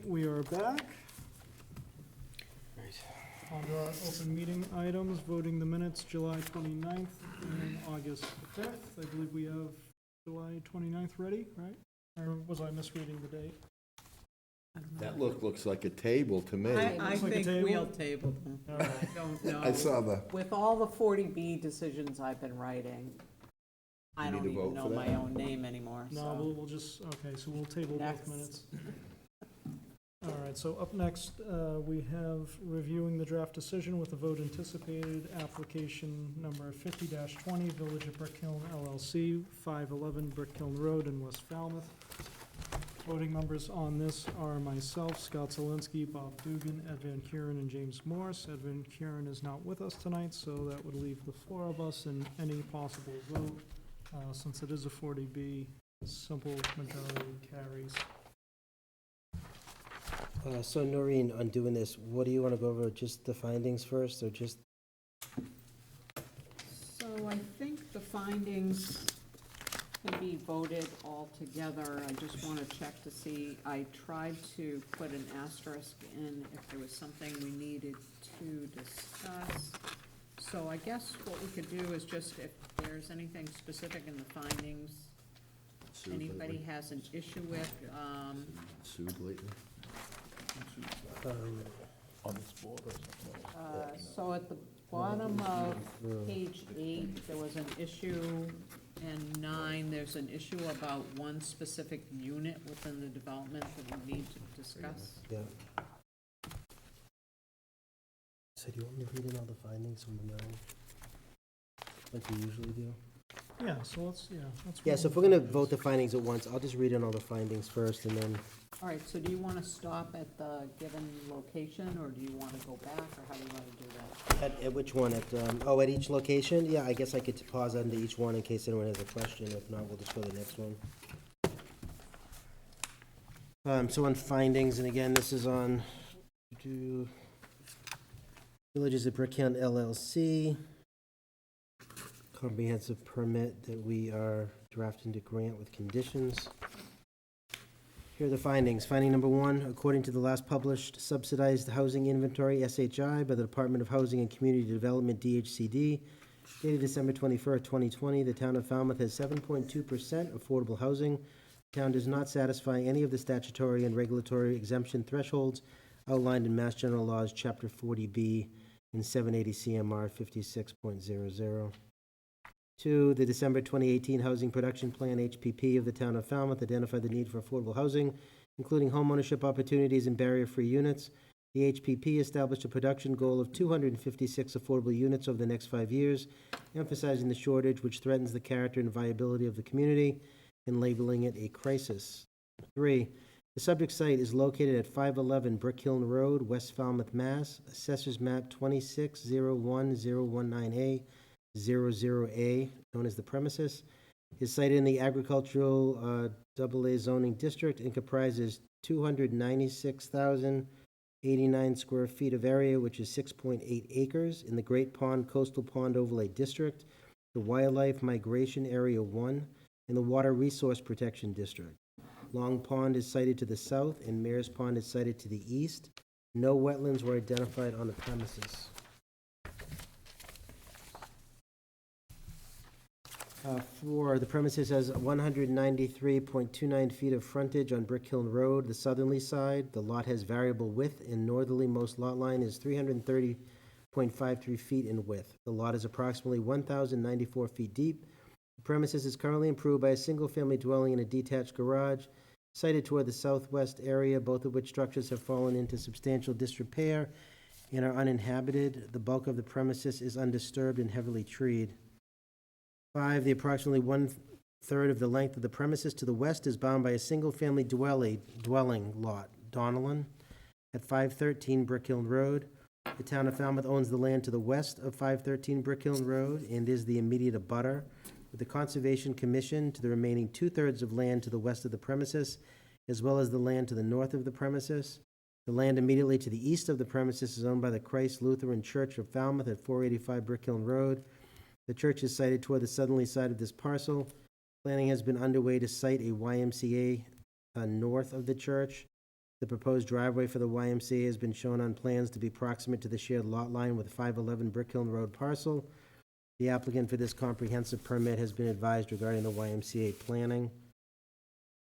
we are back. On to our open meeting items, voting the minutes, July 29th and August 5th. I believe we have July 29th ready, right? Or was I misreading the date? That looks like a table to me. I Looks like a think table? we'll table them. All right. I don't know. I saw the, With all the 40B decisions I've been writing, I You need don't to even vote know for my that? own name anymore, No, so. we'll just, okay, so we'll table Next. both minutes. All right, so up next, we have reviewing the draft decision with the vote anticipated, application number 50-20, Village of Brick Hill LLC, 511 Brick Hill Road in West Falmouth. Voting members on this are myself, Scott Zelinski, Bob Dugan, Ed Van Kuren, and James Morse. Ed Van Kuren is not with us tonight, so that would leave the four of us in any possible vote. Since it is a 40B, simple majority carries. So Noreen, on doing this, what do you want to go over, just the findings first, or just, So I think the findings can be voted all together. I just want to check to see, I tried to put an asterisk in if there was something we needed to discuss. So I guess what we could do is just, if there's anything specific in the findings, sued anybody lately? has an issue with, Sued lately? On this board or something? so at the bottom of page 8, there was an issue, and 9, there's an issue about one specific unit within the development that we need to discuss. yeah. So do you want me to read in all the findings so we know, like we usually do? Yeah, so let's. Yeah, so if we're gonna vote the findings at once, I'll just read in all the findings first, and then, All right, so do you want to stop at the given location, or do you want to go back, or how do you want to do that? at which one, at each location? Yeah, I guess I could pause under each one in case anyone has a question. If not, we'll just go to the next one. So on findings, and again, this is on, Villages of Brick Hill LLC, comprehensive permit that we are drafting to grant with conditions. Here are the findings. Finding number 1, according to the last published subsidized housing inventory, SHI, by the Department of Housing and Community Development, DHCD, dated December 21st, 2020, the town of Falmouth has 7.2% affordable housing. The town does not satisfy any of the statutory and regulatory exemption thresholds outlined in Mass General Laws, Chapter 40B, and 780 CMR 56.00. 2, the December 2018 Housing Production Plan, HPP, of the town of Falmouth identified the need for affordable housing, including homeownership opportunities and barrier-free units. The HPP established a production goal of 256 affordable units over the next 5 years, emphasizing the shortage which threatens the character and viability of the community and labeling it a crisis. 3, the subject site is located at 511 Brick Hill Road, West Falmouth, Mass. Assessors Map 2601019A. 00A, known as the premises, is sited in the agricultural AA zoning district and comprises 296,089 square feet of area, which is 6.8 acres, in the Great Pond Coastal Pond Overlay District, the Wildlife Migration Area 1, and the Water Resource Protection District. Long Pond is sited to the south, and Mares Pond is sited to the east. No wetlands were identified on the premises. 4, the premises has 193.29 feet of frontage on Brick Hill Road, the southerly side. The lot has variable width, and northerly-most lot line is 330.53 feet in width. The lot is approximately 1,094 feet deep. The premises is currently improved by a single-family dwelling and a detached garage, sited toward the southwest area, both of which structures have fallen into substantial disrepair and are uninhabited. The bulk of the premises is undisturbed and heavily treed. 5, the approximately 1/3 of the length of the premises to the west is bound by a single-family dwelling lot, Donnellan, at 513 Brick Hill Road. The town of Falmouth owns the land to the west of 513 Brick Hill Road and is the immediate abutter, with the Conservation Commission to the remaining 2/3 of land to the west of the premises, as well as the land to the north of the premises. The land immediately to the east of the premises is owned by the Christ Lutheran Church of Falmouth at 485 Brick Hill Road. The church is sited toward the southerly side of this parcel. Planning has been underway to site a YMCA north of the church. The proposed driveway for the YMCA has been shown on plans to be proximate to the shared lot line with 511 Brick Hill Road parcel. The applicant for this comprehensive permit has been advised regarding the YMCA planning.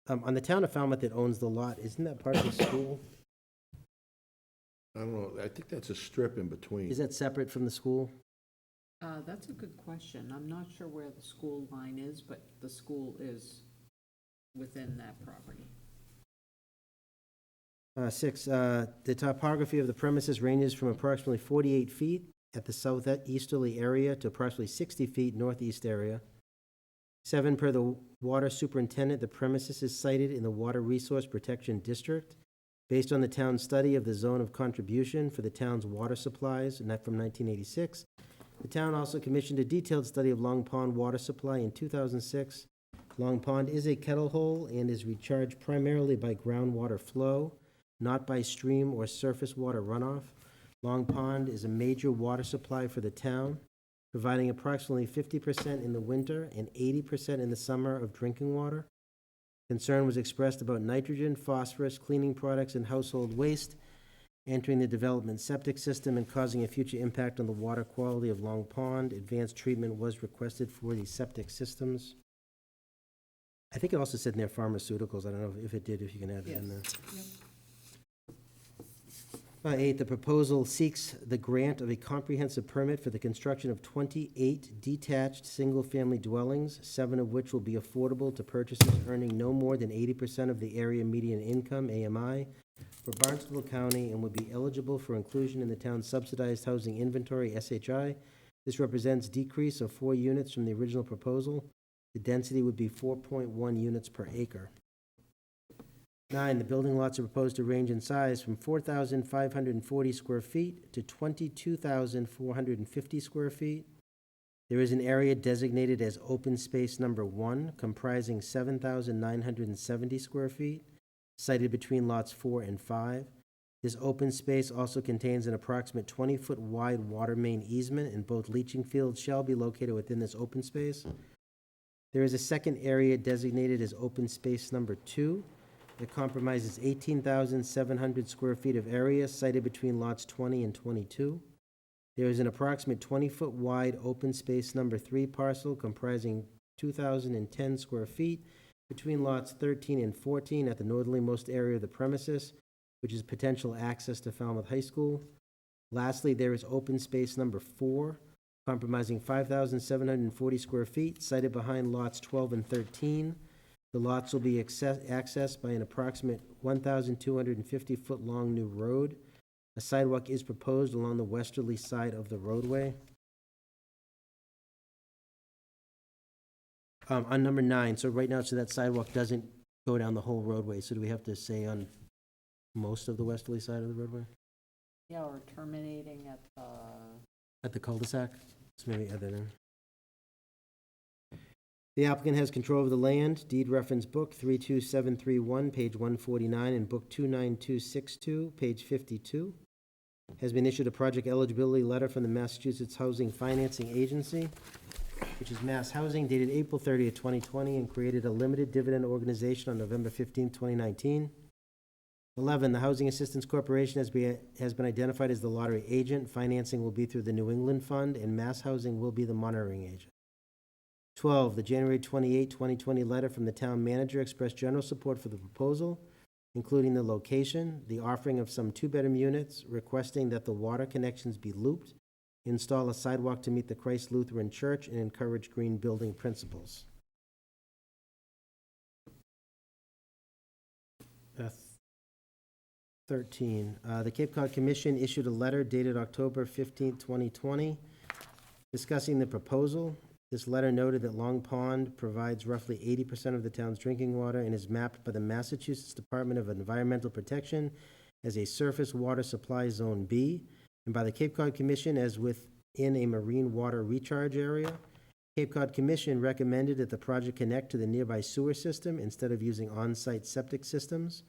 On the town of Falmouth that owns the lot, isn't that part of the school? I don't know, I think that's a strip in between. Is that separate from the school? That's a good question. I'm not sure where the school line is, but the school is within that property. 6, the topography of the premises ranges from approximately 48 feet at the southeasterly area to approximately 60 feet northeast area. 7, per the water superintendent, the premises is sited in the Water Resource Protection District based on the town's study of the zone of contribution for the town's water supplies, and that from 1986. The town also commissioned a detailed study of Long Pond water supply in 2006. Long Pond is a kettle hole and is recharged primarily by groundwater flow, not by stream or surface water runoff. Long Pond is a major water supply for the town, providing approximately 50% in the winter and 80% in the summer of drinking water. Concern was expressed about nitrogen, phosphorus, cleaning products, and household waste entering the development septic system and causing a future impact on the water quality of Long Pond. Advanced treatment was requested for these septic systems. I think it also said in there pharmaceuticals. I don't know if it did, if you can add that in there. Yep. 8, the proposal seeks the grant of a comprehensive permit for the construction of 28 detached single-family dwellings, 7 of which will be affordable to purchasers earning no more than 80% of the area median income, AMI, for Barnstable County, and would be eligible for inclusion in the town's subsidized housing inventory, SHI. This represents decrease of 4 units from the original proposal. The density would be 4.1 units per acre. 9, the building lots are proposed to range in size from 4,540 square feet to 22,450 square feet. There is an area designated as open space number 1, comprising 7,970 square feet, sited between lots 4 and 5. This open space also contains an approximate 20-foot wide water main easement, and both leaching fields shall be located within this open space. There is a second area designated as open space number 2. It compromises 18,700 square feet of area sited between lots 20 and 22. There is an approximate 20-foot wide open space number 3 parcel comprising 2,010 square feet between lots 13 and 14 at the northernmost area of the premises, which is potential access to Falmouth High School. Lastly, there is open space number 4 compromising 5,740 square feet sited behind lots 12 and 13. The lots will be accessed by an approximate 1,250-foot-long new road. A sidewalk is proposed along the westerly side of the roadway. On number 9, so right now, so that sidewalk doesn't go down the whole roadway, so do we have to say on most of the westerly side of the roadway? Yeah, or terminating at the... At the cul-de-sac? So maybe add that in. The applicant has control of the land, deed reference book 32731, page 149, and book 29262, page 52. Has been issued a project eligibility letter from the Massachusetts Housing Financing Agency, which is Mass Housing, dated April 30th, 2020, and created a limited dividend organization on November 15th, 2019. 11, the Housing Assistance Corporation has been identified as the lottery agent. Financing will be through the New England Fund, and Mass Housing will be the monitoring agent. 12, the January 28, 2020 letter from the town manager expressed general support for the proposal, including the location, the offering of some 2-bedroom units, requesting that the water connections be looped, install a sidewalk to meet the Christ Lutheran Church, and encourage green building principles. 13, the Cape Cod Commission issued a letter dated October 15, 2020, discussing the proposal. This letter noted that Long Pond provides roughly 80% of the town's drinking water and is mapped by the Massachusetts Department of Environmental Protection as a surface water supply zone B, and by the Cape Cod Commission as within a marine water recharge area. Cape Cod Commission recommended that the project connect to the nearby sewer system instead of using on-site septic systems.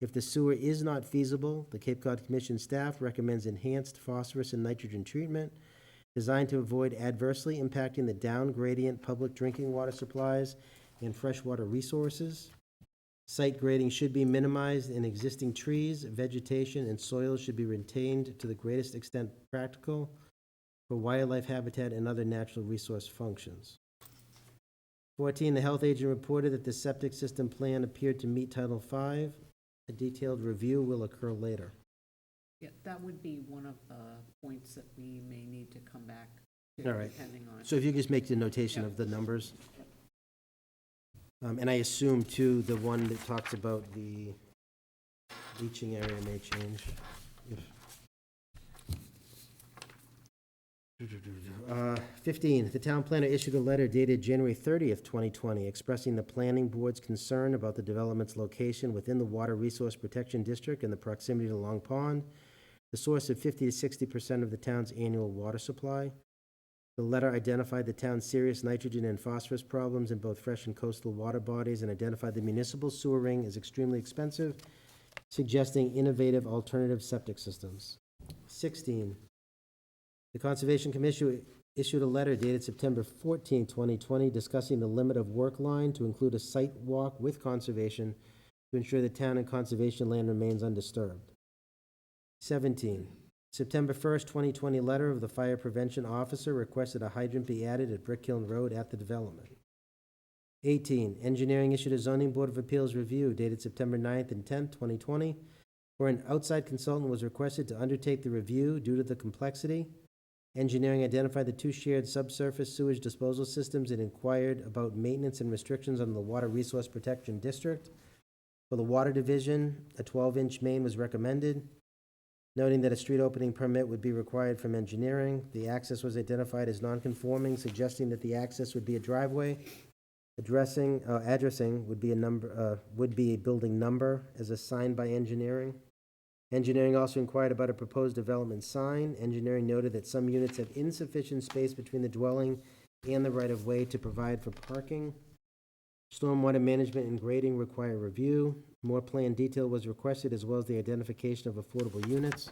If the sewer is not feasible, the Cape Cod Commission staff recommends enhanced phosphorus and nitrogen treatment designed to avoid adversely impacting the down gradient public drinking water supplies and freshwater resources. Site grading should be minimized, and existing trees, vegetation, and soil should be retained to the greatest extent practical for wildlife habitat and other natural resource functions. 14, the health agent reported that the septic system plan appeared to meet Title V. A detailed review will occur later. Yeah, that would be one of the points that we may need to come back to, All right. depending on. So if you just make the notation Yeah. of the numbers. And I assume, too, the one that talks about the leaching area may change. If- 15, the town planner issued a letter dated January 30th, 2020, expressing the planning board's concern about the development's location within the Water Resource Protection District and the proximity to Long Pond, the source of 50 to 60% of the town's annual water supply. The letter identified the town's serious nitrogen and phosphorus problems in both fresh and coastal water bodies and identified the municipal sewer ring as extremely expensive, suggesting innovative alternative septic systems. 16, the Conservation Commission issued a letter dated September 14, 2020, discussing the limit of work line to include a site walk with conservation to ensure the town and conservation land remains undisturbed. 17, September 1st, 2020 letter of the fire prevention officer requested a hydrant be added at Brick Hill Road at the development. 18, engineering issued a zoning board of appeals review dated September 9th and 10th, 2020, where an outside consultant was requested to undertake the review due to the complexity. Engineering identified the two shared subsurface sewage disposal systems and inquired about maintenance and restrictions on the Water Resource Protection District. For the Water Division, a 12-inch main was recommended, noting that a street opening permit would be required from engineering. The access was identified as non-conforming, suggesting that the access would be a driveway. Addressing would be a building number as assigned by engineering. Engineering also inquired about a proposed development sign. Engineering noted that some units have insufficient space between the dwelling and the right-of-way to provide for parking. Stormwater management and grading require review. More plan detail was requested, as well as the identification of affordable units.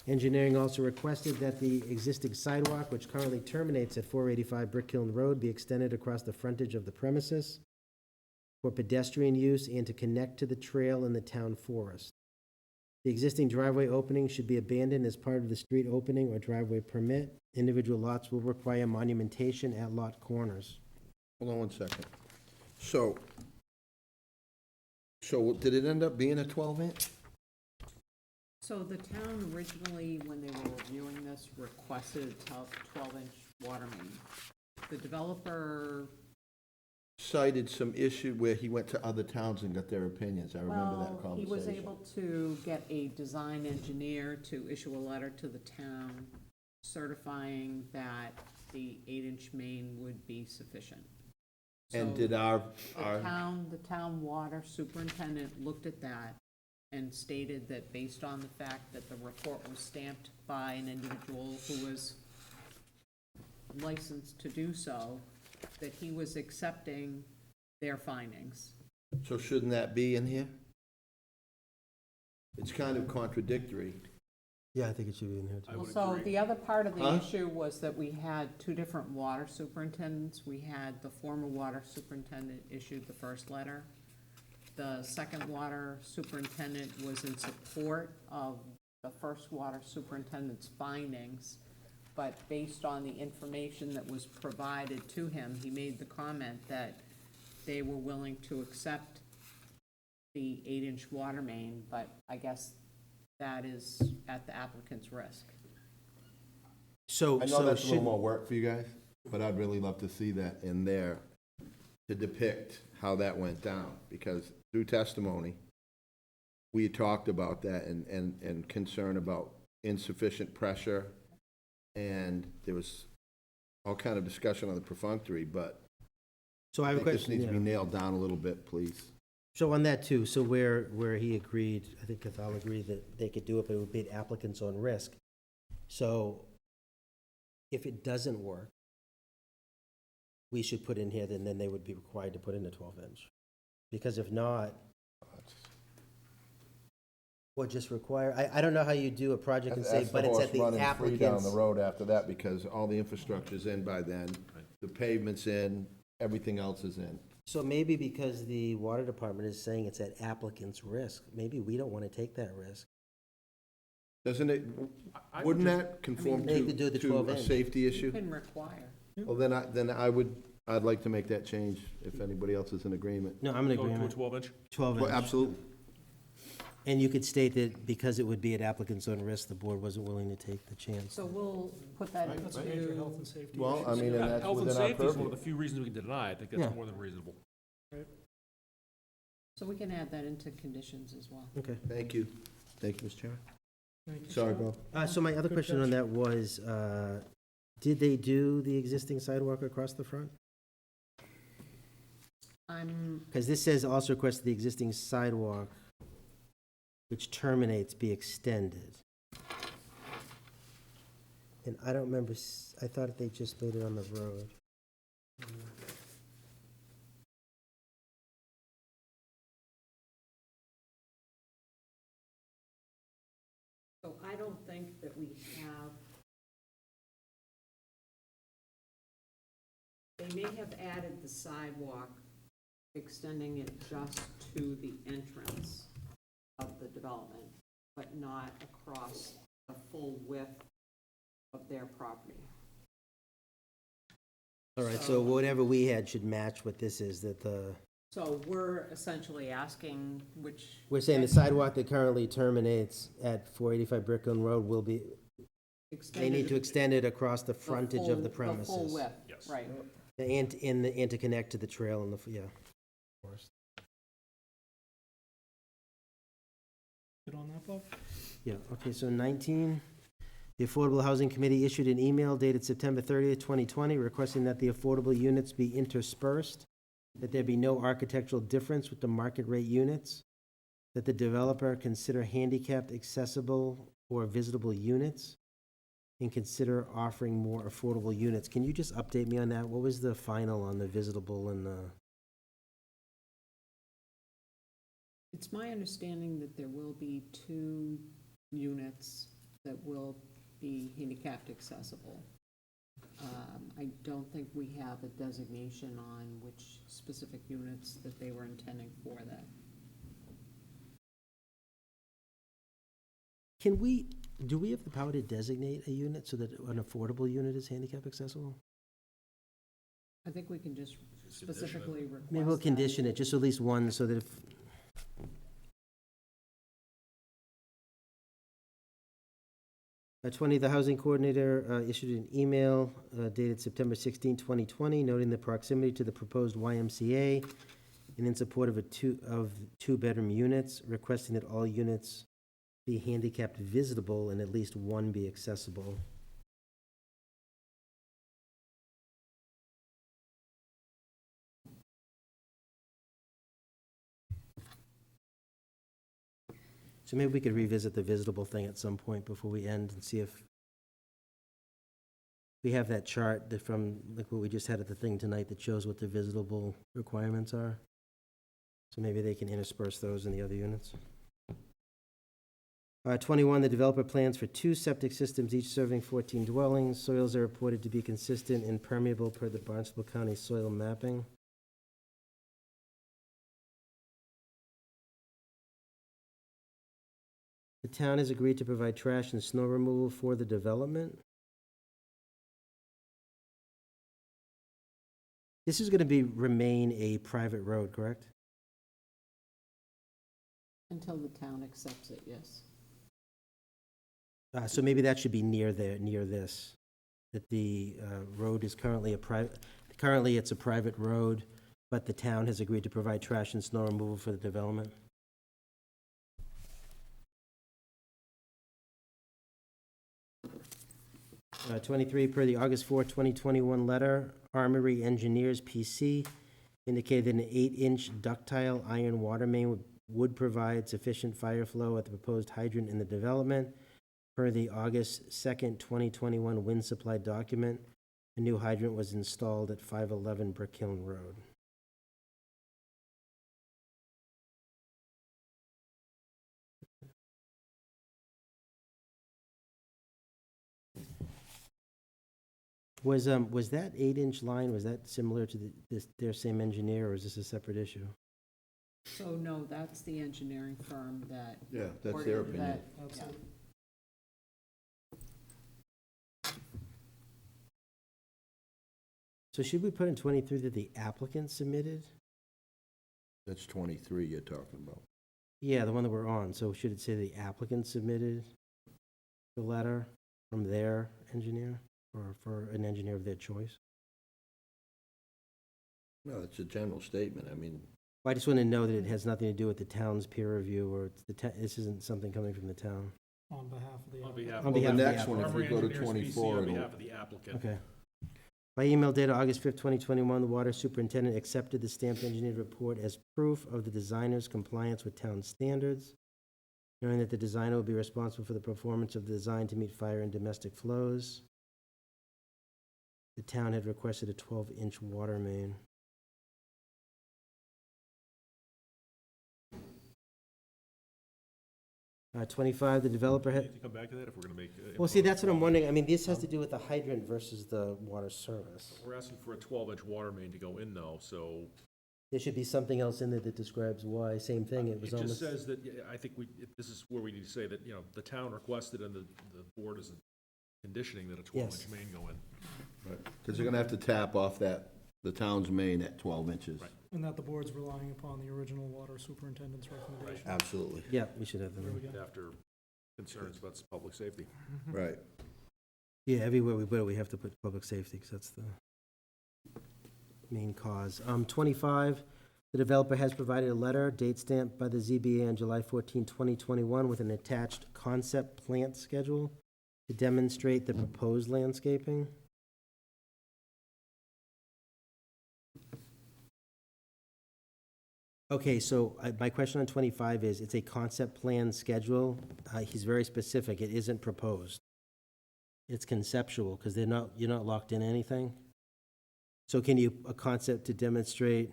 Engineering also requested that the existing sidewalk, which currently terminates at 485 Brick Hill Road, be extended across the frontage of the premises for pedestrian use and to connect to the trail in the town forest. The existing driveway opening should be abandoned as part of the street opening or driveway permit. Individual lots will require monumentation at lot corners. Hold on one second. So did it end up being a 12-inch? So the town originally, when they were reviewing this, requested a 12-inch water main. The developer, Cited some issue where he went to other towns and got their opinions. I remember that well, conversation. he was able to get a design engineer to issue a letter to the town certifying that the 8-inch main would be sufficient. And So did our, the town water superintendent looked at that and stated that based on the fact that the report was stamped by an individual who was licensed to do so, that he was accepting their findings. so shouldn't that be in here? It's kind of contradictory. Yeah, I think it should be in here, too. Well, so the other part of the Huh? issue was that we had two different water superintendents. We had the former water superintendent issued the first letter. The second water superintendent was in support of the first water superintendent's findings, but based on the information that was provided to him, he made the comment that they were willing to accept the 8-inch water main, but I guess that is at the applicant's risk. So, I know so that's a little should, more work for you guys, but I'd really love to see that in there to depict how that went down, because through testimony, we had talked about that and concern about insufficient pressure, and there was all kind of discussion on the perfunctory, but so I I have a think this question. needs to be Yeah. nailed down a little bit, please. So on that too, so where he agreed, I think Cathal agreed that they could do it, but it would be at applicant's own risk. So if it doesn't work, we should put in here, then they would be required to put in a 12-inch. Because if not, what just require, I don't know how you do a project and say, That's but it's at the horse running free down applicant's. the road after that, because all the infrastructure's in by then, the pavement's in, everything else is in. So maybe because the water department is saying it's at applicant's risk, maybe we don't want to take that risk. Doesn't it, I would wouldn't just- that conform They could do the to 12 a inch. safety You issue? can require. Well, I'd like to make that change if anybody else is in agreement. No, I'm in Go to a agreement. 12-inch? 12 Well, inch. absolutely. And you could state that because it would be at applicant's own risk, the board wasn't willing to take the chance. So we'll put that That's a major health into, and safety Well, issue. I mean, and Yeah, that's health and within our safety is one purview. of the few reasons we can deny. I think Yeah. that's more than reasonable. so we can add that into conditions as well. Okay. Thank you. Thank you, Mr. Chairman. Thank you, Sorry, Sean. Bob. So my other Good question on catch. that was, did they do the existing sidewalk across the front? Because this says also request the existing sidewalk, which terminates, be extended. And I don't remember, I thought they just laid it on the road. So I don't think that we have, they may have added the sidewalk, extending it just to the entrance of the development, but not across the full width of their property. All right, so whatever we had should match what this is, that the, So we're essentially asking which. we're saying the sidewalk that currently terminates at 485 Brickland Road will be, they need to extend it across the frontage of the premises. The full width, Yes. right. And to connect to the trail and the, yeah. Good on that, Bob? Yeah, okay, so 19, the Affordable Housing Committee issued an email dated September 30th, 2020, requesting that the affordable units be interspersed, that there be no architectural difference with the market rate units, that the developer consider handicapped accessible or visitable units, and consider offering more affordable units. Can you just update me on that? What was the final on the visitable and the? It's my understanding that there will be 2 units that will be handicapped accessible. I don't think we have a designation on which specific units that they were intending for that. Do we have the power to designate a unit so that an affordable unit is handicap accessible? I think we can just specifically request Maybe we'll that. condition it, just at least one, so that if. 20, the housing coordinator issued an email dated September 16, 2020, noting the proximity to the proposed YMCA and in support of two-bedroom units, requesting that all units be handicapped visitable and at least one be accessible. So maybe we could revisit the visitable thing at some point before we end and see if we have that chart that from, like what we just had at the thing tonight, that shows what the visitable requirements are. So maybe they can intersperse those in the other units. 21, the developer plans for 2 septic systems, each serving 14 dwellings. Soils are reported to be consistent and permeable per the Barnstable County soil mapping. The town has agreed to provide trash and snow removal for the development. This is going to remain a private road, correct? Until the town accepts it, yes. So maybe that should be near there, near this, that the road is currently it's a private road, but the town has agreed to provide trash and snow removal for the development. Uh, 23, per the August 4, 2021 letter, Armory Engineers, PC, indicated that an 8-inch ductile iron water main would provide sufficient fire flow at the proposed hydrant in the development. Per the August 2nd, 2021 wind supply document, a new hydrant was installed at 511 Brick Hill Road. Was that 8-inch line, was that similar to their same engineer, or is this a separate issue? So, no, that's the engineering firm that. Yeah, that's their ordered opinion. that- Absolutely. So should we put in 23 that the applicant submitted? That's 23 you're talking about. Yeah, the one that we're on, so should it say the applicant submitted the letter from their engineer, or for an engineer of their choice? No, it's a general statement. I mean, Well, I just want to know that it has nothing to do with the town's peer review, or it's this isn't something coming from the town. On behalf of the. On behalf On of well, the behalf of the next one, if we go to Engineers, PC, 24, on it'll, behalf of the applicant. Okay. By email dated August 5th, 2021, the water superintendent accepted the stamped engineered report as proof of the designer's compliance with town standards, knowing that the designer will be responsible for the performance of the design to meet fire and domestic flows. The town had requested a 12-inch water main. 25, the developer We had, need to come back to that if we're gonna make. well, see, that's what I'm wondering. I mean, this has to do with the hydrant versus the water service. We're asking for a 12-inch water main to go in though, so. There should be something else in there that describes why. Same thing, it was It almost. just says that, yeah, I think this is where we need to say that, the town requested and the board is conditioning that a 12-inch Yes. main go in. because they're gonna have to tap off the town's main at 12 inches. Right. And that the board's relying upon the original water superintendent's recommendation. Absolutely, Yeah, we should have There we them. go. After concerns about public safety. right. Yeah, everywhere we put it, we have to put public safety, because that's the main cause. 25, the developer has provided a letter, date stamped by the ZBA on July 14, 2021, with an attached concept plant schedule to demonstrate the proposed landscaping. Okay, so my question on 25 is, it's a concept plan schedule. He's very specific. It isn't proposed. It's conceptual, because you're not locked in anything. So can you, a concept to demonstrate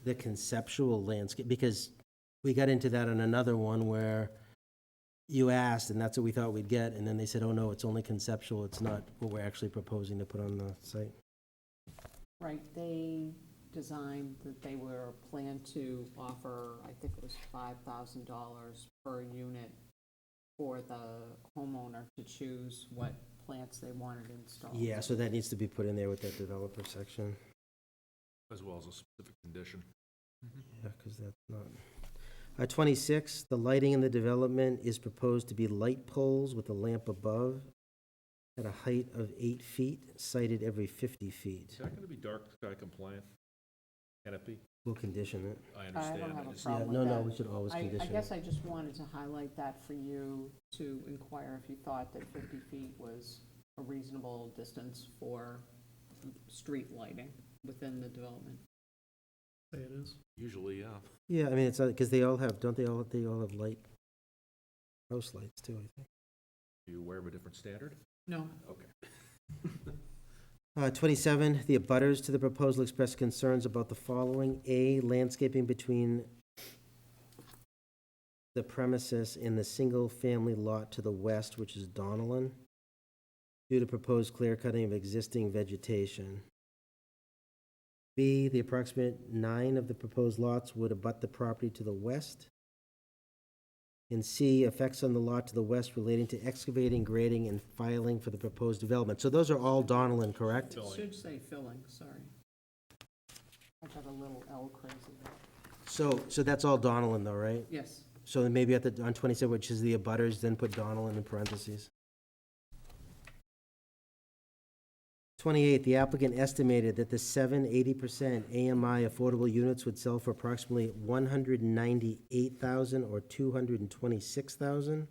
the conceptual landscape? Because we got into that on another one where you asked, and that's what we thought we'd get, and then they said, oh, no, it's only conceptual. It's not what we're actually proposing to put on the site. Right, they designed that they were planned to offer, I think it was $5,000 per unit for the homeowner to choose what plants they wanted installed. Yeah, so that needs to be put in there with that developer section. As well as a specific condition. Yeah, because that's not. 26, the lighting in the development is proposed to be light poles with a lamp above at a height of 8 feet, sited every 50 feet. Is that gonna be dark sky compliant? Can it be? We'll condition it. I I understand. don't have a just- Yeah, problem no, with no, that. we should always I condition guess it. I just wanted to highlight that for you to inquire if you thought that 50 feet was a reasonable distance for street lighting within the development. Say it is. Usually, yeah. Yeah, I mean, it's, because they all have, don't they all have light, house lights too, I think. Are you aware of a different standard? No. Okay. 27, the abutters to the proposal express concerns about the following. A, landscaping between the premises and the single-family lot to the west, which is Donnellan, due to proposed clear cutting of existing vegetation. B, the approximate 9 of the proposed lots would abut the property to the west. And C, effects on the lot to the west relating to excavating, grading, and filing for the proposed development. So those are all Donnellan, correct? It should say filling, sorry. I got a little L crazy. So that's all Donnellan though, right? Yes. So then maybe on 27, which is the abutters, then put Donnellan in parentheses. 28, the applicant estimated that the 80% AMI affordable units would sell for approximately $198,000 or $226,000.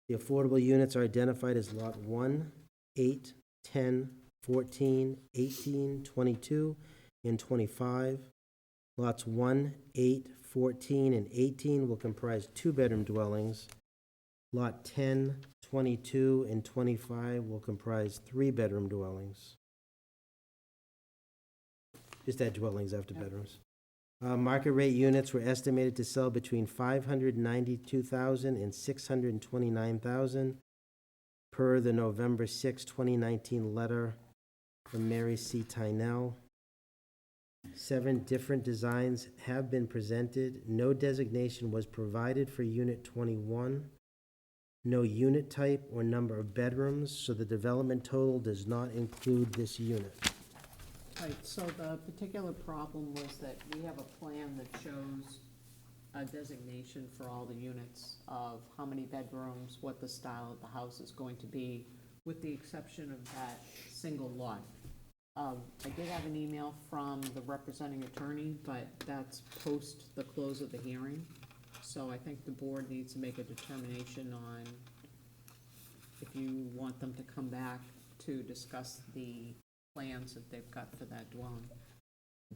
The affordable units are identified as Lot 1, 8, 10, 14, 18, 22, and 25. Lots 1, 8, 14, and 18 will comprise 2-bedroom dwellings. Lot 10, 22, and 25 will comprise 3-bedroom dwellings. Just add dwellings after bedrooms. Market rate units were estimated to sell between $592,000 and $629,000 per the November 6, 2019 letter from Mary C. Tynell. 7 different designs have been presented. No designation was provided for Unit 21. No unit type or number of bedrooms, so the development total does not include this unit. Right, so the particular problem was that we have a plan that shows a designation for all the units of how many bedrooms, what the style of the house is going to be, with the exception of that single lot. I did have an email from the representing attorney, but that's post the close of the hearing. So I think the board needs to make a determination on if you want them to come back to discuss the plans that they've got for that dwelling.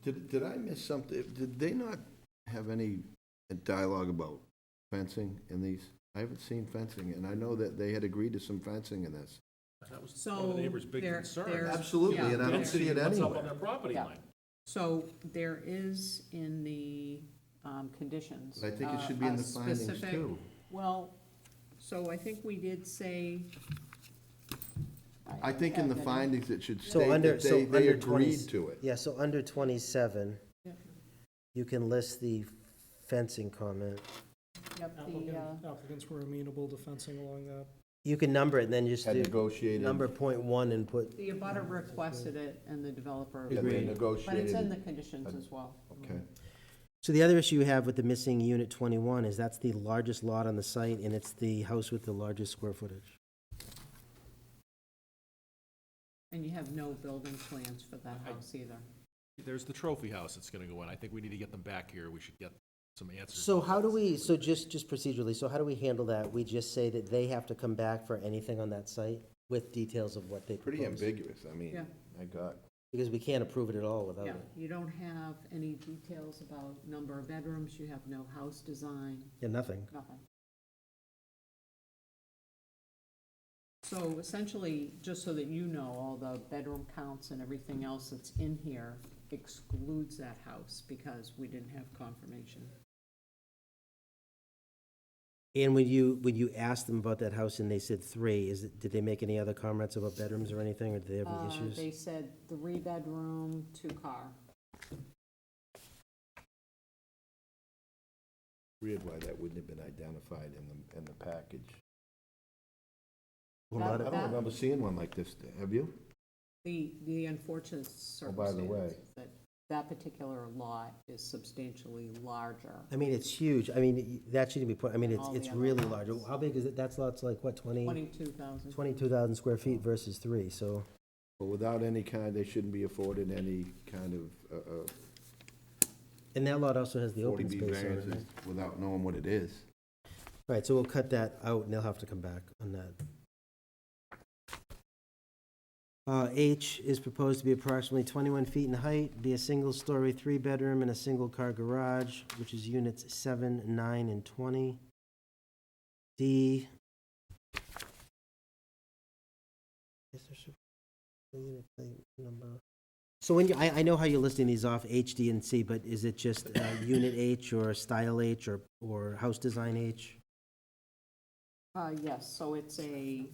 Did I miss something? Did they not have any dialogue about fencing in these? I haven't seen fencing, and I know that they had agreed to some fencing in this. That was one So of the neighbor's big there- concerns. there's- Absolutely, yeah, and I don't Density see it and what's up on anywhere. their property Yeah. line. So there is in the conditions. But I think it should be in a the findings specific- too. Well, so I think we did say. I think in the add that findings, it should So state under, that so they under 20 agreed to it. Yeah, so under 27, Yeah. you can list the fencing comment. Yep, Applicants were amenable to fencing along that. You can number it, and then just Had do negotiated. number .1 and put, the abutter requested it and the developer Yeah, they agreed. But negotiated. it's in the conditions as well. Okay. so the other issue you have with the missing unit 21 is that's the largest lot on the site, and it's the house with the largest square footage. And you have no building plans for that house either. There's the trophy house that's gonna go in. I think we need to get them back here. We should get some answers. So how do we, so just procedurally, so how do we handle that? We just say that they have to come back for anything on that site with details of what they propose? Pretty ambiguous, I mean, Yeah. my God. Because we can't approve it at all without Yeah, it. you don't have any details about number of bedrooms, you have no house design, Yeah, nothing. nothing. So essentially, just so that you know, all the bedroom counts and everything else that's in here excludes that house because we didn't have confirmation. And when you asked them about that house and they said 3, did they make any other comments about bedrooms or anything, or did they have any issues? They said 3-bedroom, 2-car. Weird why that wouldn't have been identified in the package. Well, I not- don't remember seeing one like this, have you? The unfortunate Oh, by the way. circumstance is that that particular lot is substantially larger. I mean, it's huge. I mean, that shouldn't be put, I mean, All it's the other really lots. large. How big is it? That's lots like, what, 22,000. 22,000 square feet versus 3, so. But without any kind, they shouldn't be afforded any kind of, And that lot also has the open 40B space on it, variances right? without knowing what it is. Right, so we'll cut that out, and they'll have to come back on that. H is proposed to be approximately 21 feet in height, be a single-story, 3-bedroom, and a single-car garage, which is units 7, 9, and 20. D. Is there a unit type number? So when you, I know how you're listing these off, H, D, and C, but is it just unit H, or style H, or house design H? Yes, so it's a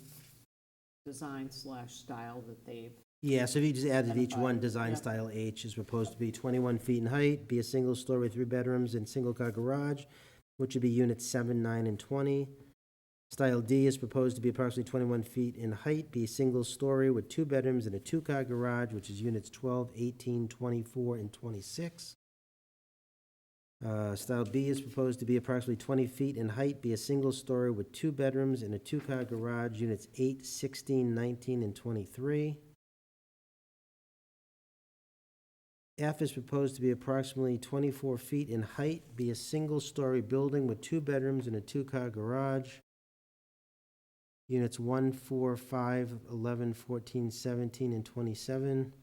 design/style that they've, Yeah, so if you just added each one, Identified, design yeah. style H is proposed to be 21 feet in height, be a single-story, 3 bedrooms, and single-car garage, which would be units 7, 9, and 20. Style D is proposed to be approximately 21 feet in height, be a single-story with 2 bedrooms and a 2-car garage, which is units 12, 18, 24, and 26. Style B is proposed to be approximately 20 feet in height, be a single-story with 2 bedrooms and a 2-car garage, units 8, 16, 19, and 23. F is proposed to be approximately 24 feet in height, be a single-story building with 2 bedrooms and a 2-car garage, units 1, 4, 5, 11, 14, 17, and 27.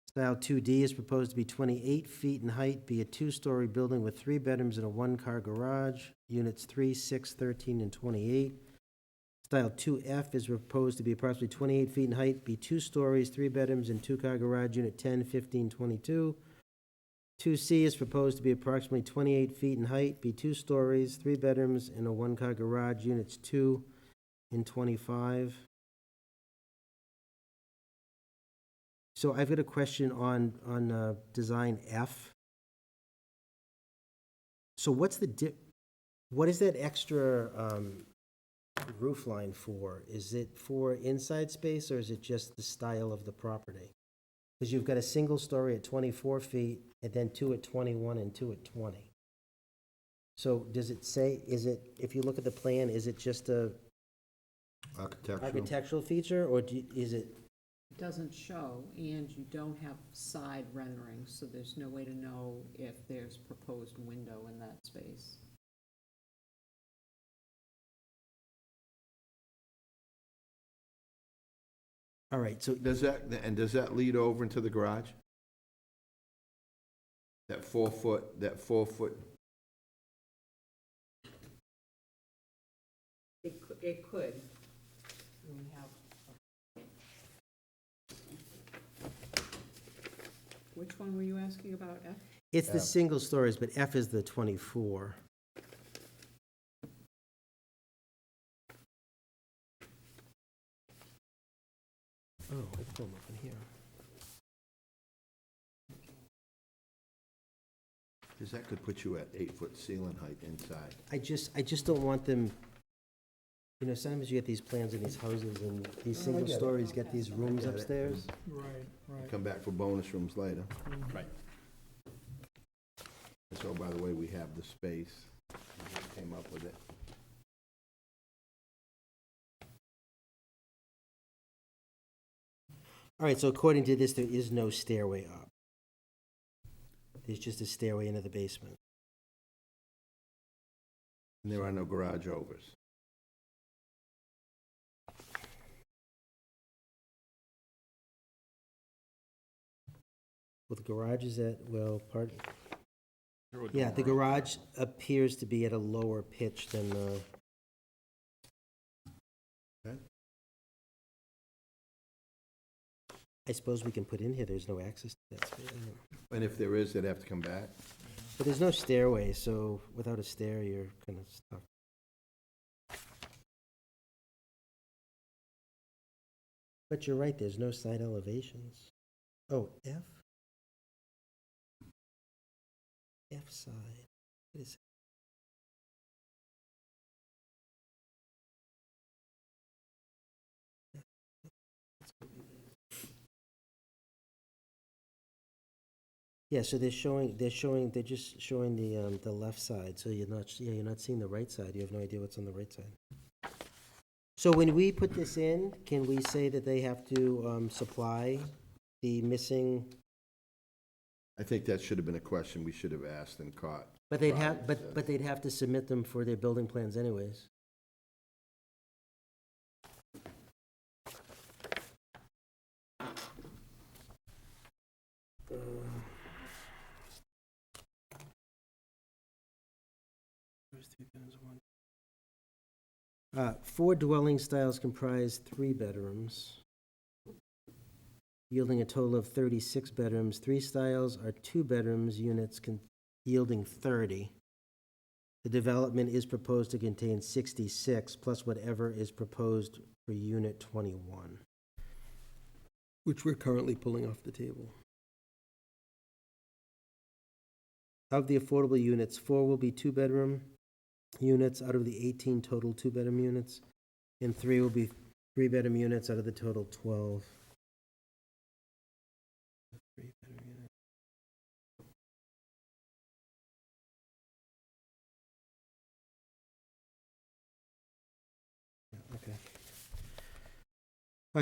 Style 2D is proposed to be 28 feet in height, be a 2-story building with 3 bedrooms and a 1-car garage, units 3, 6, 13, and 28. Style 2F is proposed to be approximately 28 feet in height, be 2 stories, 3 bedrooms, and 2-car garage, unit 10, 15, 22. 2C is proposed to be approximately 28 feet in height, be 2 stories, 3 bedrooms, and a 1-car garage, units 2, in 25. So I've got a question on design F. So what is that extra roof line for? Is it for inside space, or is it just the style of the property? Because you've got a single story at 24 feet, and then 2 at 21 and 2 at 20. So does it say, if you look at the plan, is it just a architectural feature, or is it? It doesn't show, and you don't have side renderings, so there's no way to know if there's proposed window in that space. All right, so Does that lead over into the garage? That 4 foot. It could. We have. Which one were you asking about, F? it's the single stories, but F is the 24. Oh, I put them up in here. Because that could put you at 8-foot ceiling height inside. I just don't want them, sometimes you get these plans in these houses, and these single stories get these rooms get it. upstairs. Right, right. Come back for bonus rooms later. Right. And so, by the way, we have the space. We just came up with it. All right, so according to this, there is no stairway up. There's just a stairway into the basement. And there are no garage overs. Well, the garage is at, part, There would yeah, go the around. garage appears to be at a lower pitch than the. Okay. I suppose we can put in here, there's no access to that space. And if there is, they'd have to come back. But there's no stairway, so without a stair, you're kind of stuck. But you're right, there's no side elevations. Oh, F? F side. What is it? Yeah, so they're just showing the left side, so you're not seeing the right side, you have no idea what's on the right side. So when we put this in, can we say that they have to, supply the missing, I think that should have been a question we should have asked and caught. but they'd have to submit them for their building plans anyways. Four dwelling styles comprise 3 bedrooms, yielding a total of 36 bedrooms. 3 styles are 2 bedrooms, units yielding 30. The development is proposed to contain 66, plus whatever is proposed for unit 21, which we're currently pulling off the table. Of the affordable units, 4 will be 2-bedroom units out of the 18 total 2-bedroom units, and 3 will be 3-bedroom units out of the total 12. 3-bedroom unit. Yeah, okay.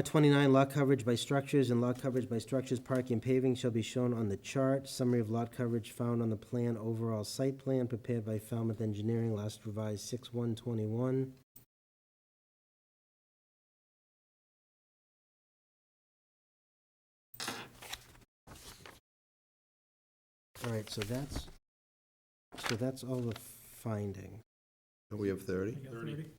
29, lot coverage by structures and lot coverage by structures, parking and paving shall be shown on the chart. Summary of lot coverage found on the plan, overall site plan prepared by Falmouth Engineering, last revised 6/1/21. All right, so that's all the finding. And we have 30? I got 30.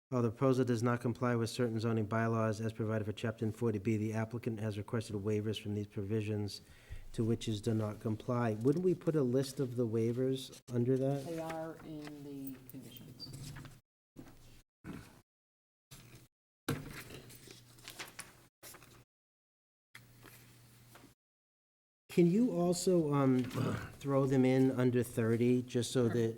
Oh, the proposal does not comply with certain zoning bylaws as provided for Chapter 40B. The applicant has requested waivers from these provisions to which is do not comply. Wouldn't we put a list of the waivers under that? They are in the conditions. Can you also throw them in under 30, just so that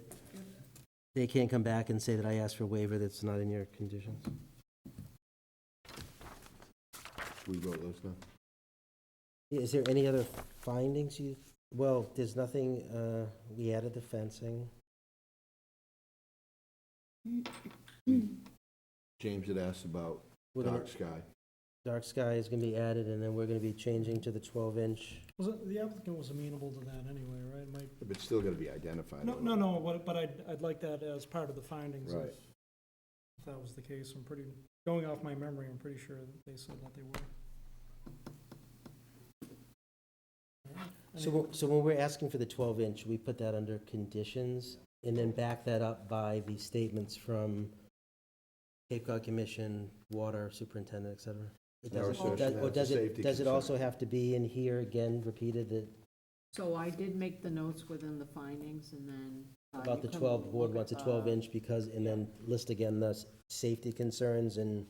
they can't come back and say that I asked for a waiver that's not in your conditions? We wrote those down. Is there any other findings you, well, there's nothing, we added the fencing. James had asked about We're gonna- dark sky. Dark sky is gonna be added, and then we're gonna be changing to the 12-inch. The applicant was amenable to that anyway, right? Mike? But it's still gonna be identified. No, but I'd like that as part of the findings. Right. If that was the case, going off my memory, I'm pretty sure that they said that they were. So when we're asking for the 12-inch, we put that under conditions, and then back that up by the statements from Cape Cod Commission, Water Superintendent, et cetera? It Our doesn't, assertion or that's a does safety it concern. also have to be in here again, repeated, that So I did make the notes within the findings, and then. about the you can 12, board look wants a at 12-inch because, and then list again the safety concerns, and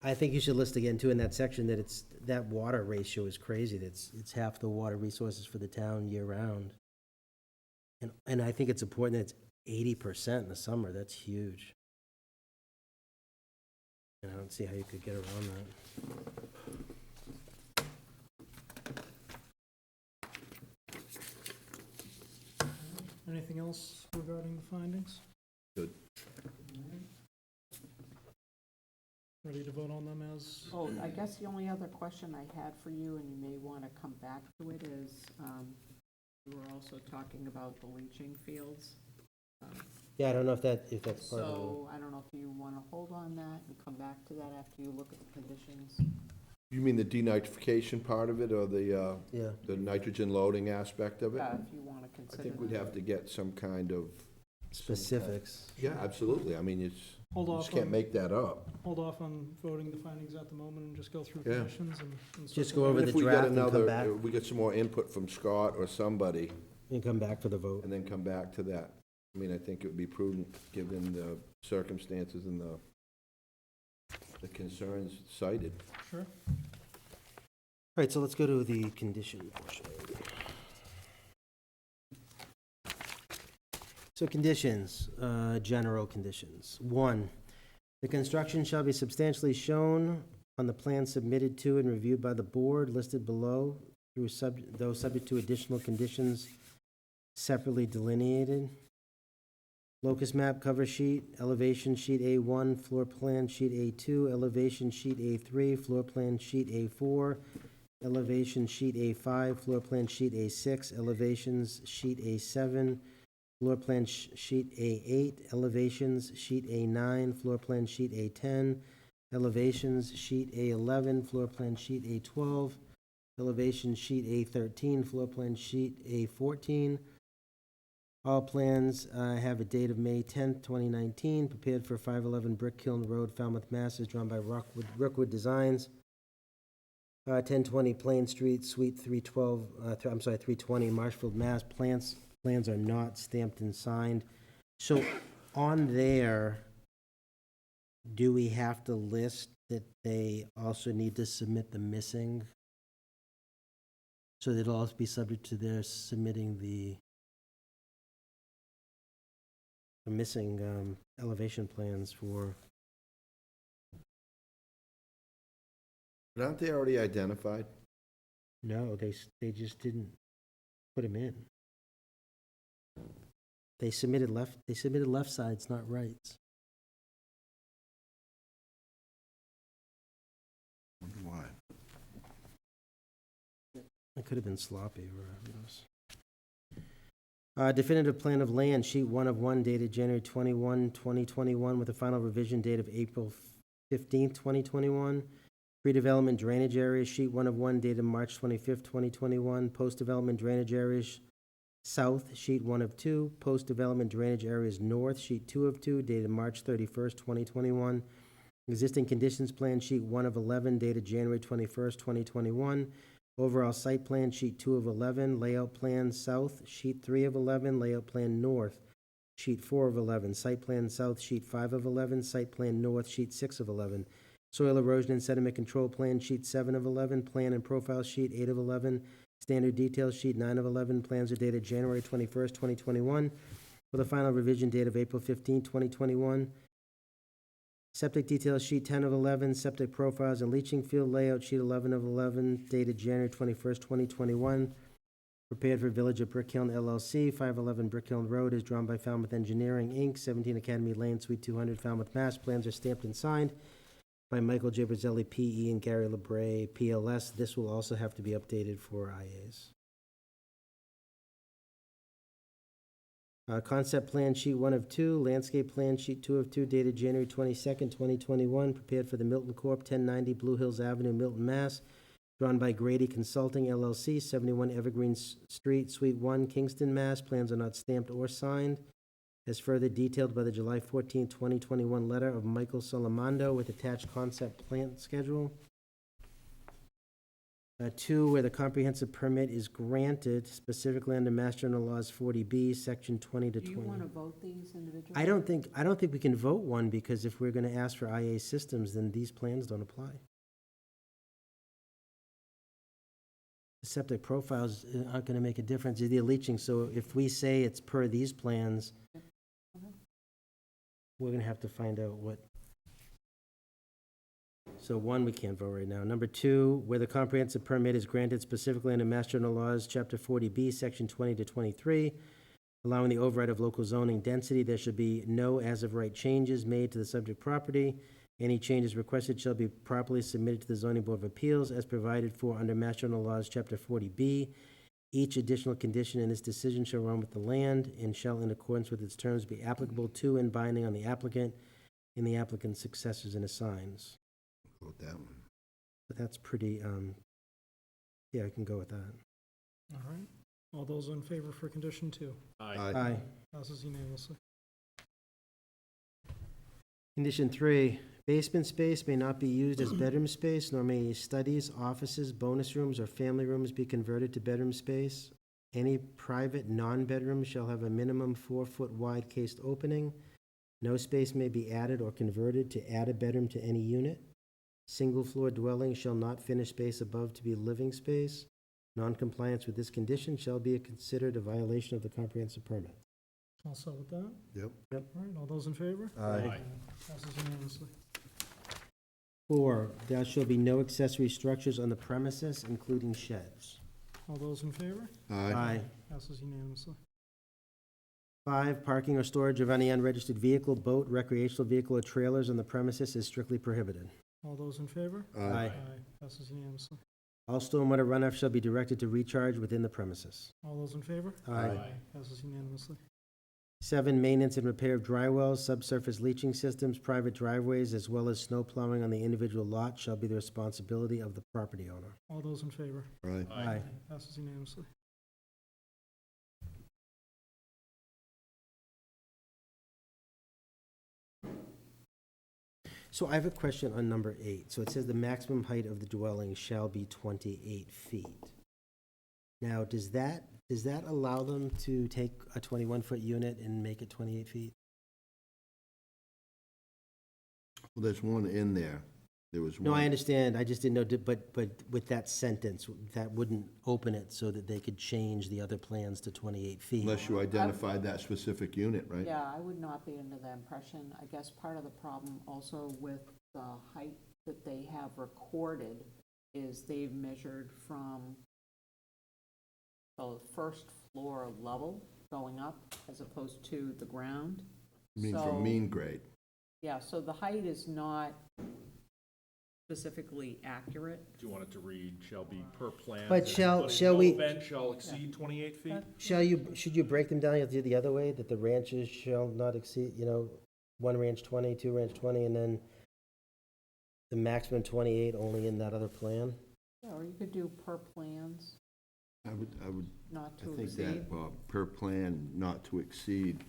I think you should list again too in that section that that water ratio is crazy, it's half the water resources for the town year-round. And I think it's important that it's 80% in the summer, that's huge. And I don't see how you could get around that. Anything else regarding the findings? Good. Ready to vote on them as? Oh, I guess the only other question I had for you, and you may want to come back to it, is we were also talking about the leaching fields. Yeah, I don't know if that's part of So I don't know if you want to hold on that and come back to that after you look at the conditions. You mean the denitrification part of it, or yeah. the nitrogen loading aspect of it? Yeah, if you want to I consider think we'd that. have to get some kind of. Specifics. Yeah, absolutely. I mean, you Hold off just can't on- make that up. Hold off on voting the findings at the moment and just go through Yeah. conditions and. Just go over And the if we get draft and come another, back, we get some more input from Scott or somebody, and come back for the vote. and then come back to that. I mean, I think it would be prudent, given the circumstances and the concerns cited. Sure. All right, so let's go to the condition portion. So conditions, general conditions. 1, the construction shall be substantially shown on the plan submitted to and reviewed by the board listed below, though subject to additional conditions separately delineated. Locus map cover sheet, elevation sheet A1, floor plan sheet A2, elevation sheet A3, floor plan sheet A4, elevation sheet A5, floor plan sheet A6, elevations sheet A7, floor plan sheet A8, elevations sheet A9, floor plan sheet A10, elevations sheet A11, floor plan sheet A12, elevation sheet A13, floor plan sheet A14. All plans have a date of May 10th, 2019, prepared for 511 Brick Kiln Road, Falmouth, Mass. Is drawn by Rookwood Designs. 1020 Plain Street, Suite 320, Marshfield, Mass. Plans are not stamped and signed. So on there, do we have to list that they also need to submit the missing? So it'll also be subject to their submitting the missing elevation plans for. But aren't they already identified? No, they just didn't put them in. They submitted left sides, not rights. Wonder why? It could have been sloppy, or who knows. Definitive plan of land, sheet 1 of 1 dated January 21, 2021, with a final revision date of April 15th, 2021. Pre-development drainage areas, sheet 1 of 1 dated March 25th, 2021. Post-development drainage areas south, sheet 1 of 2. Post-development drainage areas north, sheet 2 of 2 dated March 31st, 2021. Existing conditions plan, sheet 1 of 11 dated January 21st, 2021. Overall site plan, sheet 2 of 11, layout plan south, sheet 3 of 11, layout plan north, sheet 4 of 11, site plan south, sheet 5 of 11, site plan north, sheet 6 of 11, soil erosion and sediment control plan, sheet 7 of 11, plan and profile sheet 8 of 11, standard details sheet 9 of 11, plans are dated January 21st, 2021, with a final revision date of April 15, 2021. Septic details sheet 10 of 11, septic profiles and leaching field layout sheet 11 of 11, dated January 21st, 2021. Prepared for Village of Brickhill LLC, 511 Brickhill Road, is drawn by Falmouth Engineering, Inc., 17 Academy Lane, Suite 200, Falmouth, Mass. Plans are stamped and signed by Michael J. Brazzelli, P.E., and Gary LeBray, PLS. This will also have to be updated for IAs. Concept plan sheet 1 of 2, landscape plan sheet 2 of 2, dated January 22nd, 2021, prepared for the Milton Corp., 1090 Blue Hills Avenue, Milton, Mass., drawn by Grady Consulting, LLC, 71 Evergreen Street, Suite 1, Kingston, Mass. Plans are not stamped or signed, as further detailed by the July 14, 2021 letter of Michael Solimando with attached concept plan schedule. 2, where the comprehensive permit is granted specifically under Mass General Laws 40B, Section 20 to 20. Do you want to vote these individually? I don't think we can vote one, because if we're going to ask for IA systems, then these plans don't apply. The septic profiles aren't going to make a difference. It's the leaching, so if we say it's per these plans, we're going to have to find out what. So 1, we can't vote right now. Number 2, where the comprehensive permit is granted specifically under Mass General Laws, Chapter 40B, Section 20 to 23, allowing the override of local zoning density, there should be no as-of-right changes made to the subject property. Any changes requested shall be properly submitted to the Zoning Board of Appeals as provided for under Mass General Laws, Chapter 40B. Each additional condition in this decision shall run with the land and shall, in accordance with its terms, be applicable to and binding on the applicant and the applicant's successors and assigns. Vote that one. But that's pretty, yeah, I can go with that. All right. All those in favor for condition 2? Aye. Passes unanimously. Condition 3, basement space may not be used as bedroom space, nor may studies, offices, bonus rooms, or family rooms be converted to bedroom space. Any private non-bedroom shall have a minimum 4-foot wide cased opening. No space may be added or converted to add a bedroom to any unit. Single-floor dwelling shall not finish space above to be living space. Non-compliance with this condition shall be considered a violation of the comprehensive permit. All set with that? Yep. All right, all those in favor? Aye. Passes unanimously. 4, there shall be no accessory structures on the premises, including sheds. All those in favor? Passes unanimously. 5, parking or storage of any unregistered vehicle, boat, recreational vehicle, or trailers on the premises is strictly prohibited. All those in favor? Aye. Passes unanimously. All stormwater runoff shall be directed to recharge within the premises. All those in favor? Passes unanimously. 7, maintenance and repair of dry wells, subsurface leaching systems, private driveways, as well as snow plowing on the individual lot shall be the responsibility of the property owner. All those in favor? Aye. Passes unanimously. So I have a question on number 8. So it says the maximum height of the dwelling shall be 28 feet. Now, does that allow them to take a 21-foot unit and make it 28 feet? Well, there's one in there. There was one. No, I understand. I just didn't know, but with that sentence, that wouldn't open it so that they could change the other plans to 28 feet. Unless you identified that specific unit, right? Yeah, I would not be under the impression. I guess part of the problem also with the height that they have recorded is they've measured from the first floor level going up as opposed to the ground. You mean So- from mean grade? Yeah, so the height is not specifically accurate. Do you want it to read, shall be per plan? But shall we- Event shall exceed 28 feet? Should you break them down the other way, that the ranches shall not exceed, one ranch 20, 2 ranch 20, and then the maximum 28 only in that other plan? Yeah, or you could do per plans, I would, not I to think exceed. that, Bob, per plan, not to exceed,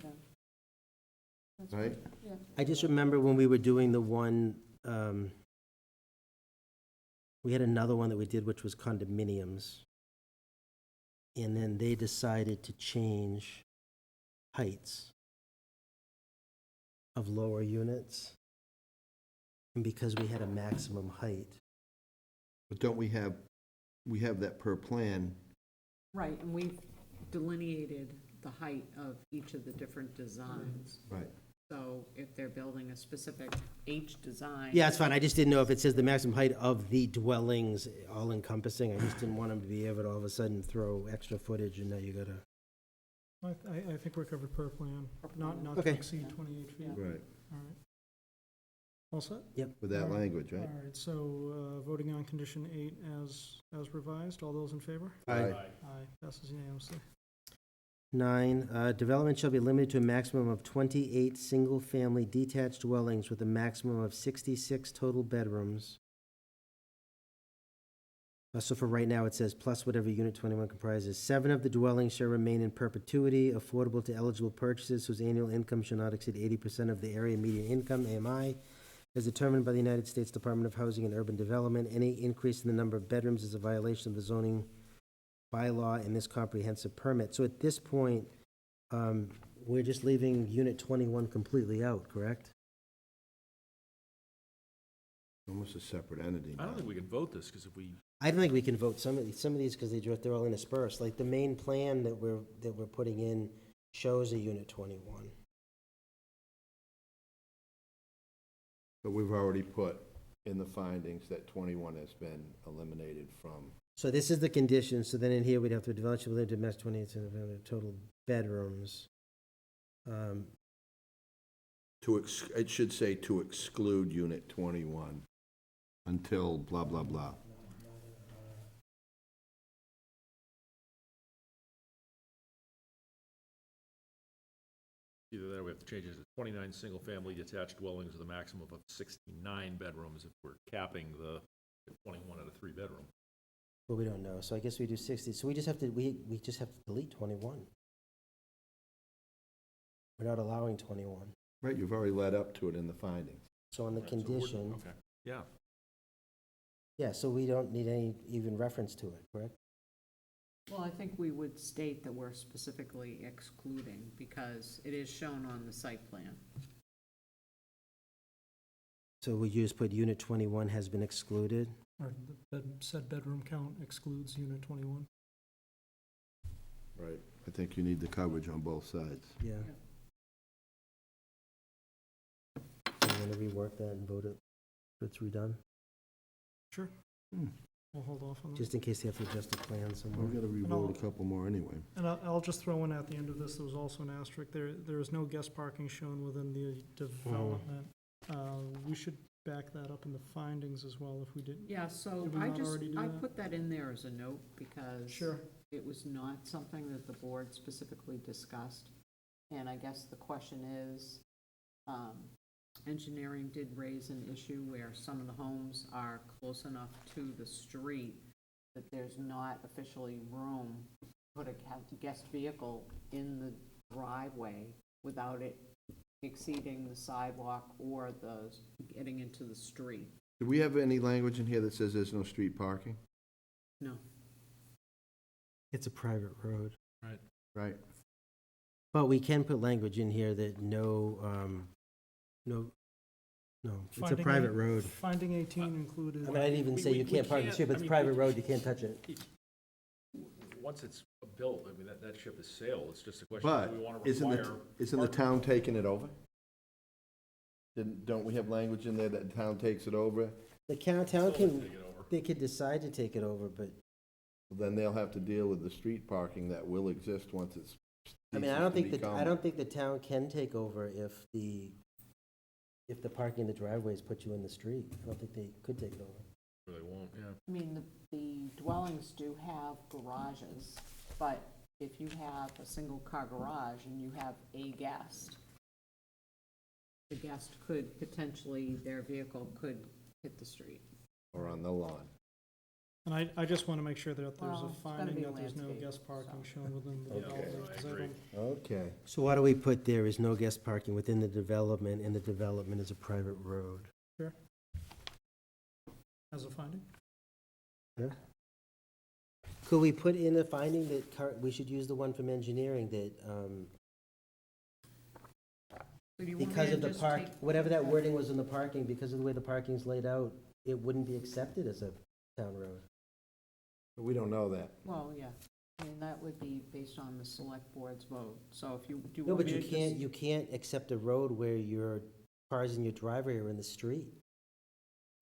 That's right? fine, yeah. I just remember when we were doing the one, we had another one that we did, which was condominiums. And then they decided to change heights. of lower units. And because we had a maximum height. But don't we have that per plan? Right, and we've delineated the height of each of the different designs. Right. So if they're building a specific H design. Yeah, it's fine. I just didn't know if it says the maximum height of the dwellings all encompassing. I just didn't want them to be able to all of a sudden throw extra footage and now you gotta. I think we're covered per plan, not to Okay. exceed 28 feet. Right, All right. All set? with that All right. language, right? All right, so voting on condition 8 as revised, all those in favor? Aye. Aye, passes unanimously. 9, development shall be limited to a maximum of 28 single-family detached dwellings with a maximum of 66 total bedrooms. So for right now, it says plus whatever Unit 21 comprises. 7 of the dwellings shall remain in perpetuity, affordable to eligible purchasers whose annual income shall not exceed 80% of the area median income, AMI, as determined by the United States Department of Housing and Urban Development. Any increase in the number of bedrooms is a violation of the zoning bylaw in this comprehensive permit. So at this point, we're just leaving Unit 21 completely out, correct? Almost a separate entity I now. don't think we can vote this, because if we, I don't think we can vote some of these because they're all interspersed. Like the main plan that we're putting in shows a Unit 21. But we've already put in the findings that 21 has been eliminated from. So this is the condition, so then in here, we'd have to develop, should live to max 28 total bedrooms. It should say to exclude Unit 21 until blah, blah, blah. either that or we have to change it to 29 single-family detached dwellings with a maximum of 69 bedrooms if we're capping the 21 at a 3-bedroom. But we don't know, so I guess we do 60, so we just have to delete 21. We're not allowing 21. Right, you've already led up to it in the findings. So on the Right, so we're- condition, Okay, yeah. yeah, so we don't need any even reference to it, correct? Well, I think we would state that we're specifically excluding, because it is shown on the site plan. So we just put Unit 21 has been excluded? Or said bedroom count excludes Unit 21. Right. I think you need the coverage on both sides. Yeah. I'm gonna rework that and vote it, if it's redone, Sure. We'll hold off on that. just in case they have to adjust the plan somewhere. We've got to revote a couple more anyway. And I'll just throw in at the end of this, there was also an asterisk, there is no guest parking shown within the development. We should back that up in the findings as well if we did. Yeah, so Did we not already do I that? put that in there as a note, because Sure. it was not something that the board specifically discussed. And I guess the question is, engineering did raise an issue where some of the homes are close enough to the street that there's not officially room to put a guest vehicle in the driveway without it exceeding the sidewalk or getting into the street. Do we have any language in here that says there's no street parking? No. It's a private road. Right. But we can put language in here that no, it's a Finding private eight- road. Finding 18 included. I mean, I'd even say you can't park in the street, but it's a private road, you can't touch it. Once it's built, I mean, that ship has sailed. It's just a question of But do we want to isn't require. the town taking it over? Don't we have language in there that the town takes it over? The town Still can, take it over. they could decide to take it over, but, Then they'll have to deal with the street parking that will exist once it's. I mean, I don't think the town can take over if the parking in the driveways put you in the street. I don't think they could take it over. Or they won't, yeah. I mean, the dwellings do have garages, but if you have a single-car garage and you have a guest, the guest could potentially, their vehicle could hit the street. Or on the lawn. And I just want to make sure that there's Well, a it's gotta finding be that there's no landscape, guest parking so. shown within the Okay. development. 'cause I agree. Okay. So what do we put there is no guest parking within the development, and the development is a private road. As a finding? Could we put in a finding that we should use the one from engineering that, So do you want me because to of the just park, take- whatever that wording was in the parking, because of the way the parking's laid out, it wouldn't be accepted as a town road. We don't know that. Well, yeah, I mean, that would be based on the select board's vote, so if you, do you No, want but me you to can't, just? you can't accept a road where your cars in your driveway are in the street.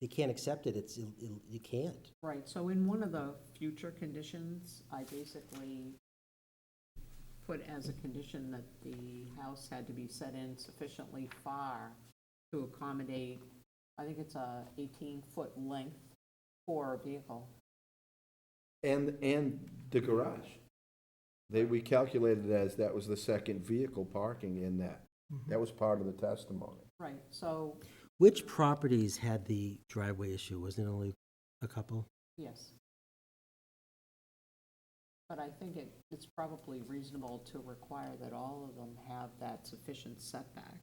You can't accept it, you can't. Right, so in one of the future conditions, I basically put as a condition that the house had to be set in sufficiently far to accommodate, I think it's a 18-foot length for a vehicle. And the garage. We calculated it as that was the second vehicle parking in that. That was part of the testimony. Right, so, Which properties had the driveway issue? Wasn't it only a couple? yes. But I think it's probably reasonable to require that all of them have that sufficient setback.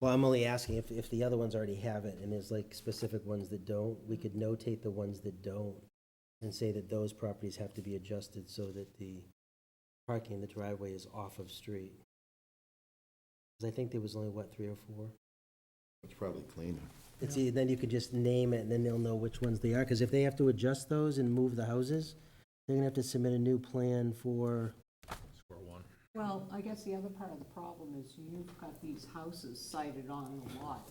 Well, I'm only asking if the other ones already have it, and there's like specific ones that don't, we could notate the ones that don't, and say that those properties have to be adjusted so that the parking in the driveway is off of street. Because I think there was only, what, 3 or 4? It's probably cleaner. Then you could just name it, and then they'll know which ones they are, because if they have to adjust those and move the houses, they're gonna have to submit a new plan for, Score one. Well, I guess the other part of the problem is you've got these houses sited on the lot.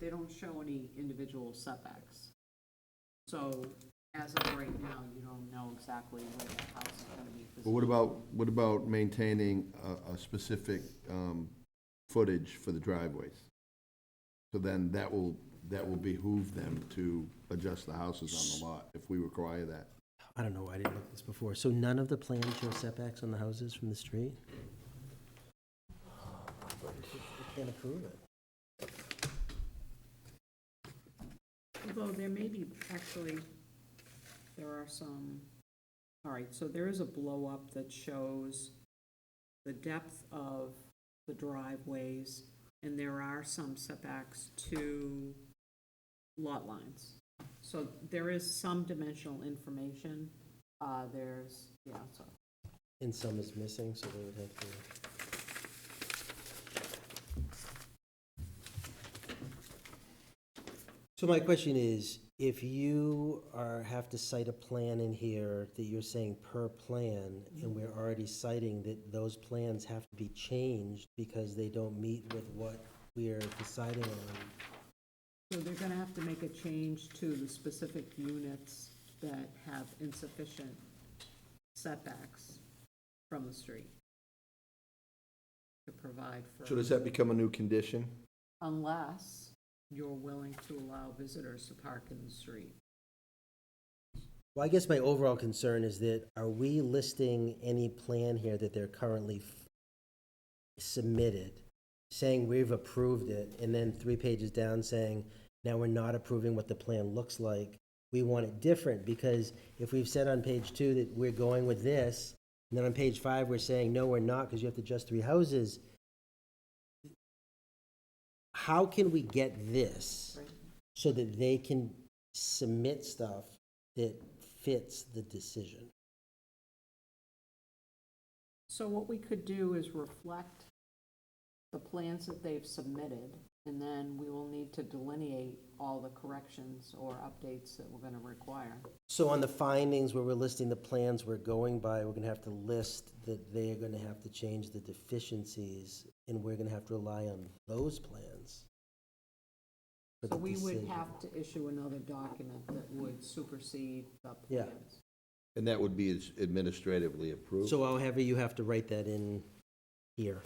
They don't show any individual setbacks. So as of right now, you don't know exactly where the house is gonna be But what about maintaining a specific footage for the driveways? So then that will behoove them to adjust the houses on the lot if we require that. I don't know, I didn't look at this before. So none of the plans show setbacks on the houses from the street? We can't approve it. Although there may be, actually, there are some, all right, so there is a blow-up that shows the depth of the driveways, and there are some setbacks to lot lines. So there is some dimensional information, so. And some is missing, so they would have to. So my question is, if you have to cite a plan in here that you're saying per plan, and we're already citing that those plans have to be changed because they don't meet with what we are deciding on, So they're gonna have to make a change to the specific units that have insufficient setbacks from the street to provide for. So does that become a new condition? Unless you're willing to allow visitors to park in the street. well, I guess my overall concern is that, are we listing any plan here that they're currently submitted, saying we've approved it, and then 3 pages down saying, now we're not approving what the plan looks like? We want it different, because if we've said on page 2 that we're going with this, and then on page 5 we're saying, no, we're not, because you have to adjust 3 houses, how can we get this so that they can submit stuff that fits the decision? So what we could do is reflect the plans that they've submitted, and then we will need to delineate all the corrections or updates that we're gonna require. So on the findings where we're listing the plans we're going by, we're gonna have to list that they are gonna have to change the deficiencies, and we're gonna have to rely on those plans for the So we would decision. have to issue another document that would supersede the Yeah. plans. And that would be administratively approved? So however, you have to write that in here.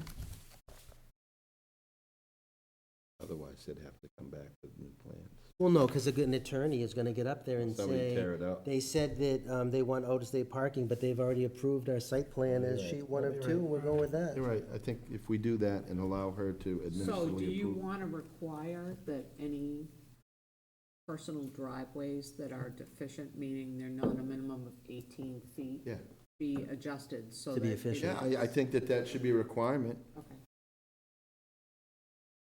Otherwise, they'd have to come back with new plans. Well, no, because an attorney is gonna get up there and Somebody say, tear it up. they said that they want out-of-state parking, but they've already approved our site plan as Right. sheet 1 of You're 2, right. and we're going with that. You're right, I think if we do that and allow her to So do administratively you approve. wanna require that any personal driveways that are deficient, meaning they're not a minimum of 18 feet? Yeah. Be adjusted so To be that. efficient. Yeah, I think that should be a requirement, Okay.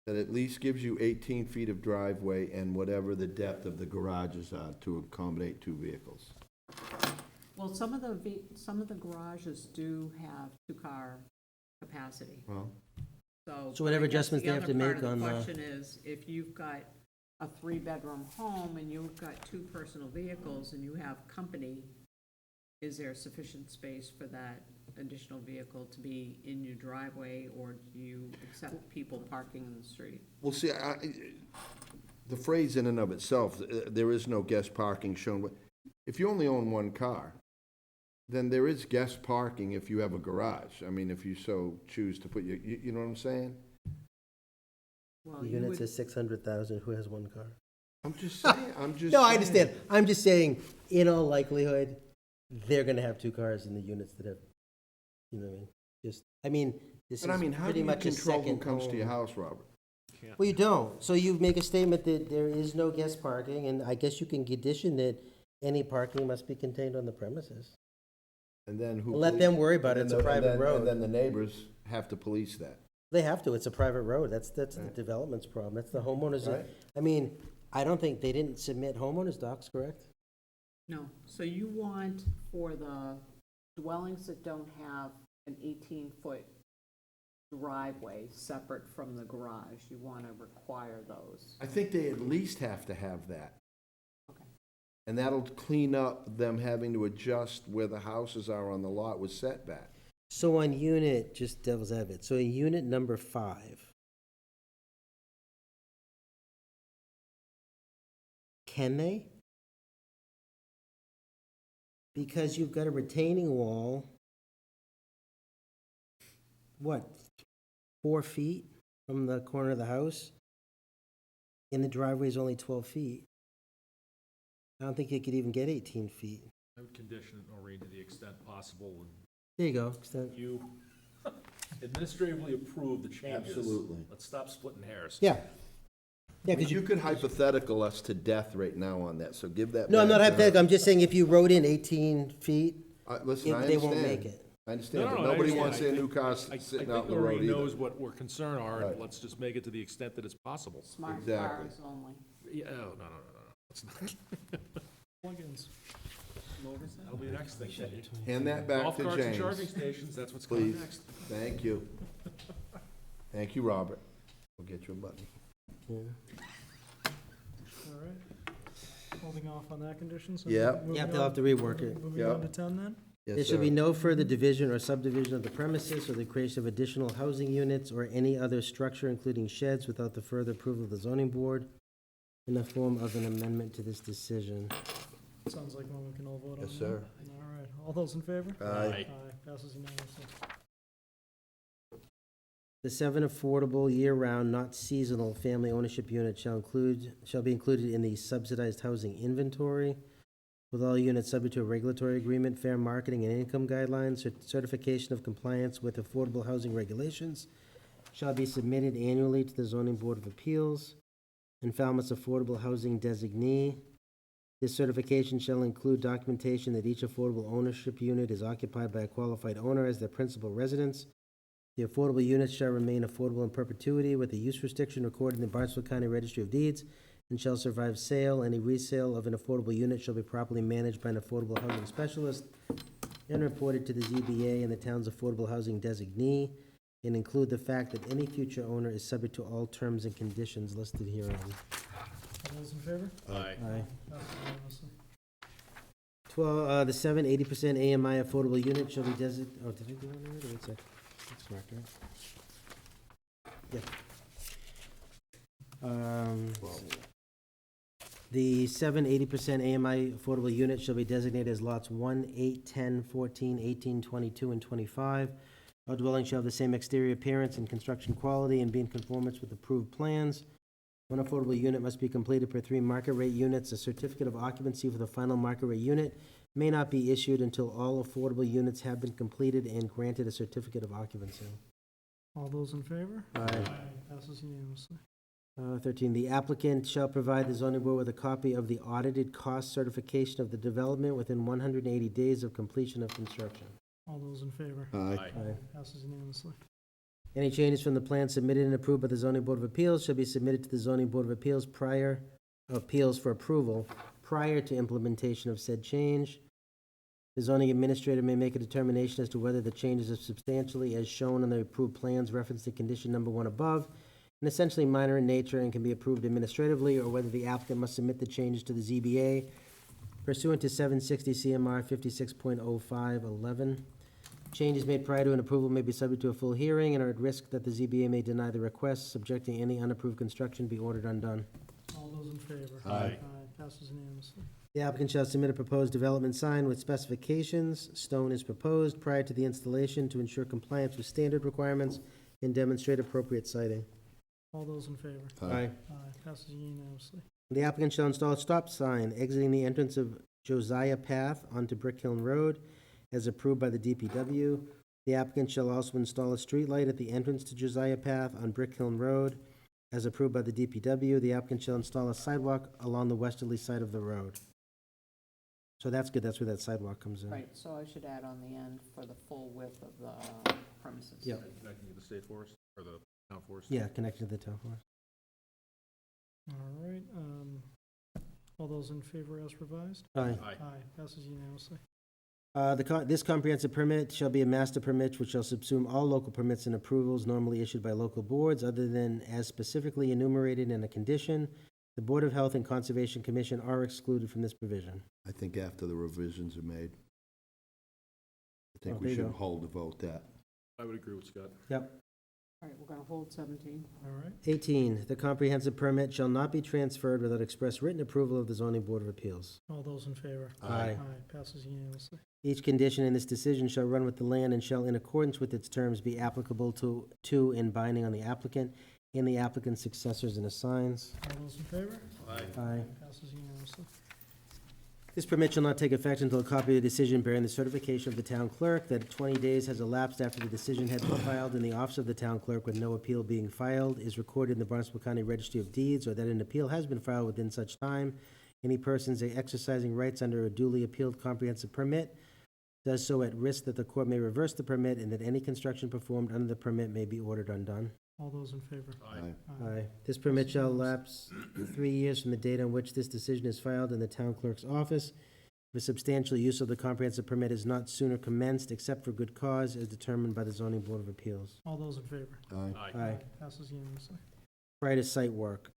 that at least gives you 18 feet of driveway and whatever the depth of the garages are to accommodate 2 vehicles. Well, some of the garages do have 2-car capacity. Well, So whatever I guess adjustments they have to make on The the- other part of the question is, if you've got a 3-bedroom home and you've got 2 personal vehicles and you have company, is there sufficient space for that additional vehicle to be in your driveway, or do you accept people parking in the street? Well, see, the phrase in and of itself, there is no guest parking shown, but if you only own one car, then there is guest parking if you have a garage. I mean, if you so choose to put you know what I'm saying? Well, The you unit would, says 600,000, who has one car? I'm just saying, I'm just. No, I saying. understand. I'm just saying, in all likelihood, they're gonna have 2 cars in the units that have, you know what I mean? Just, I mean, this is But I mean, how do pretty you much a control who second comes to your home. house, Robert? Well, you don't. So you make a statement that there is no guest parking, and I guess you can condition that any parking must be contained on the premises. And then who? Let them worry about it. and It's a then private and road. then the neighbors have to police that. They have to. It's a private road. That's the Right. development's problem. That's the homeowners. Right. I mean, I don't think, they didn't submit homeowners docs, correct? no, so you want for the dwellings that don't have an 18-foot driveway separate from the garage, you want to require those. I think they at least have to have that. Okay. And that'll clean up them having to adjust where the houses are on the lot with setback. So on unit, just devil's advocate, so in unit number 5, can they? Because you've got a retaining wall, what, 4 feet from the corner of the house? And the driveway is only 12 feet. I don't think you could even get 18 feet. I would condition it, Noreen, to the extent possible, and There you go. Extend- you administratively approve the changes. Absolutely. Let's stop splitting hairs. Yeah. Yeah, because You could hypothetical us to death right now on that, so give that. No, I'm back not to her. hypothetical, I'm just saying if you wrote in 18 feet, Listen, I they won't make understand. it. I understand, but I nobody understand. wants their I new think- cars I sitting think out in the road Noreen either. knows what we're concerned are, Right. and let's just make it to the extent that it's possible. Smart Exactly. cars only. Yeah, oh, no, let's not. Plugins. That'll be the next thing. Hand that back Golf to carts and charging James, stations, that's what's coming please. next. Thank you. Thank you, Robert. We'll get you a button. Yeah. All right. Holding off on that condition, so. Yep. moving Yeah, they'll on- have to rework it. Moving on to Yep. 10 then? Yes, There should be sir. no further division or subdivision of the premises or the creation of additional housing units or any other structure, including sheds, without the further approval of the zoning board in the form of an amendment to this decision. Sounds like one we can all vote on. Yes, now. sir. All right, all those in favor? Aye. Passes unanimously. The 7 affordable, year-round, not seasonal, family ownership units shall be included in the subsidized housing inventory, with all units subject to a regulatory agreement, fair marketing and income guidelines, certification of compliance with affordable housing regulations shall be submitted annually to the zoning board of appeals and Falmouth's affordable housing designee. This certification shall include documentation that each affordable ownership unit is occupied by a qualified owner as their principal residence. The affordable units shall remain affordable in perpetuity with a use restriction recorded in the Barnstable County Registry of Deeds and shall survive sale. Any resale of an affordable unit shall be properly managed by an affordable housing specialist and reported to the ZBA and the town's affordable housing designee, and include the fact that any future owner is subject to all terms and conditions listed herein. All those in favor? Aye. Aye. Passes unanimously. 12, the 80% AMI affordable unit shall be did I do that already? Wait a sec. That's correct, right? Yeah. The 80% AMI affordable units shall be designated as lots 1, 8, 10, 14, 18, 22, and 25. All dwellings shall have the same exterior appearance and construction quality and be in conformance with approved plans. One affordable unit must be completed per 3 market rate units. A certificate of occupancy for the final market rate unit may not be issued until all affordable units have been completed and granted a certificate of occupancy. All those in favor? Aye. Passes unanimously. 13, the applicant shall provide the zoning board with a copy of the audited cost certification of the development within 180 days of completion of construction. All those in favor? Aye. Passes unanimously. Any changes from the plan submitted and approved by the zoning board of appeals shall be submitted to the zoning board of appeals for approval prior to implementation of said change. The zoning administrator may make a determination as to whether the changes are substantially as shown on the approved plans referenced to condition number 1 above, and essentially minor in nature and can be approved administratively, or whether the applicant must submit the changes to the ZBA pursuant to 760 CMR 56.0511. Changes made prior to an approval may be subject to a full hearing and are at risk that the ZBA may deny the request, subjecting any unapproved construction be ordered undone. All those in favor? Aye. Passes unanimously. The applicant shall submit a proposed development sign with specifications. Stone is proposed prior to the installation to ensure compliance with standard requirements and demonstrate appropriate siting. All those in favor? Aye. Passes unanimously. The applicant shall install a stop sign exiting the entrance of Josiah Path onto Brick Hill Road as approved by the DPW. The applicant shall also install a street light at the entrance to Josiah Path on Brick Hill Road as approved by the DPW. The applicant shall install a sidewalk along the westerly side of the road. So that's good, that's where that sidewalk comes in. Right, so I should add on the end for the full width of the premises. Yep. Connecting to the state forest, or the town forest? Yeah, connected to the town forest. All right, all those in favor as revised? Aye. Aye. Passes unanimously. This comprehensive permit shall be a master permit which shall subsume all local permits and approvals normally issued by local boards other than as specifically enumerated in a condition. The Board of Health and Conservation Commission are excluded from this provision. I think after the revisions are made. I think Oh, we there you should go. hold the vote that. I would agree with Scott. Yep. All right, we're gonna hold 17. All right, 18, the comprehensive permit shall not be transferred without express written approval of the zoning board of appeals. all those in favor? Aye. Passes unanimously. Each condition in this decision shall run with the land and shall, in accordance with its terms, be applicable to and binding on the applicant and the applicant's successors and assigns. All those in favor? Aye. Passes unanimously. This permit shall not take effect until a copy of the decision bearing the certification of the town clerk that 20 days has elapsed after the decision had been filed in the office of the town clerk with no appeal being filed is recorded in the Barnstable County Registry of Deeds, or that an appeal has been filed within such time. Any persons exercising rights under a duly appealed comprehensive permit does so at risk that the court may reverse the permit and that any construction performed under the permit may be ordered undone. All those in favor? Aye. This permit shall lapse 3 years from the date on which this decision is filed in the town clerk's office. If a substantial use of the comprehensive permit is not sooner commenced except for good cause as determined by the zoning board of appeals. All those in favor? Aye. Passes unanimously. Prior to site work.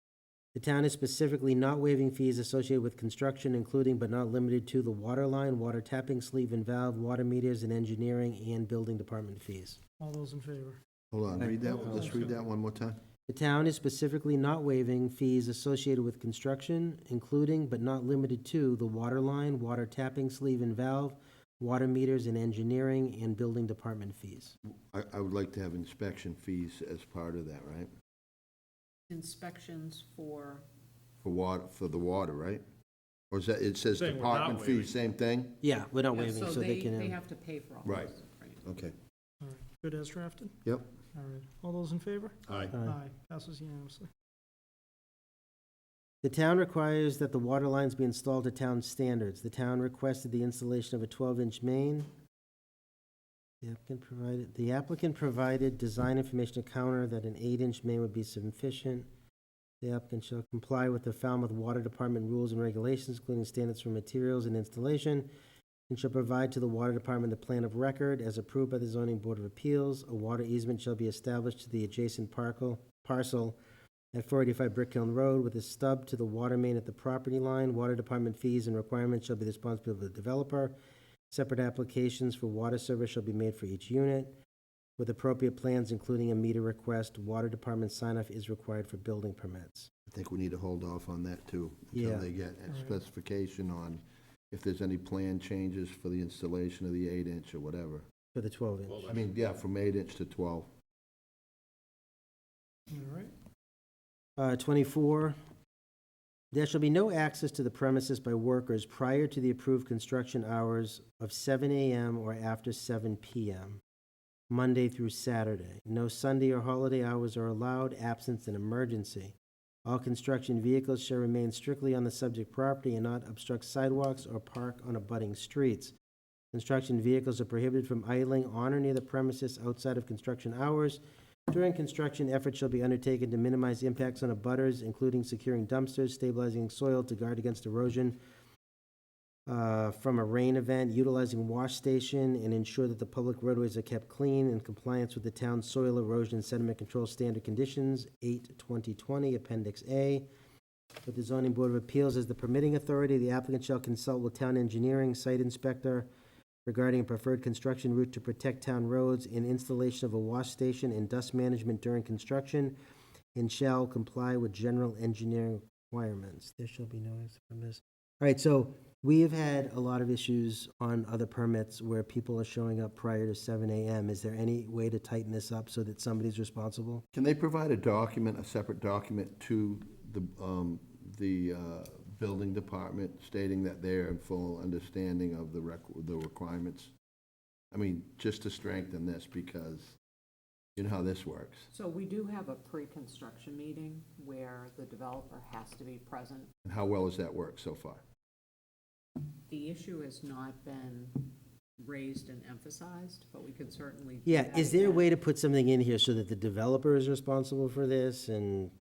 The town is specifically not waiving fees associated with construction, including but not limited to the water line, water tapping sleeve and valve, water meters, and engineering and building department fees. All those in favor? Hold on, Aye. read that, let's read that one more time. The town is specifically not waiving fees associated with construction, including but not limited to the water line, water tapping sleeve and valve, water meters and engineering and building department fees. I would like to have inspection fees as part of that, right? Inspections for, For the water, right? Or is that, it says Saying we're not department waiving. fees, same thing? Yeah, we're not yeah, waiving, so so they can. they have to pay for all Right. this. Right. Okay. All right, good as drafted? Yep. All right, all those in favor? Aye. Passes unanimously. The town requires that the water lines be installed to town standards. The town requested the installation of a 12-inch main. The applicant provided design information to counter that an 8-inch main would be sufficient. The applicant shall comply with the Falmouth Water Department rules and regulations, including standards for materials and installation, and shall provide to the Water Department the plan of record as approved by the Zoning Board of Appeals. A water easement shall be established to the adjacent parcel at 485 Brick Hill Road with a stub to the water main at the property line. Water Department fees and requirements shall be the responsibility of the developer. Separate applications for water service shall be made for each unit. With appropriate plans, including a meter request, Water Department sign-off is required for building permits. I think we need to hold off on that too, Yeah. until they get a All right. specification on if there's any plan changes for the installation of the 8-inch or whatever. For the 12-inch. I mean, yeah, from 8-inch to 12. All right, 24, there shall be no access to the premises by workers prior to the approved construction hours of 7 a.m. or after 7 p.m., Monday through Saturday. No Sunday or holiday hours are allowed, absent an emergency. All construction vehicles shall remain strictly on the subject property and not obstruct sidewalks or park on abutting streets. Construction vehicles are prohibited from idling on or near the premises outside of construction hours. During construction, efforts shall be undertaken to minimize impacts on abutters, including securing dumpsters, stabilizing soil to guard against erosion, from a rain event utilizing wash station and ensure that the public roadways are kept clean in compliance with the town's soil erosion and sediment control standard conditions, 8/2020, Appendix A. With the zoning board of appeals as the permitting authority, the applicant shall consult with town engineering, site inspector regarding a preferred construction route to protect town roads and installation of a wash station and dust management during construction, and shall comply with general engineering requirements. There shall be no exit from this. All right, so we have had a lot of issues on other permits where people are showing up prior to 7 AM. Is there any way to tighten this up so that somebody's responsible? Can they provide a document, a separate document to the building department stating that they're in full understanding of the requirements? I mean, just to strengthen this, because you know how this works. So we do have a pre-construction meeting where the developer has to be present. And how well has that worked so far? The issue has not been raised and emphasized, but we could certainly do Yeah, that is there a again. way to put something in here so that the developer is responsible for this and?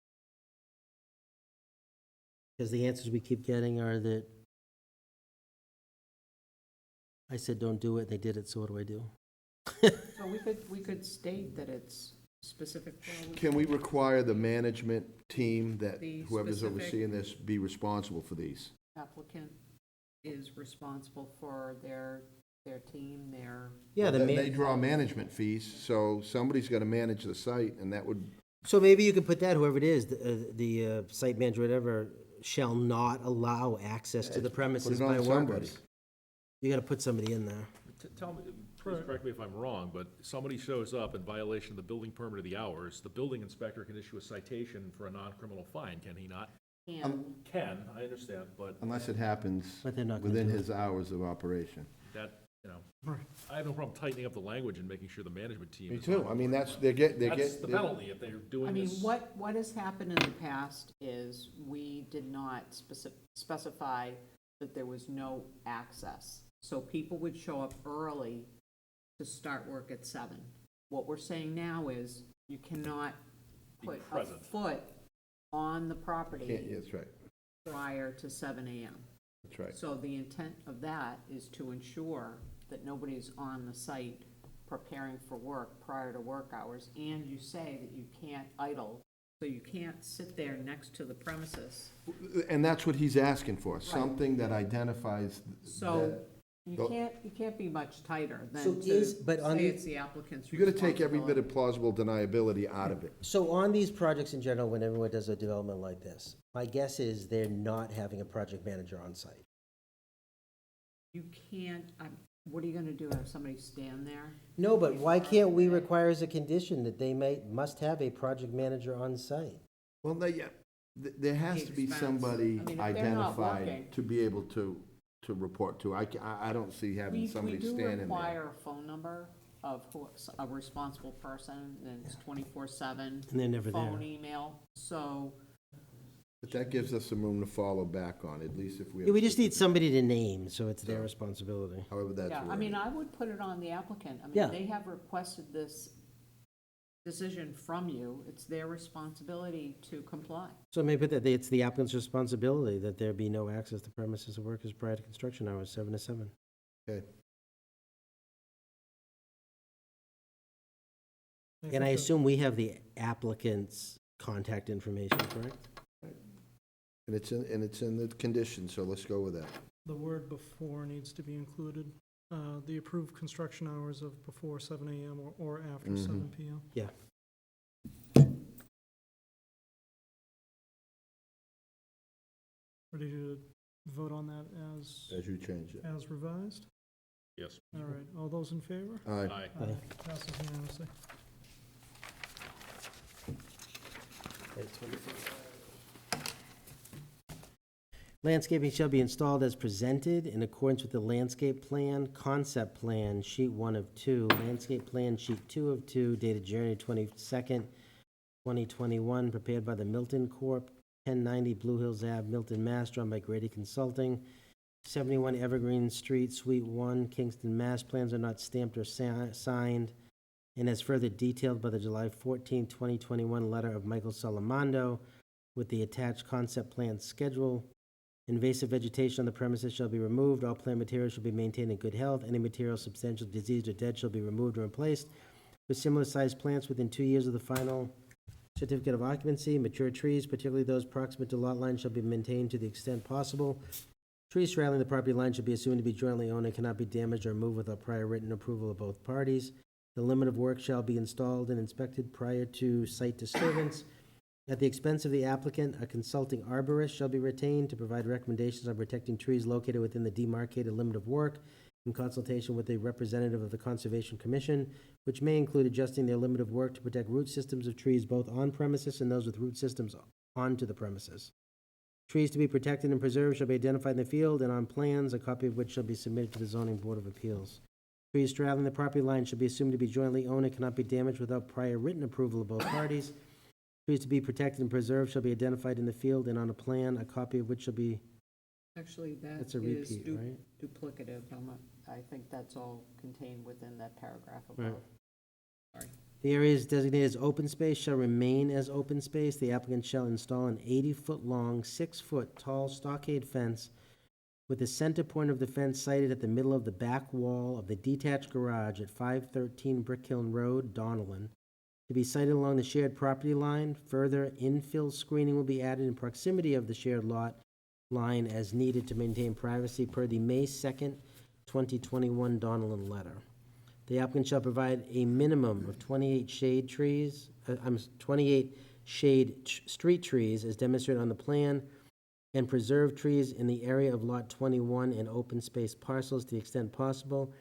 Because the answers we keep getting are that I said, don't do it, they did it, so what do I do? So we could state that it's specific. Can we require the management team that The whoever's specific- overseeing this be responsible for these? Applicant is responsible for their team, their. Yeah, Then they draw management fees, so somebody's gotta manage the site, and that would, So maybe you could put that, whoever it is, the site manager, whatever, shall not allow access to the premises put it by on somebody. workers. You gotta put somebody in there. Tell me, please correct me if I'm wrong, but somebody shows up in violation of the building permit of the hours, the building inspector can issue a citation for a non-criminal fine, can he not? Can, I understand, but Unless it happens But they're not gonna within do it. his hours of operation. that, Right. I have no problem tightening up the language and making sure the management team Me is. too, I mean, that's, That's the they're- penalty if they're doing I mean, this. what has happened in the past is we did not specify that there was no access. So people would show up early to start work at 7. What we're saying now is you cannot Be put a present. foot on the Can't, property yeah, that's right, prior to 7 AM. that's right. So the intent of that is to ensure that nobody's on the site preparing for work prior to work hours, and you say that you can't idle, so you can't sit there next to the premises. And that's what he's asking for, something that identifies So that. you can't be much tighter So than is- to but on say the- it's the applicant's You gotta take every bit responsibility. of plausible deniability out of it. So on these projects in general, when everyone does a development like this, my guess is they're not having a project manager on site. You can't, what are you gonna do, have somebody stand there? No, but why can't we require as a condition that they must have a project manager on site? Well, there has The to be expense. somebody I mean, if they're not identified working. to be able to report to. I don't see having We somebody do standing require there. a phone number of a responsible person, and it's 24/7. And they're never there. Phone, email, so, But that gives us some room to follow back on, at least if we. Yeah, we just need somebody to name, so it's their responsibility. However that's yeah, I mean, worded. I would put it on the applicant. I Yeah. mean, they have requested this decision from you. It's their responsibility to comply. So maybe that it's the applicant's responsibility that there be no access to premises of workers prior to construction hours, 7 to 7. Okay. And I assume we have the applicant's contact information, correct? And it's in the conditions, so let's go with that. The word before needs to be included. The approved construction hours of before 7 AM or after 7 PM. Yeah. Ready to vote on that As you change it. as revised? Yes. All right, all those in favor? All right. Aye. Aye. Passes unanimously. Landscaping shall be installed as presented in accordance with the landscape plan, concept plan, sheet 1 of 2, landscape plan, sheet 2 of 2, dated January 22nd, 2021, prepared by the Milton Corp., 1090 Blue Hills Ave, Milton, Mass., drawn by Grady Consulting, 71 Evergreen Street, Suite 1, Kingston, Mass. Plans are not stamped or signed, and as further detailed by the July 14, 2021 letter of Michael Salamando with the attached concept plan schedule Invasive vegetation on the premises shall be removed. All plant materials shall be maintained in good health. Any material substantially diseased or dead shall be removed or replaced with similar-sized plants within 2 years of the final certificate of occupancy. Mature trees, particularly those proximate to lot lines, shall be maintained to the extent possible. Trees straddling the property line should be assumed to be jointly owned and cannot be damaged or removed without prior written approval of both parties. The limit of work shall be installed and inspected prior to site disturbance. At the expense of the applicant, a consulting arborist shall be retained to provide recommendations on protecting trees located within the demarcated limit of work in consultation with a representative of the Conservation Commission, which may include adjusting their limit of work to protect root systems of trees both on premises and those with root systems onto the premises. Trees to be protected and preserved shall be identified in the field and on plans, a copy of which shall be submitted to the Zoning Board of Appeals. Trees straddling the property line should be assumed to be jointly owned and cannot be damaged without prior written approval of both parties. Trees to be protected and preserved shall be identified in the field and on a plan, a copy of which shall be, Actually, that's that a is repeat, right? duplicative. I think that's all contained within that paragraph above. Sorry. The areas designated as open space shall remain as open space. The applicant shall install an 80-foot-long, 6-foot-tall stockade fence with the center point of the fence sited at the middle of the back wall of the detached garage at 513 Brick Hill Road, Donellan, to be sited along the shared property line. Further infill screening will be added in proximity of the shared lot line as needed to maintain privacy per the May 2nd, 2021 Donellan letter. The applicant shall provide a minimum of 28 shade trees, 28 street trees as demonstrated on the plan, and preserve trees in the area of Lot 21 and open space parcels to the extent possible.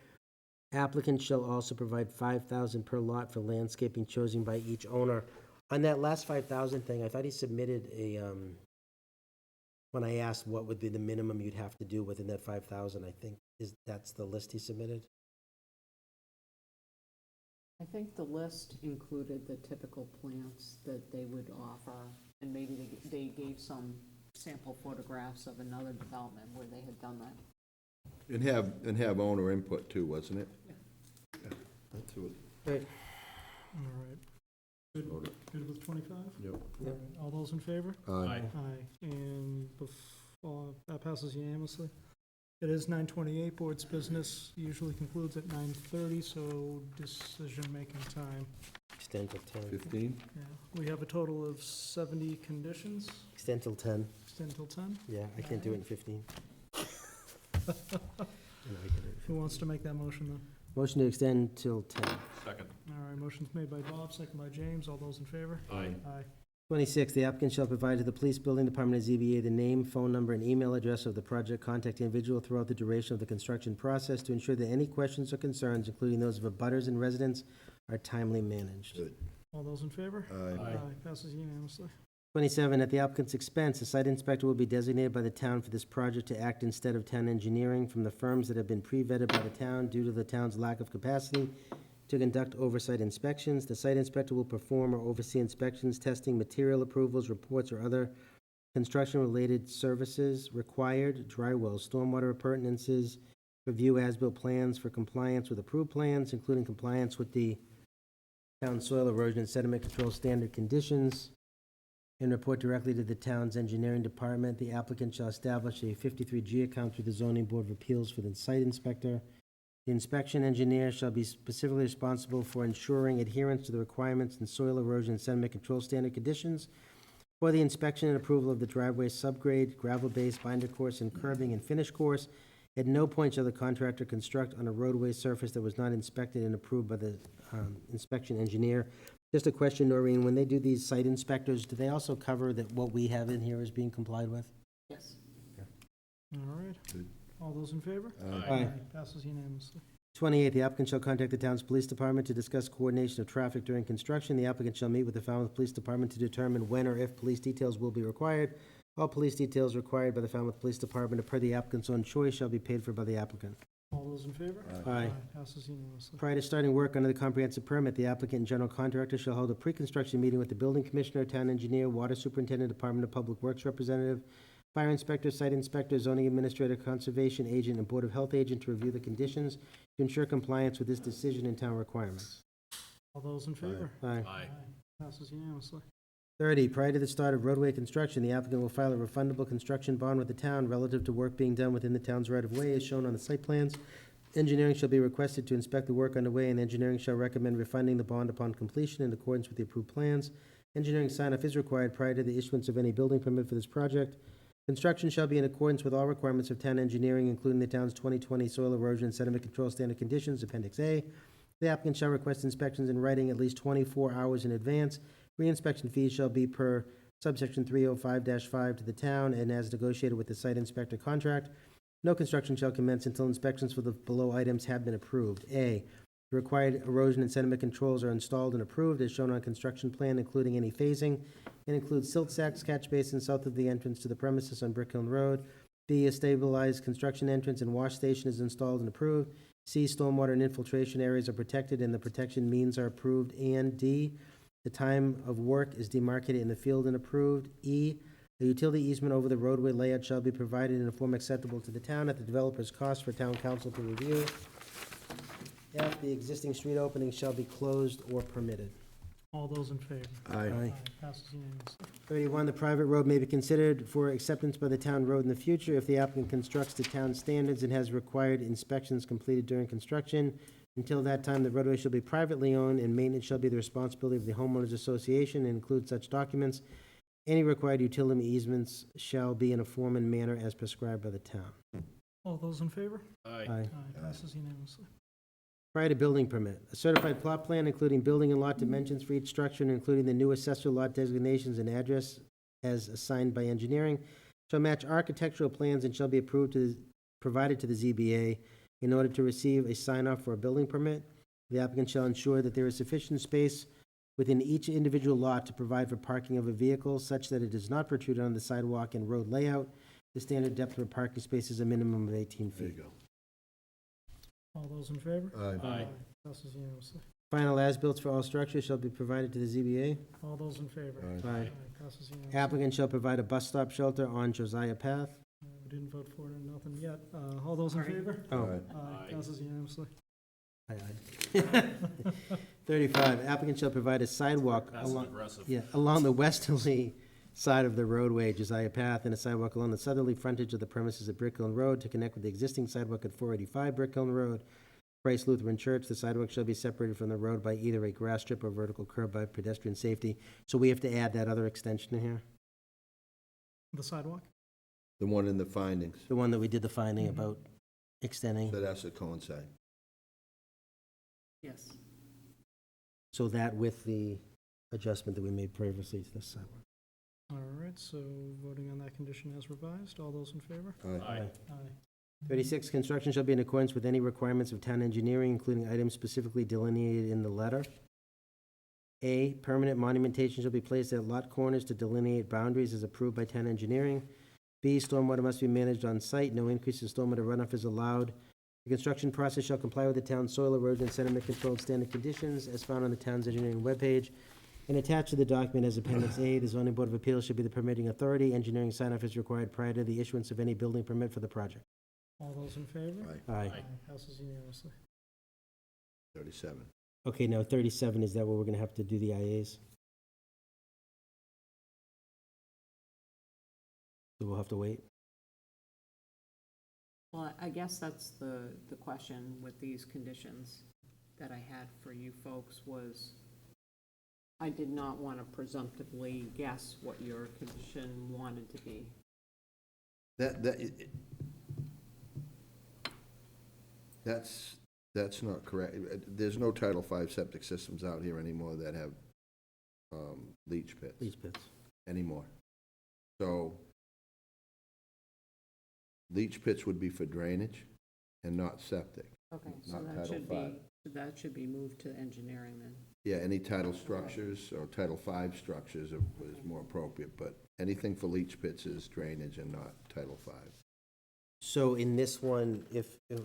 Applicant shall also provide $5,000 per lot for landscaping chosen by each owner. On that last $5,000 thing, I thought he submitted a, when I asked what would be the minimum you'd have to do within that $5,000, I think that's the list he submitted. I think the list included the typical plants that they would offer, and maybe they gave some sample photographs of another development where they had done that. And have owner input too, wasn't it? Yeah. That's what. Right. All right. Good with 25? Yep. All right. All those in favor? Aye. Aye. And before, that passes unanimously. It is 9:28. Board's business usually concludes at 9:30, so decision-making time. Extend till 10. 15? Yeah. We have a total of 70 conditions. Extend till 10. Extend till 10. Yeah, I can't do it in 15. Who wants to make that motion then? Motion to extend till 10. Second. All right, motion's made by Bob, second by James. All those in favor? Aye. Aye. 26, the applicant shall provide to the Police Building Department and ZBA the name, phone number, and email address of the project contact individual throughout the duration of the construction process to ensure that any questions or concerns, including those of abutters and residents, are timely managed. Good. All those in favor? Aye. Passes unanimously. 27, at the applicant's expense, a site inspector will be designated by the town for this project to act instead of town engineering from the firms that have been pre-vetted by the town due to the town's lack of capacity to conduct oversight inspections. The site inspector will perform or oversee inspections, testing, material approvals, reports, or other construction-related services required, dry wells, stormwater appurtenances, review as-built plans for compliance with approved plans, including compliance with the town soil erosion and sediment control standard conditions, and report directly to the town's engineering department. The applicant shall establish a 53G account through the Zoning Board of Appeals for the site inspector. The inspection engineer shall be specifically responsible for ensuring adherence to the requirements in soil erosion and sediment control standard conditions for the inspection and approval of the driveway subgrade, gravel base, binder course, and curbing and finish course. At no point shall the contractor construct on a roadway surface that was not inspected and approved by the inspection engineer. Just a question, Noreen, when they do these site inspectors, do they also cover that what we have in here is being complied with? Yes. All right. Good. All those in favor? Aye. Passes unanimously. 28, the applicant shall contact the town's police department to discuss coordination of traffic during construction. The applicant shall meet with the Falmouth Police Department to determine when or if police details will be required. All police details required by the Falmouth Police Department, per the applicant's own choice, shall be paid for by the applicant. All those in favor? Aye. Passes unanimously. Prior to starting work under the comprehensive permit, the applicant and general contractor shall hold a pre-construction meeting with the building commissioner, town engineer, water superintendent, Department of Public Works representative, fire inspector, site inspector, zoning administrator, conservation agent, and board of health agent to review the conditions to ensure compliance with this decision and town requirements. All those in favor? Aye. Aye. Passes unanimously. 30, prior to the start of roadway construction, the applicant will file a refundable construction bond with the town relative to work being done within the town's right-of-way as shown on the site plans. Engineering shall be requested to inspect the work underway, and engineering shall recommend refunding the bond upon completion in accordance with the approved plans. Engineering sign-off is required prior to the issuance of any building permit for this project. Construction shall be in accordance with all requirements of town engineering, including the town's 2020 soil erosion and sediment control standard conditions, Appendix A. The applicant shall request inspections in writing at least 24 hours in advance. Re-inspection fees shall be per subsection 305-5 to the town and as negotiated with the site inspector contract. No construction shall commence until inspections for the below items have been approved. A, the required erosion and sediment controls are installed and approved as shown on construction plan, including any phasing, and includes silt sacks, catch basins south of the entrance to the premises on Brick Hill Road. B, a stabilized construction entrance and wash station is installed and approved. C, stormwater and infiltration areas are protected and the protection means are approved. And D, the time of work is demarcated in the field and approved. E, a utility easement over the roadway layout shall be provided in a form acceptable to the town at the developer's cost for town council to review. F, the existing street opening shall be closed or permitted. All those in favor? Aye. Passes unanimously. 31, the private road may be considered for acceptance by the town road in the future if the applicant constructs to town standards and has required inspections completed during construction. Until that time, the roadway shall be privately owned and maintenance shall be the responsibility of the homeowners association and include such documents. Any required utility easements shall be in a form and manner as prescribed by the town. All those in favor? Aye. Aye. Passes unanimously. Prior to building permit, a certified plot plan including building and lot dimensions for each structure and including the new accessory lot designations and address as assigned by engineering shall match architectural plans and shall be provided to the ZBA in order to receive a sign-off for a building permit. The applicant shall ensure that there is sufficient space within each individual lot to provide for parking of a vehicle such that it does not protrude on the sidewalk and road layout. The standard depth for a parking space is a minimum of 18 There you feet. go. All those in favor? Aye. Passes unanimously. Final as-built for all structures shall be provided to the ZBA. All those in favor? Aye. Passes unanimously. Applicant shall provide a bus stop shelter on Josiah Path. We didn't vote for it or nothing yet. All those in favor? Oh, Aye. Passes unanimously. aye. 35, applicant shall provide a sidewalk Passive along, aggressive. along the westerly side of the roadway, Josiah Path, and a sidewalk along the southerly frontage of the premises at Brick Hill Road to connect with the existing sidewalk at 485 Brick Hill Road, Christ Lutheran Church. The sidewalk shall be separated from the road by either a grass strip or vertical curb by pedestrian safety. So we have to add that other extension in here, The sidewalk? The one in the findings, the one that we did the finding about extending, that has to coincide. Yes. so that with the adjustment that we made previously to this sidewalk. All right, so voting on that condition as revised. All those in favor? Aye. Aye. 36, construction shall be in accordance with any requirements of town engineering, including items specifically delineated in the letter. A, permanent monumentation shall be placed at lot corners to delineate boundaries as approved by town engineering. B, stormwater must be managed on site. No increase in stormwater runoff is allowed. The construction process shall comply with the town's soil erosion and sediment controlled standard conditions as found on the town's engineering webpage. And attached to the document as Appendix A, the zoning board of appeals should be the permitting authority. Engineering sign-off is required prior to the issuance of any building permit for the project. All those in favor? Aye. Aye. Passes unanimously. 37. Okay, now 37, is that where we're gonna have to do the IAs? So we'll have to wait? Well, I guess that's the question with these conditions that I had for you folks was, I did not want to presumptively guess what your condition wanted to be. That's not correct. There's no Title V septic systems out here anymore that have leach pits Leach pits. anymore. So leach pits would be for drainage and not septic. Okay, so Not that Title should V. be, that should be moved to engineering then. Yeah, any title structures or Title V structures is more appropriate, but anything for leach pits is drainage and not Title V. So in this one,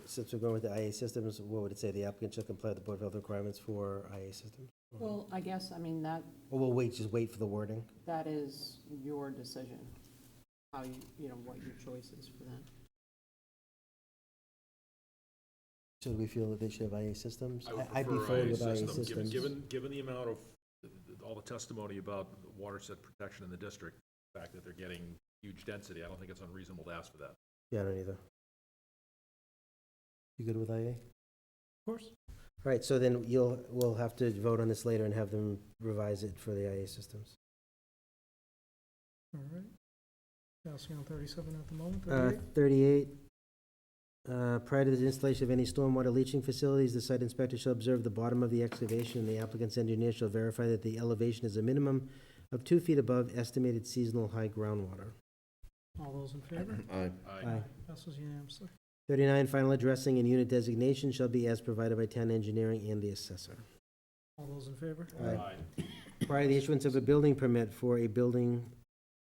since we're going with the IA systems, what would it say? The applicant shall comply with the Board of Health requirements for IA systems? Well, I guess, I mean, Or we'll just wait for the wording? that is your decision, how you know, what your choice is for that. So do we feel that they should have IA systems? I would I'd be prefer fine IA with IA system, systems. given the amount of, all the testimony about water set protection in the district, the fact that they're getting huge density, I don't think it's unreasonable to ask for that. Yeah, I don't either. You good with IA? Of course. All right, so then we'll have to vote on this later and have them revise it for the IA systems. All right. Passing on 37 at the moment, 38, 38. prior to the installation of any stormwater leaching facilities, the site inspector shall observe the bottom of the excavation, and the applicant's engineer shall verify that the elevation is a minimum of 2 feet above estimated seasonal high groundwater. All those in favor? Aye. Aye. Passes unanimously. 39, final addressing and unit designation shall be as provided by town engineering and the assessor. All those in favor? Aye. Prior to the issuance of a building permit for a building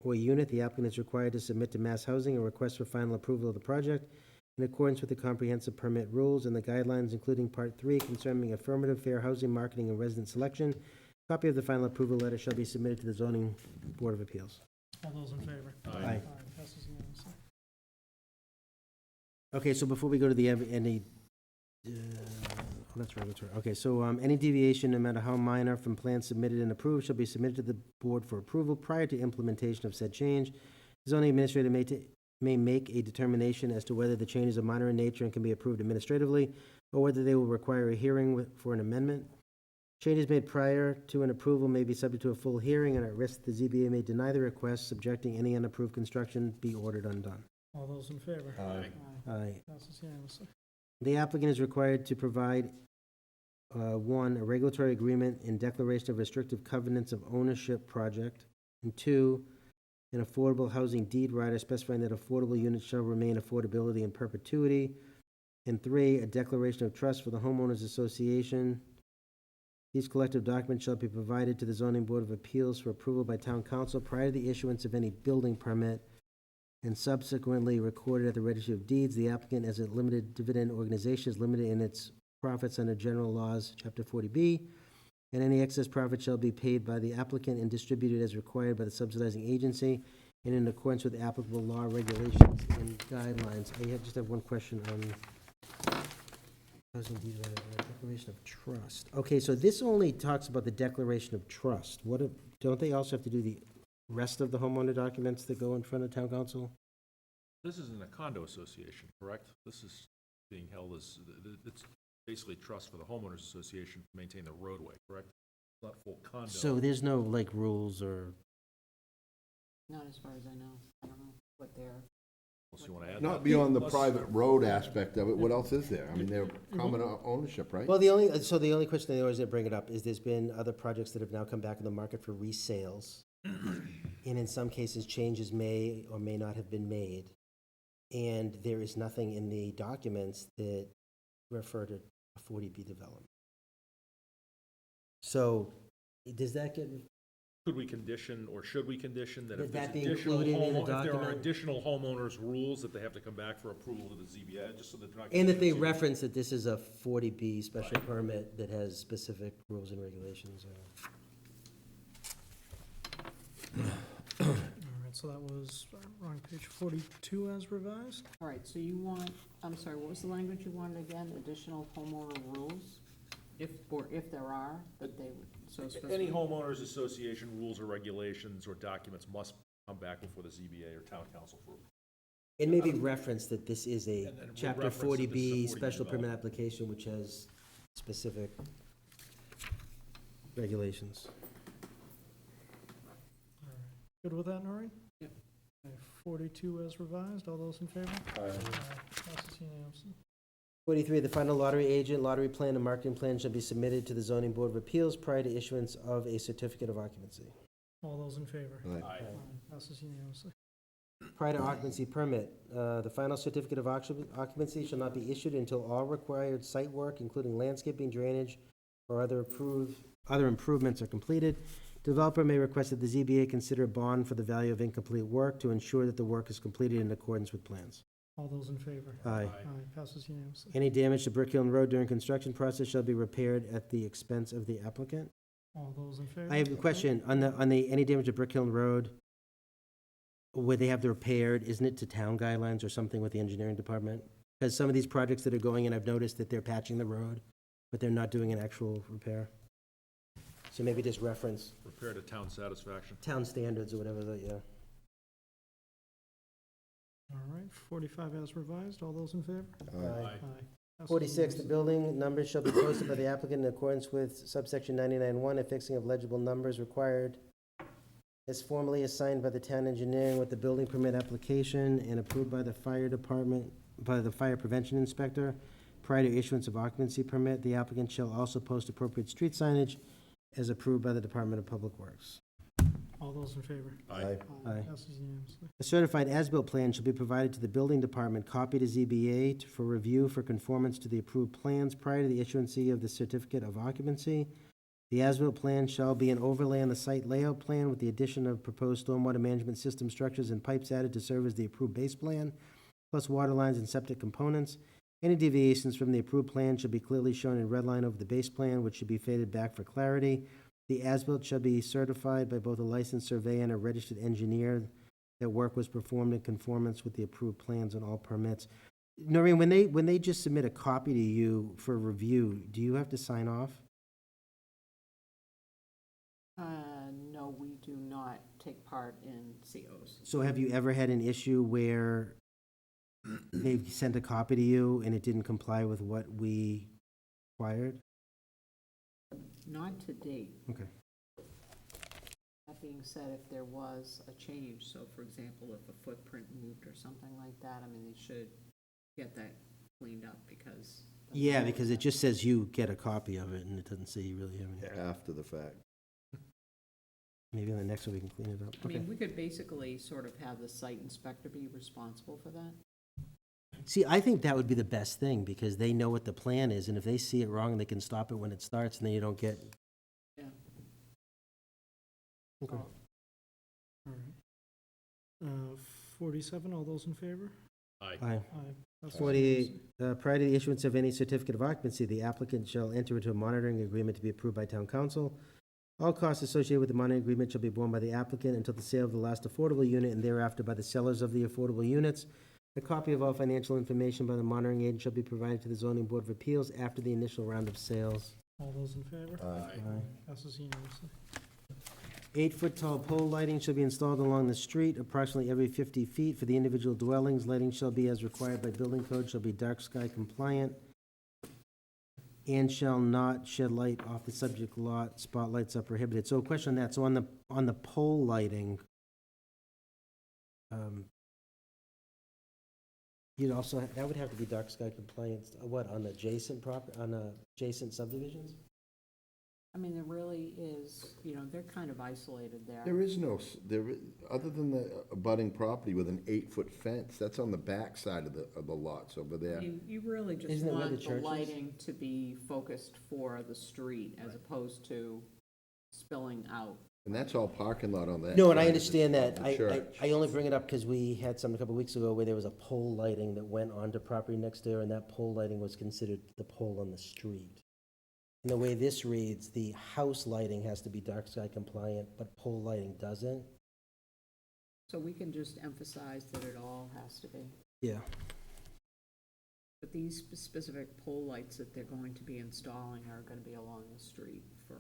or unit, the applicant is required to submit to Mass Housing a request for final approval of the project in accordance with the comprehensive permit rules and the guidelines, including Part 3 concerning affirmative fair housing, marketing, and resident selection. Copy of the final approval letter shall be submitted to the Zoning Board of Appeals. All those in favor? Aye. Passes unanimously. Okay, so before we go to the, any, that's regulatory. Okay, so, any deviation, no matter how minor, from plans submitted and approved shall be submitted to the board for approval prior to implementation of said change. The zoning administrator may make a determination as to whether the changes are minor in nature and can be approved administratively, or whether they will require a hearing for an amendment. Changes made prior to an approval may be subject to a full hearing, and at risk, the ZBA may deny the request, subjecting any unapproved construction be ordered undone. All those in favor? Aye. Passes unanimously. The applicant is required to provide, 1, a regulatory agreement and declaration of restrictive covenants of ownership project, and 2, an affordable housing deed rider specifying that affordable units shall remain affordability in perpetuity, and 3, a declaration of trust for the homeowners association. These collective documents shall be provided to the Zoning Board of Appeals for approval by Town Council prior to the issuance of any building permit, and subsequently recorded at the Registry of Deeds. The applicant, as a limited dividend organization, is limited in its profits under general laws, Chapter 40B, and any excess profit shall be paid by the applicant and distributed as required by the subsidizing agency and in accordance with applicable law, regulations, and guidelines. I just have one question on housing deed rider, declaration of trust. Okay, so this only talks about the declaration of trust. Don't they also have to do the rest of the homeowner documents that go in front of town council? This isn't a condo association, correct? This is being held as, it's basically trust for the homeowners association to maintain the roadway, correct? Not full condo. So there's no, like, rules or, Not as far as I know. I don't know what they're. Unless you want to add that. Not beyond the private road aspect of it, what else is there? I mean, they're common ownership, right? well, the only question they always bring it up is there's been other projects that have now come back in the market for resales. And in some cases, changes may or may not have been made. And there is nothing in the documents that refer to a 40B development. So, does that get, Could we condition, or should we condition that if Would that there's be additional included in the if there are document? additional homeowners' rules that they have to come back for approval to the ZBA, just so that they're not. and that they confusing. reference that this is a 40B special permit that has specific rules and regulations. All right, so that was, wrong page, 42 as revised? All right, so you want, I'm sorry, what was the language you wanted again? Additional homeowner rules? If there are, that they would, so specific. Any homeowners association rules or regulations or documents must come back before the ZBA or town council for. It may be referenced that this is a And then we'll Chapter reference that this is a 40B 40B special permit development. application, which has specific regulations. Good with that, Noreen? Yep. Okay, 42 as revised, all those in favor? Passes unanimously. 43, the final lottery agent, lottery plan, and marketing plan shall be submitted to the Zoning Board of Appeals prior to issuance of a certificate of occupancy. All those in favor? Aye. Passes unanimously. Prior to occupancy permit, the final certificate of occupancy shall not be issued until all required site work, including landscaping, drainage, or other improvements are completed. Developer may request that the ZBA consider a bond for the value of incomplete work to ensure that the work is completed in accordance with plans. All those in favor? Aye. Passes unanimously. Any damage to Brick Hill Road during construction process shall be repaired at the expense of the applicant. All those in favor? I have a question, on the, any damage to Brick Hill Road, would they have the repaired, isn't it to town guidelines or something with the engineering department? Because some of these projects that are going in, I've noticed that they're patching the road, but they're not doing an actual repair. So maybe just reference Repair to town satisfaction. town standards or whatever, yeah. All right, 45 as revised, all those in favor? Aye. Passes 46, the unanimously. building numbers shall be posted by the applicant in accordance with subsection 99(1), affixing of legible numbers required as formally assigned by the town engineering with the building permit application and approved by the fire department, by the fire prevention inspector. Prior to issuance of occupancy permit, the applicant shall also post appropriate street signage as approved by the Department of Public Works. All those in favor? Aye. Aye. Passes unanimously. A certified as-built plan shall be provided to the building department, copy to ZBA for review for conformance to the approved plans prior to the issuance of the certificate of occupancy. The as-built plan shall be an overlay on the site layout plan with the addition of proposed stormwater management system structures and pipes added to serve as the approved base plan, plus water lines and septic components. Any deviations from the approved plan should be clearly shown in red line over the base plan, which should be faded back for clarity. The as-built shall be certified by both a licensed surveyor and a registered engineer that work was performed in conformance with the approved plans and all permits. Noreen, when they just submit a copy to you for review, do you have to sign off? No, we do not take part in COs. So have you ever had an issue where they've sent a copy to you and it didn't comply with what we required? Not to date. Okay. That being said, if there was a change, so for example, if a footprint moved or something like that, I mean, they should get that cleaned up because. Yeah, because it just says you get a copy of it and it doesn't say you really have any. After the fact. Maybe on the next one we can clean it up. I Okay. mean, we could basically sort of have the site inspector be responsible for that. See, I think that would be the best thing because they know what the plan is and if they see it wrong, they can stop it when it starts and then you don't get. Yeah. Okay. All right. 47, all those in favor? Aye. Aye. Aye. Passes 48, unanimously. prior to the issuance of any certificate of occupancy, the applicant shall enter into a monitoring agreement to be approved by town council. All costs associated with the monitoring agreement shall be borne by the applicant until the sale of the last affordable unit and thereafter by the sellers of the affordable units. A copy of all financial information by the monitoring agent shall be provided to the zoning board of appeals after the initial round of sales. All those in favor? Aye. Passes unanimously. 8-foot tall pole lighting shall be installed along the street approximately every 50 feet. For the individual dwellings, lighting shall be as required by building code, shall be dark sky compliant, and shall not shed light off the subject lot. Spotlights are prohibited. So a question on that. So on the pole lighting, you'd also, that would have to be dark sky compliant, what, on the adjacent adjacent subdivisions? I mean, there really is, you know, they're kind of isolated there. There is no, other than the abutting property with an 8-foot fence, that's on the back side of the lots over I there. mean, you really just Isn't it where want the the church is? lighting to be focused for the street as opposed to spilling out. And that's all parking lot on that. No, and I side of understand the that. church. I only bring it up because we had something a couple weeks ago where there was a pole lighting that went onto property next door, and that pole lighting was considered the pole on the street. And the way this reads, the house lighting has to be dark sky compliant, but pole lighting doesn't. So we can just emphasize that it all has to be. Yeah. But these specific pole lights that they're going to be installing are gonna be along the street for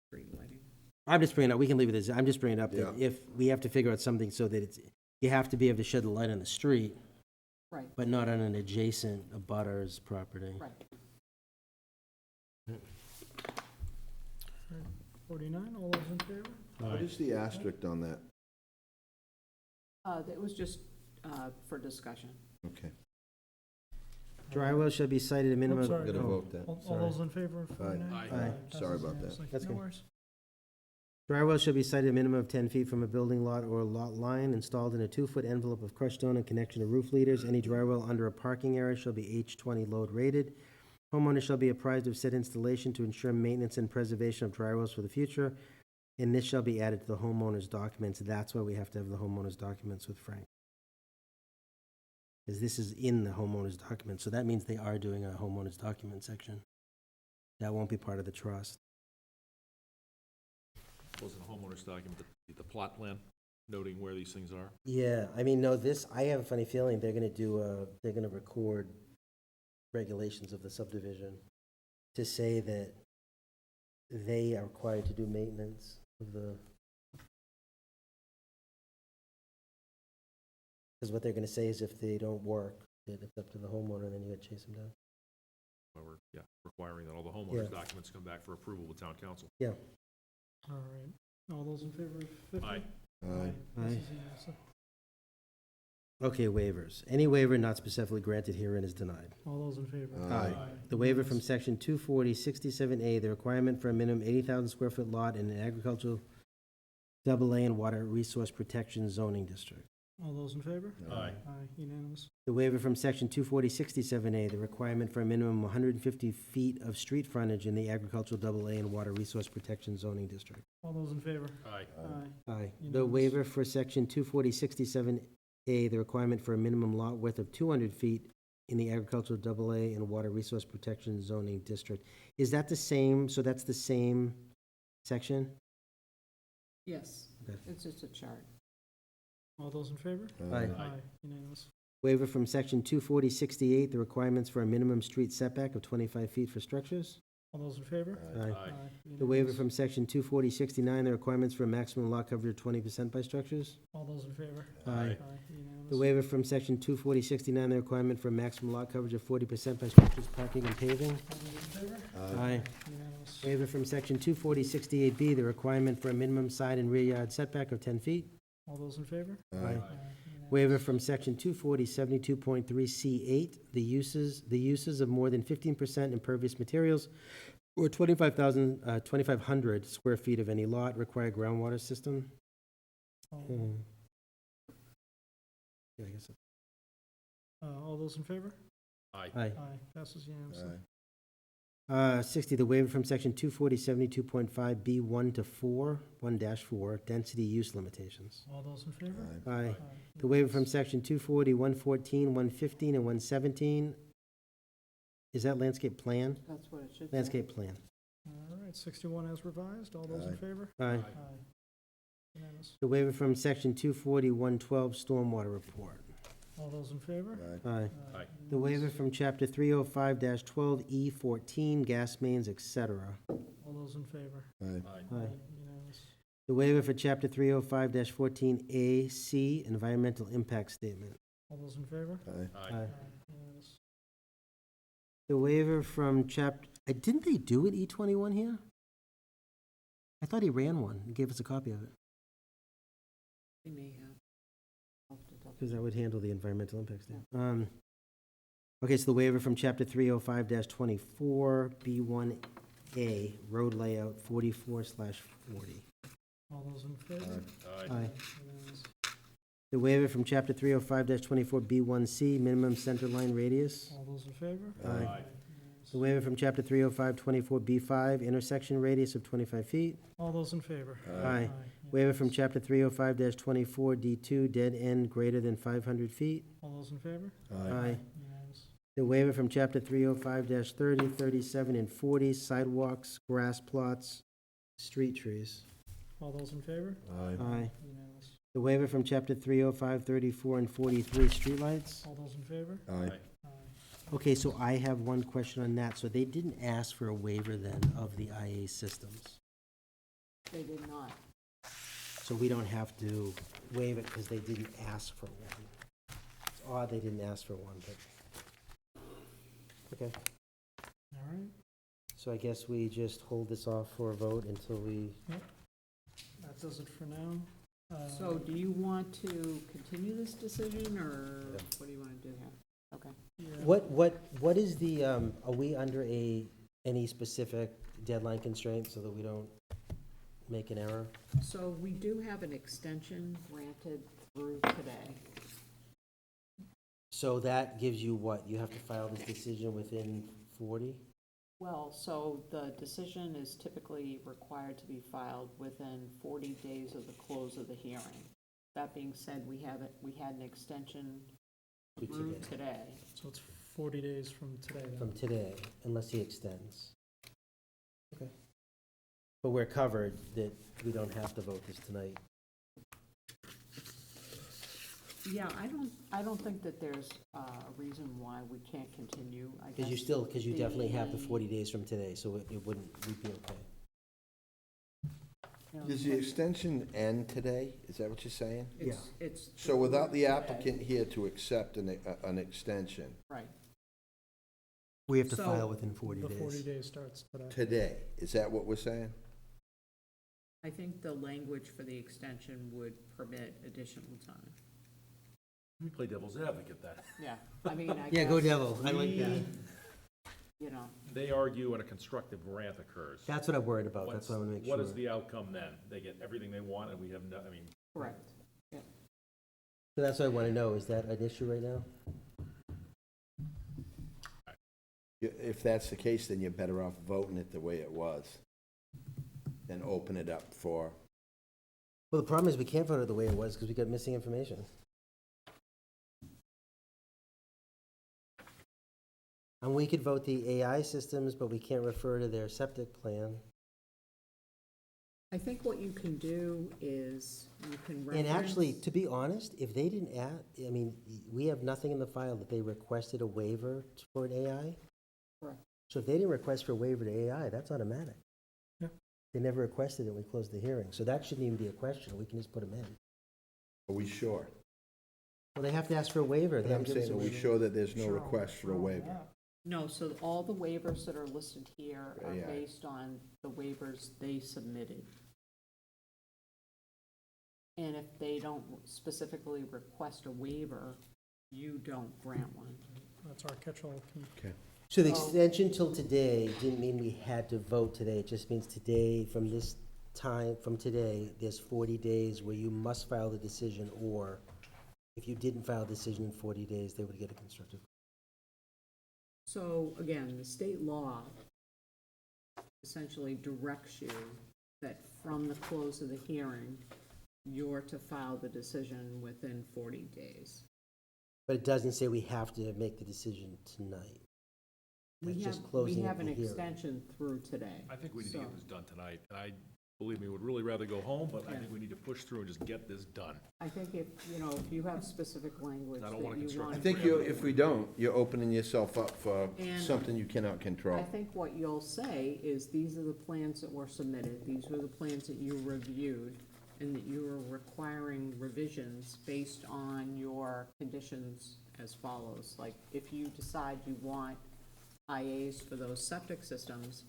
street lighting. I'm just bringing it up, we can leave it as, I'm just bringing it up that Yeah. if we have to figure out something so that it's, you have to be able to shed the light on the street, Right, but not on an adjacent abutter's property. right. 49, all those in favor? What is the asterisk on that? That was just, for discussion. Okay. Dry wells shall be sited a minimum. Oops, sorry. Gotta oh, vote that. All those in favor of 49? Aye. Aye. Passes Sorry about that. unanimously. That's No good. worries. Dry wells shall be sited a minimum of 10 feet from a building lot or lot line, installed in a 2-foot envelope of crushed stone in connection to roof leaders. Any dry well under a parking area shall be H20 load rated. Homeowners shall be apprised of said installation to ensure maintenance and preservation of dry wells for the future, and this shall be added to the homeowner's documents. That's why we have to have the homeowner's documents with Frank. Because this is in the homeowner's document, so that means they are doing a homeowner's document section. That won't be part of the trust. Wasn't a homeowner's document, the plot plan noting where these things are. Yeah, I mean, no, this, I have a funny feeling they're gonna record regulations of the subdivision to say that they are required to do maintenance of the, because what they're gonna say is if they don't work, that it's up to the homeowner, then you gotta chase them down. We're, requiring that all the homeowners' Yeah. documents come back for approval with town council. Yeah. All right. All those in favor of 50? Aye. Aye. Passes unanimously. Okay, waivers. Any waiver not specifically granted herein is denied. All those in favor? Aye. The waiver from section 240-67A, the requirement for a minimum 80,000 square foot lot in an agricultural AA and water resource protection zoning district. All those in favor? Aye. Aye, unanimous. The waiver from section 240-67A, the requirement for a minimum 150 feet of street frontage in the agricultural AA and water resource protection zoning district. All those in favor? Aye. Aye. Aye. The Unanimous. waiver for section 240-67A, the requirement for a minimum lot width of 200 feet in the agricultural AA and water resource protection zoning district. Is that the same, so that's the same section? Yes, Okay. it's just a chart. All those in favor? Aye. Aye, unanimous. Waiver from section 240-68, the requirements for a minimum street setback of 25 feet for structures. All those in favor? Aye. Aye. The waiver unanimous. from section 240-69, the requirements for a maximum lot coverage of 20% by structures. All those in favor? Aye. Aye, unanimous. The waiver from section 240-69, the requirement for a maximum lot coverage of 40% by structures, parking, and paving. All those in favor? Aye. Unanimous. Waiver from section 240-68B, the requirement for a minimum side and rear yard setback of 10 feet. All those in favor? Aye. Unanimous. Waiver from section 240-72.3C8, the uses of more than 15% impervious materials or 2,500 square feet of any lot require groundwater system. All- Yeah, I guess. All those in favor? Aye. Aye. Aye, passes unanimously. 60, the waiver from section 240-72.5B1 to 4, 1-4, density use limitations. All those in favor? Aye. Aye. The waiver from section 240, 114, 115, and 117, is that landscape plan? That's what it should say. Landscape plan. All right, 61 as revised. All those in Aye. favor? Aye. Aye. Unanimous. The waiver from section 240, 112, stormwater report. All those in favor? Aye. Aye. The waiver from chapter 305-12E14, gas mains, etc. All those in favor? Aye. Aye. Aye. Unanimous. The waiver for chapter 305-14AC, environmental impact statement. All those in favor? Aye. Aye. Unanimous. The waiver from chapter, didn't they do an E21 here? I thought he ran one. He gave us a copy of it. We may have. I'll have to double- Because that would handle the environmental impact statement. Okay, so the waiver from chapter 305-24, B1A, road layout 44/40. All those in favor? Aye. Aye. Unanimous. The waiver from chapter 305-24, B1C, minimum center line radius. All those in favor? Aye. Aye. The waiver from chapter 305-24, B5, intersection radius of 25 feet. All those in favor? Aye. Waiver from chapter 305-24, D2, dead end greater than 500 feet. All those in favor? Aye. Unanimous. The waiver from chapter 305-30, 37, and 40, sidewalks, grass plots, street trees. All those in favor? Aye. Unanimous. The waiver from chapter 305, 34, and 43, streetlights. All those in favor? Aye. Aye. Okay, so I have one question on that. So they didn't ask for a waiver then of the IA systems. They did not. So we don't have to waive it because they didn't ask for one. It's odd they didn't ask for one, but, okay. All right, So I guess we just hold this off for a vote until we, that does it for now. So do you want to continue this decision, or what do you want to do here? Okay. yeah, what is the, are we under any specific deadline constraint so that we don't make an error? So we do have an extension granted through today. So that gives you what? You have to file this decision within 40? Well, so the decision is typically required to be filed within 40 days of the close of the hearing. That being said, we had an extension To through today. today. so it's 40 days from today then. From today, unless he extends. Okay. But we're covered that we don't have to vote this tonight. Yeah, I don't think that there's a reason why we can't continue, I guess. Because you definitely have the the- 40 days from today, so it wouldn't, we'd be okay. Does the extension end today? Is that what you're saying? It's. So without the today. applicant here to accept an extension Right. We have to So- file within 40 The 40 days. days starts today. today, is that what we're saying? I think the language for the extension would permit additional time. Let me play devil's advocate then. Yeah, I mean, I Yeah, go guess, devil, I like that. you know, They argue and a constructive grant occurs. That's what I'm worried about, that's What's- what I want to make What is sure. the outcome then? They get everything they want and we have no, I mean, correct. So that's what I want to know, is that an issue right now? If that's the case, then you're better off voting it the way it was than open it up for, Well, the problem is we can't vote it the way it was because we got missing information. And we could vote the AI systems, but we can't refer to their septic plan. I think what you can do is you can reference. And actually, to be honest, if they didn't add, I mean, we have nothing in the file that they requested a waiver for an AI. Correct. So if they didn't request for a waiver to AI, that's automatic. Yeah. They never requested it, we closed the hearing. So that shouldn't even be a question, we can just put them in. are we sure? Well, they have to ask for a waiver. They But have I'm to give us saying, a are we waiver. sure that there's no request for a waiver? No, so all the waivers that are listed here are Yeah. based on the waivers they submitted. And if they don't specifically request a waiver, you don't grant one. That's our catch-all. So the extension till today didn't mean we had to vote today. It just means today, from this time, from today, there's 40 days where you must file the decision, or if you didn't file a decision in 40 days, they would get a constructive. So again, the state law essentially directs you that from the close of the hearing, you're to file the decision within 40 days. But it doesn't say we have to make the decision tonight. That's just closing We of have the an hearing. extension through today. I think we need to So- get this done tonight. And I, believe me, would really rather go home, but I Yeah. think we need to push through and just get this done. I think if, you know, if you have specific language I that don't wanna you construct- want. I think if we don't, you're opening yourself up for And- something you cannot control. I think what you'll say is, these are the plans that were submitted, these were the plans that you reviewed, and that you are requiring revisions based on your conditions as follows. Like, if you decide you want IAs for those septic systems,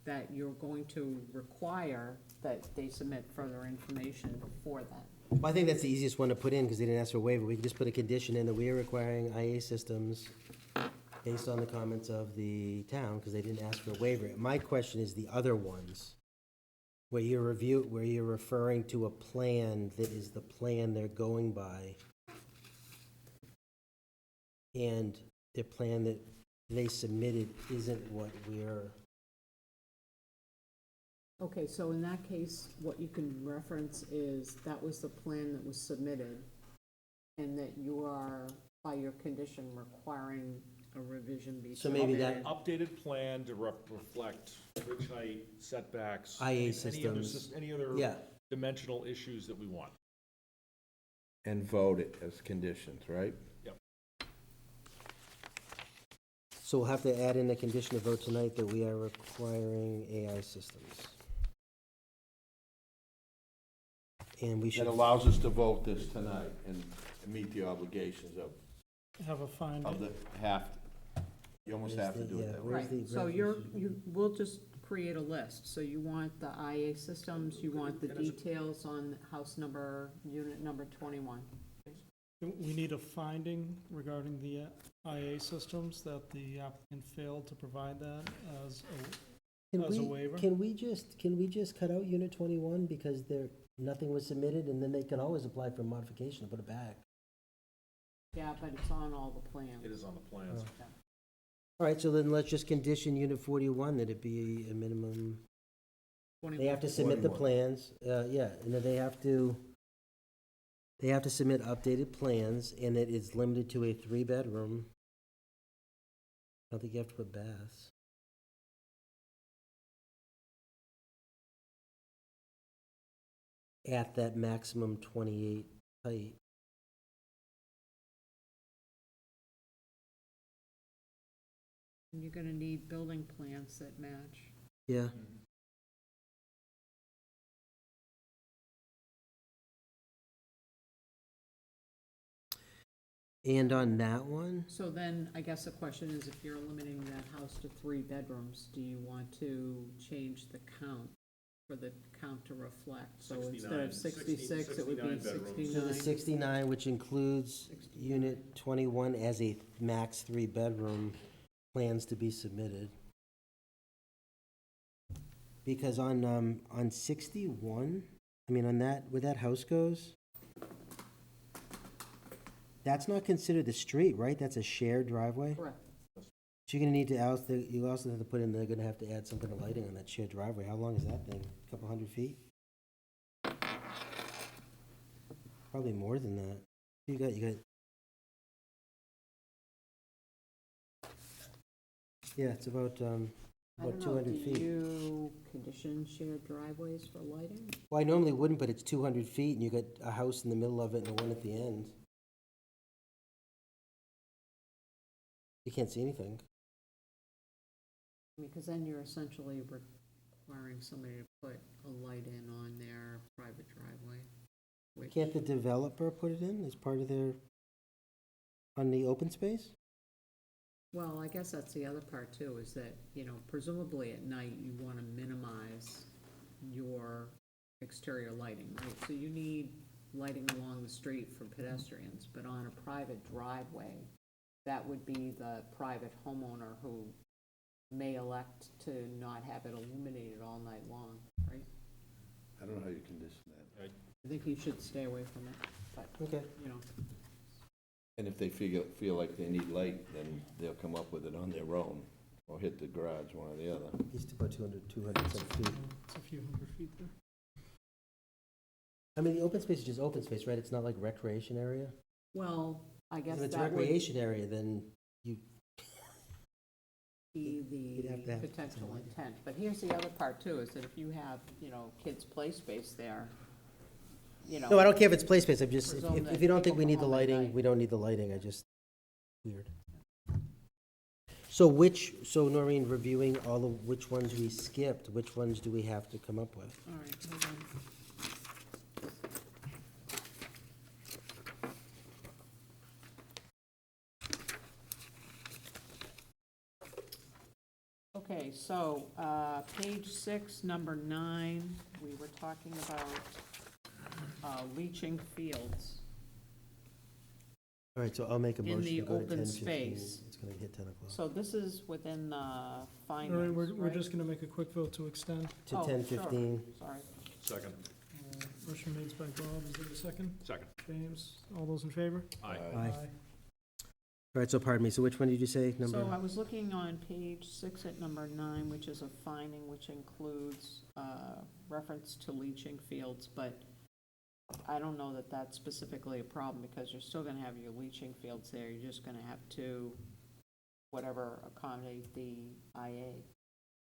that you're going to require that they submit further information for that. Well, I think that's the easiest one to put in, because they didn't ask for a waiver. We can just put a condition in that we are requiring IA systems based on the comments of the town, because they didn't ask for a waiver. My question is the other ones, where you're referring to a plan that is the plan they're going by, and the plan that they submitted isn't what we're. Okay, so in that case, what you can reference is, that was the plan that was submitted, and that you are, by your condition, requiring a revision be So maybe submitted. that- Updated plan to reflect ridge height, setbacks. IA any other systems. Any other Yeah. dimensional issues that we want. And vote it as conditions, right? Yep. So we'll have to add in a condition of vote tonight that we are requiring AI systems. And we should. That allows us to vote this tonight and meet the obligations of Have a finding. the you almost have to do it that way. Where's the Right, so we'll just create a list, so you want the IA systems, you want the details on house number, unit number 21. We need a finding regarding the IA systems, that the applicant failed to provide that as a waiver. Can we just cut out unit 21 because nothing was submitted, and then they can always apply for a modification and put it back? Yeah, but it's on all the plans. It is on the plans. All right, so then let's just condition unit 41 that it be a minimum. They have to submit the 41. plans, and then they have to submit updated plans, and it is limited to a 3-bedroom. I don't think you have to put baths. At that maximum 28 height. And you're gonna need building plans that match. Yeah. And on that one, So then, I guess the question is, if you're limiting that house to 3 bedrooms, do you want to change the count for the count to reflect? So instead of 66, it would be 69 bedrooms. so the 69. 69, which includes unit 21 as a max 3-bedroom, plans to be submitted. Because on 61, I mean, on that, where that house goes, that's not considered the street, right? That's a shared driveway? Correct. So you're gonna need to, you also have to put in, they're gonna have to add some kind of lighting on that shared driveway. How long is that thing? A couple hundred feet? Probably more than that. You got, yeah, it's about I don't know, 200 do feet. you condition shared driveways for lighting? Well, I normally wouldn't, but it's 200 feet, and you got a house in the middle of it and one at the end. You can't see anything. Because then you're essentially requiring somebody to put a light in on their private driveway, which, Can't the developer put it in as part of their, on the open space? well, I guess that's the other part too, is that, you know, presumably at night, you want to minimize your exterior lighting, right? So you need lighting along the street for pedestrians, but on a private driveway, that would be the private homeowner who may elect to not have it illuminated all night long, right? I don't know how you condition that. I think you should stay away from it, but, Okay. you know, And if they feel like they need light, then they'll come up with it on their own, or hit the garage, one or the other. He's about 200 some feet. It's a few hundred feet there. I mean, the open space is just open space, right? It's not like recreation area? well, I guess If it's a that would recreation area, then you, be You'd have to the have potential some lighting. intent. But here's the other part too, is that if you have, you know, kids' play space there, you know. no, I don't care if it's play space, I'm just, Presume if that you don't think people we need go the home at lighting, night. we don't need the lighting, I just, weird. So Noreen, reviewing all of which ones we skipped, which ones do we have to come up with? All right, hold on. Okay, so, page 6, number 9, we were talking about leaching fields. All right, so I'll make a In motion the to go to open 10:15. space. It's gonna hit 10 o'clock. So this is within the All findings, right, we're right? just gonna make a quick vote to extend. To Oh, 10:15. sure. Sorry. Second. Motion made by Bob, is there a second? Second. James, all those in favor? Aye. Aye. All right, so pardon me, so which one did you say, number? So I was looking on page 6 at number 9, which is a finding which includes reference to leaching fields, but I don't know that that's specifically a problem, because you're still gonna have your leaching fields there, you're just gonna have to, whatever, accommodate the IA.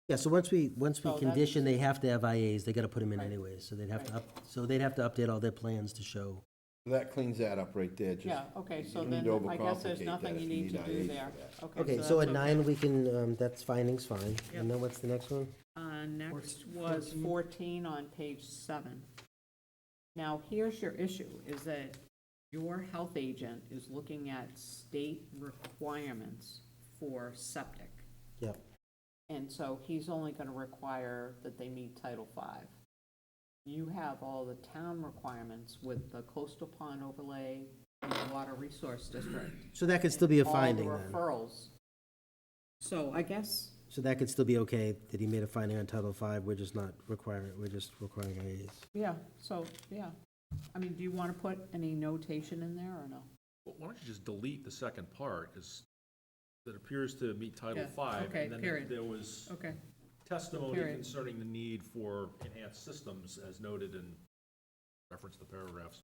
Yeah, so once we So that's- condition, they have to have IAs, they gotta put them in Right. anyways, so they'd have to Right. they'd have to update all their plans to show. That cleans that up right there, just. Yeah, okay, so you don't need then to I guess there's overcomplicate nothing that you if you need to need do IAs there. for that. Okay, that's so at okay. 9, we can, that's findings, fine. Yep. And then what's the next one? Next was 14 on page 7. Now, here's your issue, is that your health agent is looking at state requirements for septic. Yep. And so he's only gonna require that they meet Title V. You have all the town requirements with the coastal pond overlay and the water resource district. So that could still be a all finding the then? referrals. So I guess, So that could still be okay, that he made a finding on Title V, we're just requiring IAs. yeah, so, yeah. I mean, do you wanna put any notation in there, or no? Well, why don't you just delete the second part, because it appears to meet Title Yeah, V. okay, And then period. there was Okay, testimony Period. concerning the need for enhanced systems as noted in reference to the paragraphs.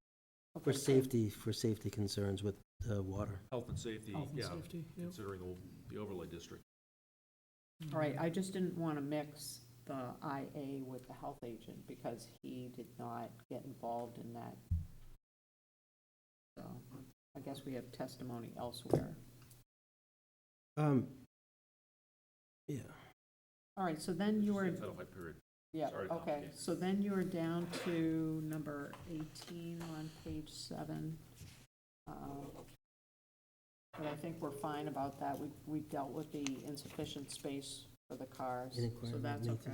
For safety concerns with water. Health and safety, Health and yeah, safety, yep. considering the overlay district. all right, I just didn't wanna mix the IA with the health agent, because he did not get involved in that. So, I guess we have testimony elsewhere. Yeah. All right, so then you were, Title V period. yeah, Sorry, Tom, okay, yeah. so then you are down to number 18 on page 7. but I think we're fine about that. We dealt with the insufficient space for the cars, so that's okay.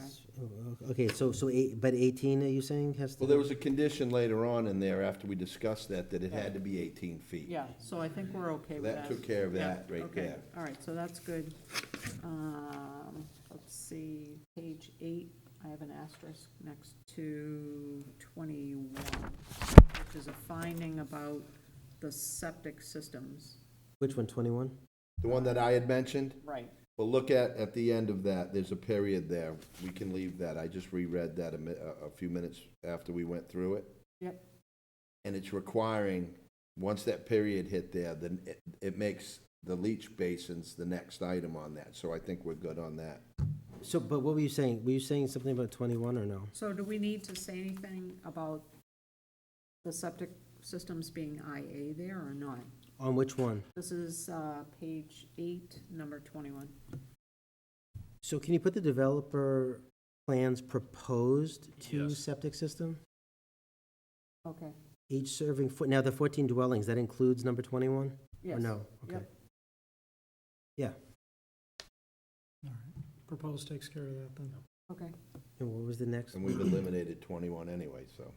Okay, but 18, are you saying, has to? Well, there was a condition later on in there after we discussed that it had to be 18 feet. Yeah, so I think we're okay with that. That took care of Yeah, that right okay. there. All right, so that's good. Let's see, page 8, I have an asterisk next to 21, which is a finding about the septic systems. Which one, 21? The one that I had mentioned? Right. Well, look at the end of that, there's a period there. We can leave that. I just reread that a few minutes after we went through it. Yep. And it's requiring, once that period hit there, then it makes the leach basins the next item on that. So I think we're good on that. So, but what were you saying? Were you saying something about 21 or no? So do we need to say anything about the septic systems being IA there or not? On which one? This is page 8, number 21. So can you put the developer plans proposed to Yes. septic system? Okay. Each serving, now the 14 dwellings, that includes number 21? Yes. Or no? Okay. Yep. Yeah. All right. Proposed takes care of that then. Okay. And what was the next? And we've eliminated 21 anyway, so.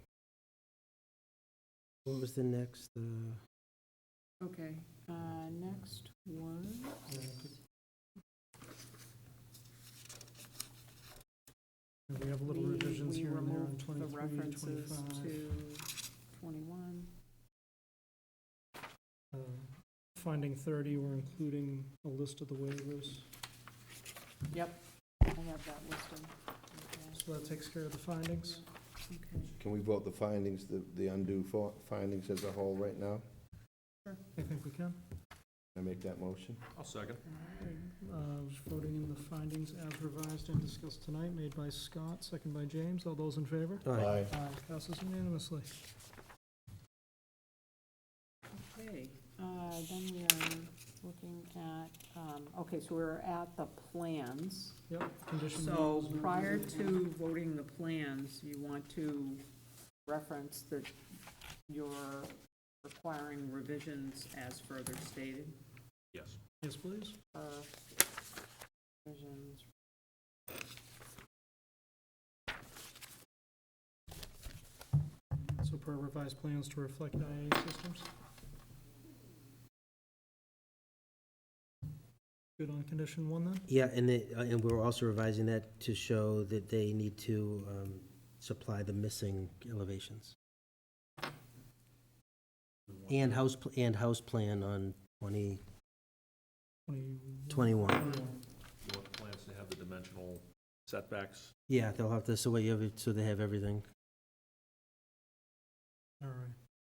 What was the next? Okay, next was, And we have little revisions we here and there on removed the 23, references 25. to 21. Finding 30, we're including a list of the waivers. Yep, I have that listed. So that takes care of the findings. Okay. Can we vote the findings, the undue findings as a whole right now? I think we can. Can I make that motion? I'll second. Voting in the findings as revised and discussed tonight, made by Scott, second by James. All those in favor? Aye. Passes unanimously. Okay, then we are looking at, okay, so we're at the plans. Yep, condition So one is prior reviewed. to voting the plans, you want to reference that you're requiring revisions as further stated. Yes. Yes, please. Revisions. So per revised plans to reflect IA systems. Good on condition one then? Yeah, and we're also revising that to show that they need to supply the missing elevations. And house plan on 21. You want the plans to have the dimensional setbacks? Yeah, they'll have to, so they have everything. All right.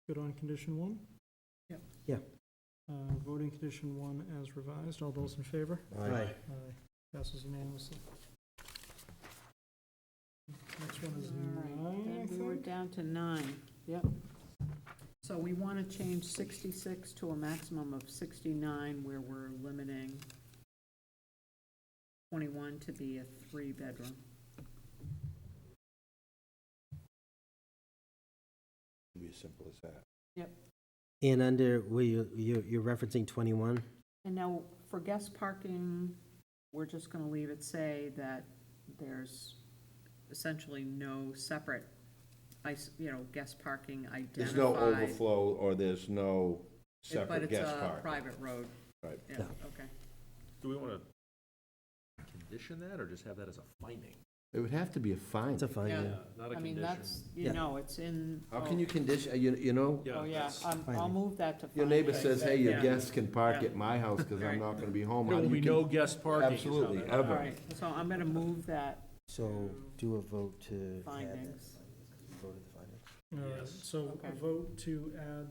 Good on condition one? Yep. Yeah. Voting condition one as revised. All those in favor? Aye. Aye. Passes unanimously. Next one is All right, 9, I then we're think. down to 9, yep. So we want to change 66 to a maximum of 69, where we're limiting 21 to be a 3-bedroom. It'd be as simple as that. Yep. And under, where you're referencing 21? And now, for guest parking, we're just going to leave it say that there's essentially no separate, guest parking identified. There's no overflow or there's no But separate it's guest a parking. private road. Right. Yeah, No. okay. Do we want to condition that, or just have that as a finding? It would have to be a fine. It's a fine, Yeah. yeah. Not a I mean, condition. that's, Yeah. it's in. How can you condition, you know, Yeah, Oh, yeah, that's- I'll Finding. move that to. your neighbor finding. says, hey, your Yeah. guests can park Yeah. at my house because I'm Right. not gonna be home. There How will do be you no con- guest parking. is how Absolutely, that- ever. All right, so I'm gonna move that So do a vote to add that. findings. Vote of the findings. All right, Yes. so Okay. a vote to add,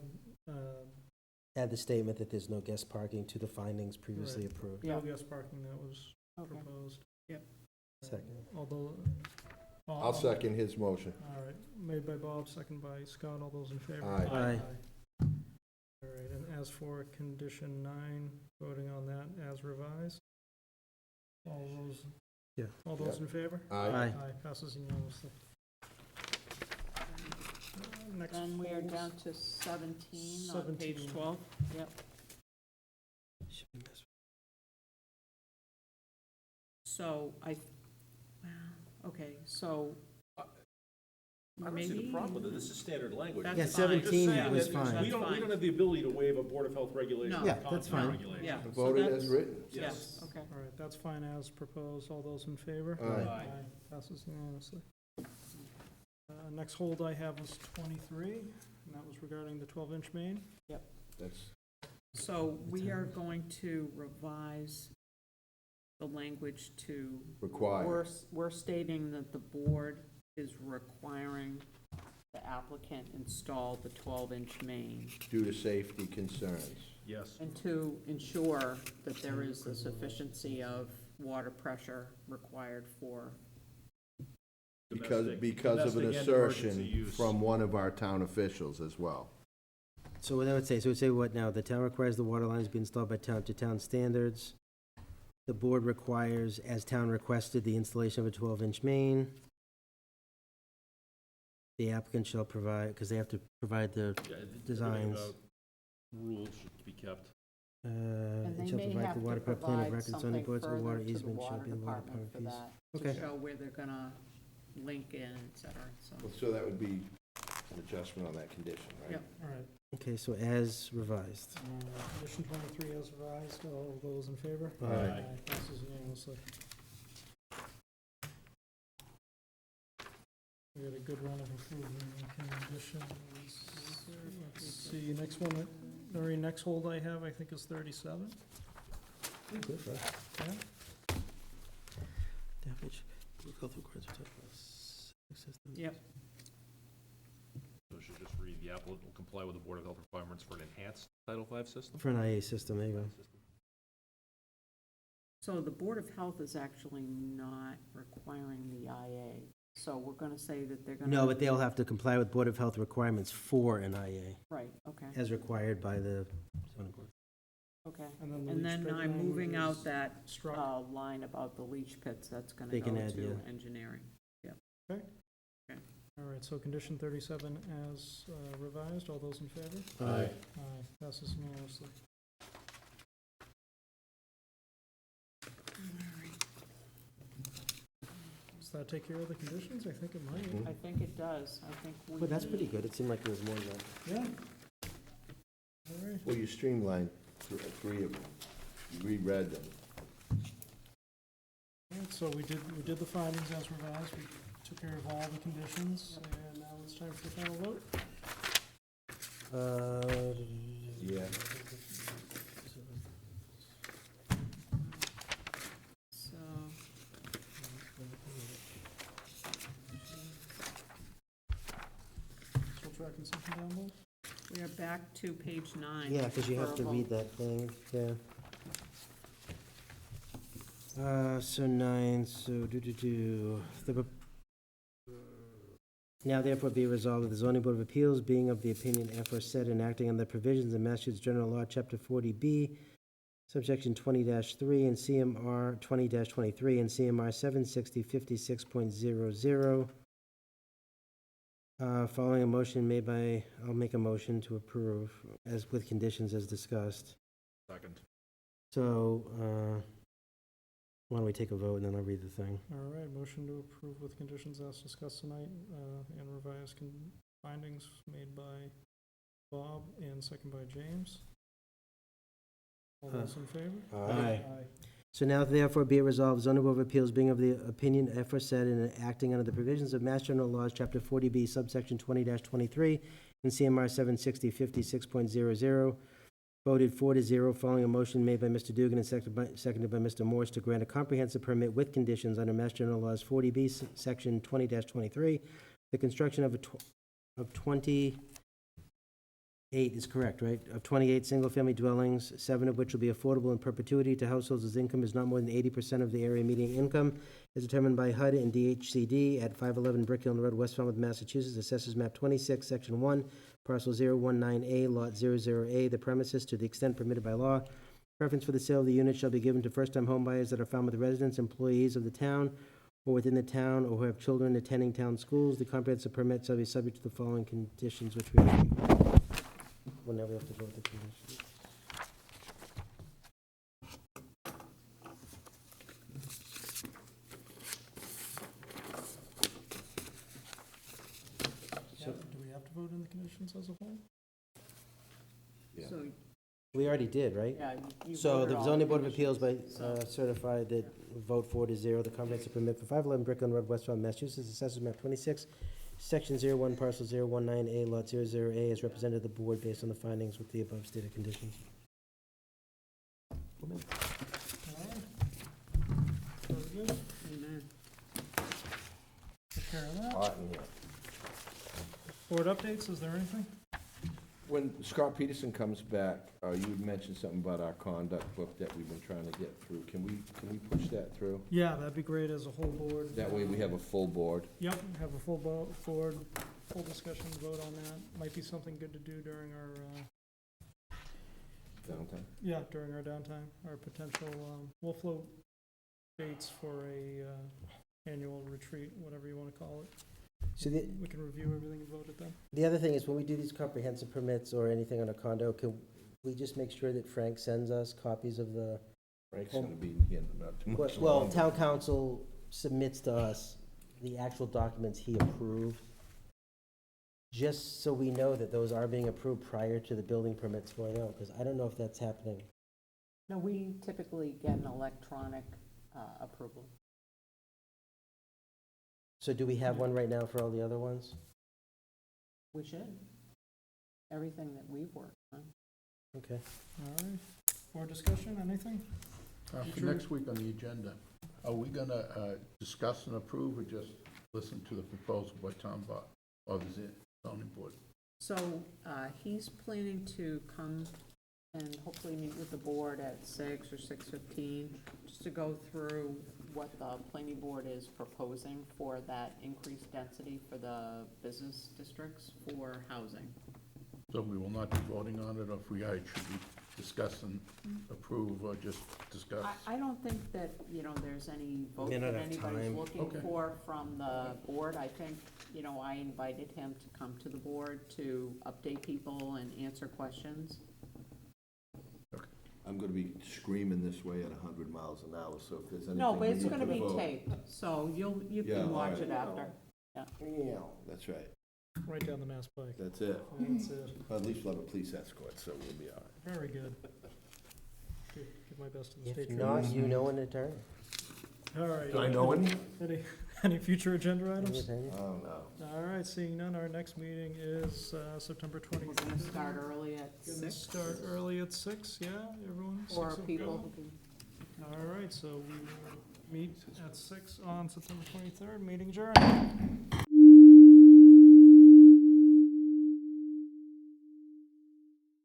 Add the statement that there's no guest parking to the findings previously approved. Yeah. no guest parking that was Okay. proposed. Second. Although. I'll second his motion. All right, made by Bob, second by Scott. All those in favor? Aye. Aye. All right, and as for condition 9, voting on that as revised. All those. Yeah. All those in favor? Aye. Aye. Passes unanimously. Next. Then we are falls- down to 17 on page 17. 12. Yep. So okay, so I don't see the maybe, problem with it, this is standard language. That's Yeah, fine. 17 Just saying was that fine. We don't have the ability to waive a Board of Health regulation. No. or Yeah, that's Concom fine. regulation. yeah. so Voted that's- as written. Yes, okay. All right, that's fine as proposed. All those in favor? Aye. Passes unanimously. Next hold I have was 23, and that was regarding the 12-inch main. That's, So we are going to revise the language to. Require. We're stating that the board is requiring the applicant install the 12-inch main due to safety concerns. Yes. and to ensure that there is a sufficiency of water pressure required for. Because of an Domestic and assertion emergency use. from one of our town officials as well. So what I would say, so it would say what now? The town requires the water lines be installed by town to town standards. The board requires, as town requested, the installation of a 12-inch main. The applicant shall provide, because they have to provide the, Yeah, everything Designs. about rules should be kept. And they shall may provide have the to water plan of provide record, zoning something boards, or further water to the easement shall water be the water department for power that, Okay. to show where they're gonna link in, et cetera, so. So that would be an adjustment on that condition, right? Yep. All right. Okay, so as revised. Condition 23 as revised. All those in favor? Aye. Passes unanimously. We had a good run of improvement in conditions. Let's see, next one, the very next hold I have, I think, is 37. Yeah. Yep, So it should just read, the applicant will comply with the Board of Health requirements for an enhanced Title V system? For an IA system, there you go. so the Board of Health is actually not requiring the IA, so we're gonna say that they're gonna. No, but they'll have to comply with Board of Health requirements for an IA, Right, okay, as required by the zoning board. okay. And then the And leach then pit I'm language moving out is that, struck. line about the leach pits, that's gonna They go can add, to yeah. engineering. All right, so condition 37 as revised. All those in favor? Aye. Aye. Passes unanimously. Does that take care of the conditions? I think it might. I think it does, I think we. But that's pretty good. It seemed like there was more than that. Yeah. All right. Well, you streamlined three of them. You reread them. All right, so we did the findings as revised. We took care of all the conditions, and now it's time for the final vote. Yeah. So, Still tracking something down there? we are back to page 9. Yeah, because you have for to a read vote. that thing, yeah. So 9, so now therefore be resolved that the zoning board of appeals, being of the opinion aforesaid and acting on the provisions of Massachusetts General Law, Chapter 40B, subsection 20-3 and CMR 20-23 and CMR 76056.00. Following a motion made by, I'll make a motion to approve as with conditions as discussed. Second. So, why don't we take a vote and then I'll read the thing. All right, motion to approve with conditions as discussed tonight, and revised findings made by Bob and second by James. All those in favor? Aye. So now therefore be it resolved, zoning board of appeals being of the opinion aforesaid and acting under the provisions of Mass General Laws, Chapter 40B, subsection 20-23, and CMR 76056.00, voted 4-0, following a motion made by Mr. Dugan and seconded by Mr. Morse to grant a comprehensive permit with conditions under Mass General Laws 40B, section 20-23, the construction of 28 is correct, right? Of 28 single-family dwellings, 7 of which will be affordable in perpetuity to households whose income is not more than 80% of the area median income, as determined by HUD and DHCD at 511 Brick Hill Road, West Falmouth, Massachusetts, Assessors Map 26, Section 1, Parcel 019A, Lot 00A. The premises, to the extent permitted by law, preference for the sale of the unit shall be given to first-time homebuyers that are Falmouth residents, employees of the town, or within the town, or who have children attending town schools. The comprehensive permit shall be subject to the following conditions, which we well, now we have to vote the conditions. vote in the conditions as a whole? Yeah. So, We already did, right? yeah, you So voted the all zoning board of appeals conditions, so- certified that vote 4-0, the comprehensive permit for 511 Brickland Road, West Falmouth, Massachusetts, assessors map 26, section 01, parcel 019A, lot 00A, is represented the board based on the findings with the above stated conditions. All right. Very good. Amen. Take care of that. Hot in here. Board updates, is there anything? When Scott Peterson comes back, you had mentioned something about our conduct book that we've been trying to get through. Can we push that through? Yeah, that'd be great as a whole board. That way we have a full board. Yep, have a full board, full discussion, vote on that. Might be something good to do during our, Downtime. yeah, during our downtime, our potential, we'll float dates for a, annual retreat, whatever you wanna call it. So the, We can review everything and vote it then. the other thing is, when we do these comprehensive permits or anything on a condo, can we just make sure that Frank sends us copies of the, Frank's gonna be here in not too much well, longer. town council submits to us the actual documents he approved, just so we know that those are being approved prior to the building permits going out, because I don't know if that's happening. No, we typically get an electronic approval. So do we have one right now for all the other ones? We should. Everything that we've worked on. Okay. All right, more discussion, anything? For next week on the agenda, are we gonna discuss and approve, or just listen to the proposal by Tom Bott of the zoning board? So, he's planning to come and hopefully meet with the board at 6 or 6:15, just to go through what the planning board is proposing for that increased density for the business districts for housing. So we will not be voting on it, or if we should we discuss and approve, or just discuss? I don't think that, there's any vote May not that have anybody's time. looking Okay. for from the board. I think, I invited him to come to the board to update people and answer questions. I'm gonna be screaming this way at 100 miles an hour, so if there's anything. No, but we it's need gonna to be vote- taped, so you Yeah, can all watch right. it after. Yeah, that's right. Right down the Mass Pike. That's it. That's it. But at least we'll have a police escort, so we'll be all right. Very good. Give my best to the If state not, troopers. you know an attorney. All right. Do I know any? Any future agenda Any items? attorney? Oh, no. All right, seeing none, our next meeting is September We're 20th. gonna start early at Gonna 6 start early at 6, yeah, everyone? for 6 will people go. who can. All right, so we will meet at 6 on September 23rd, meeting adjourned.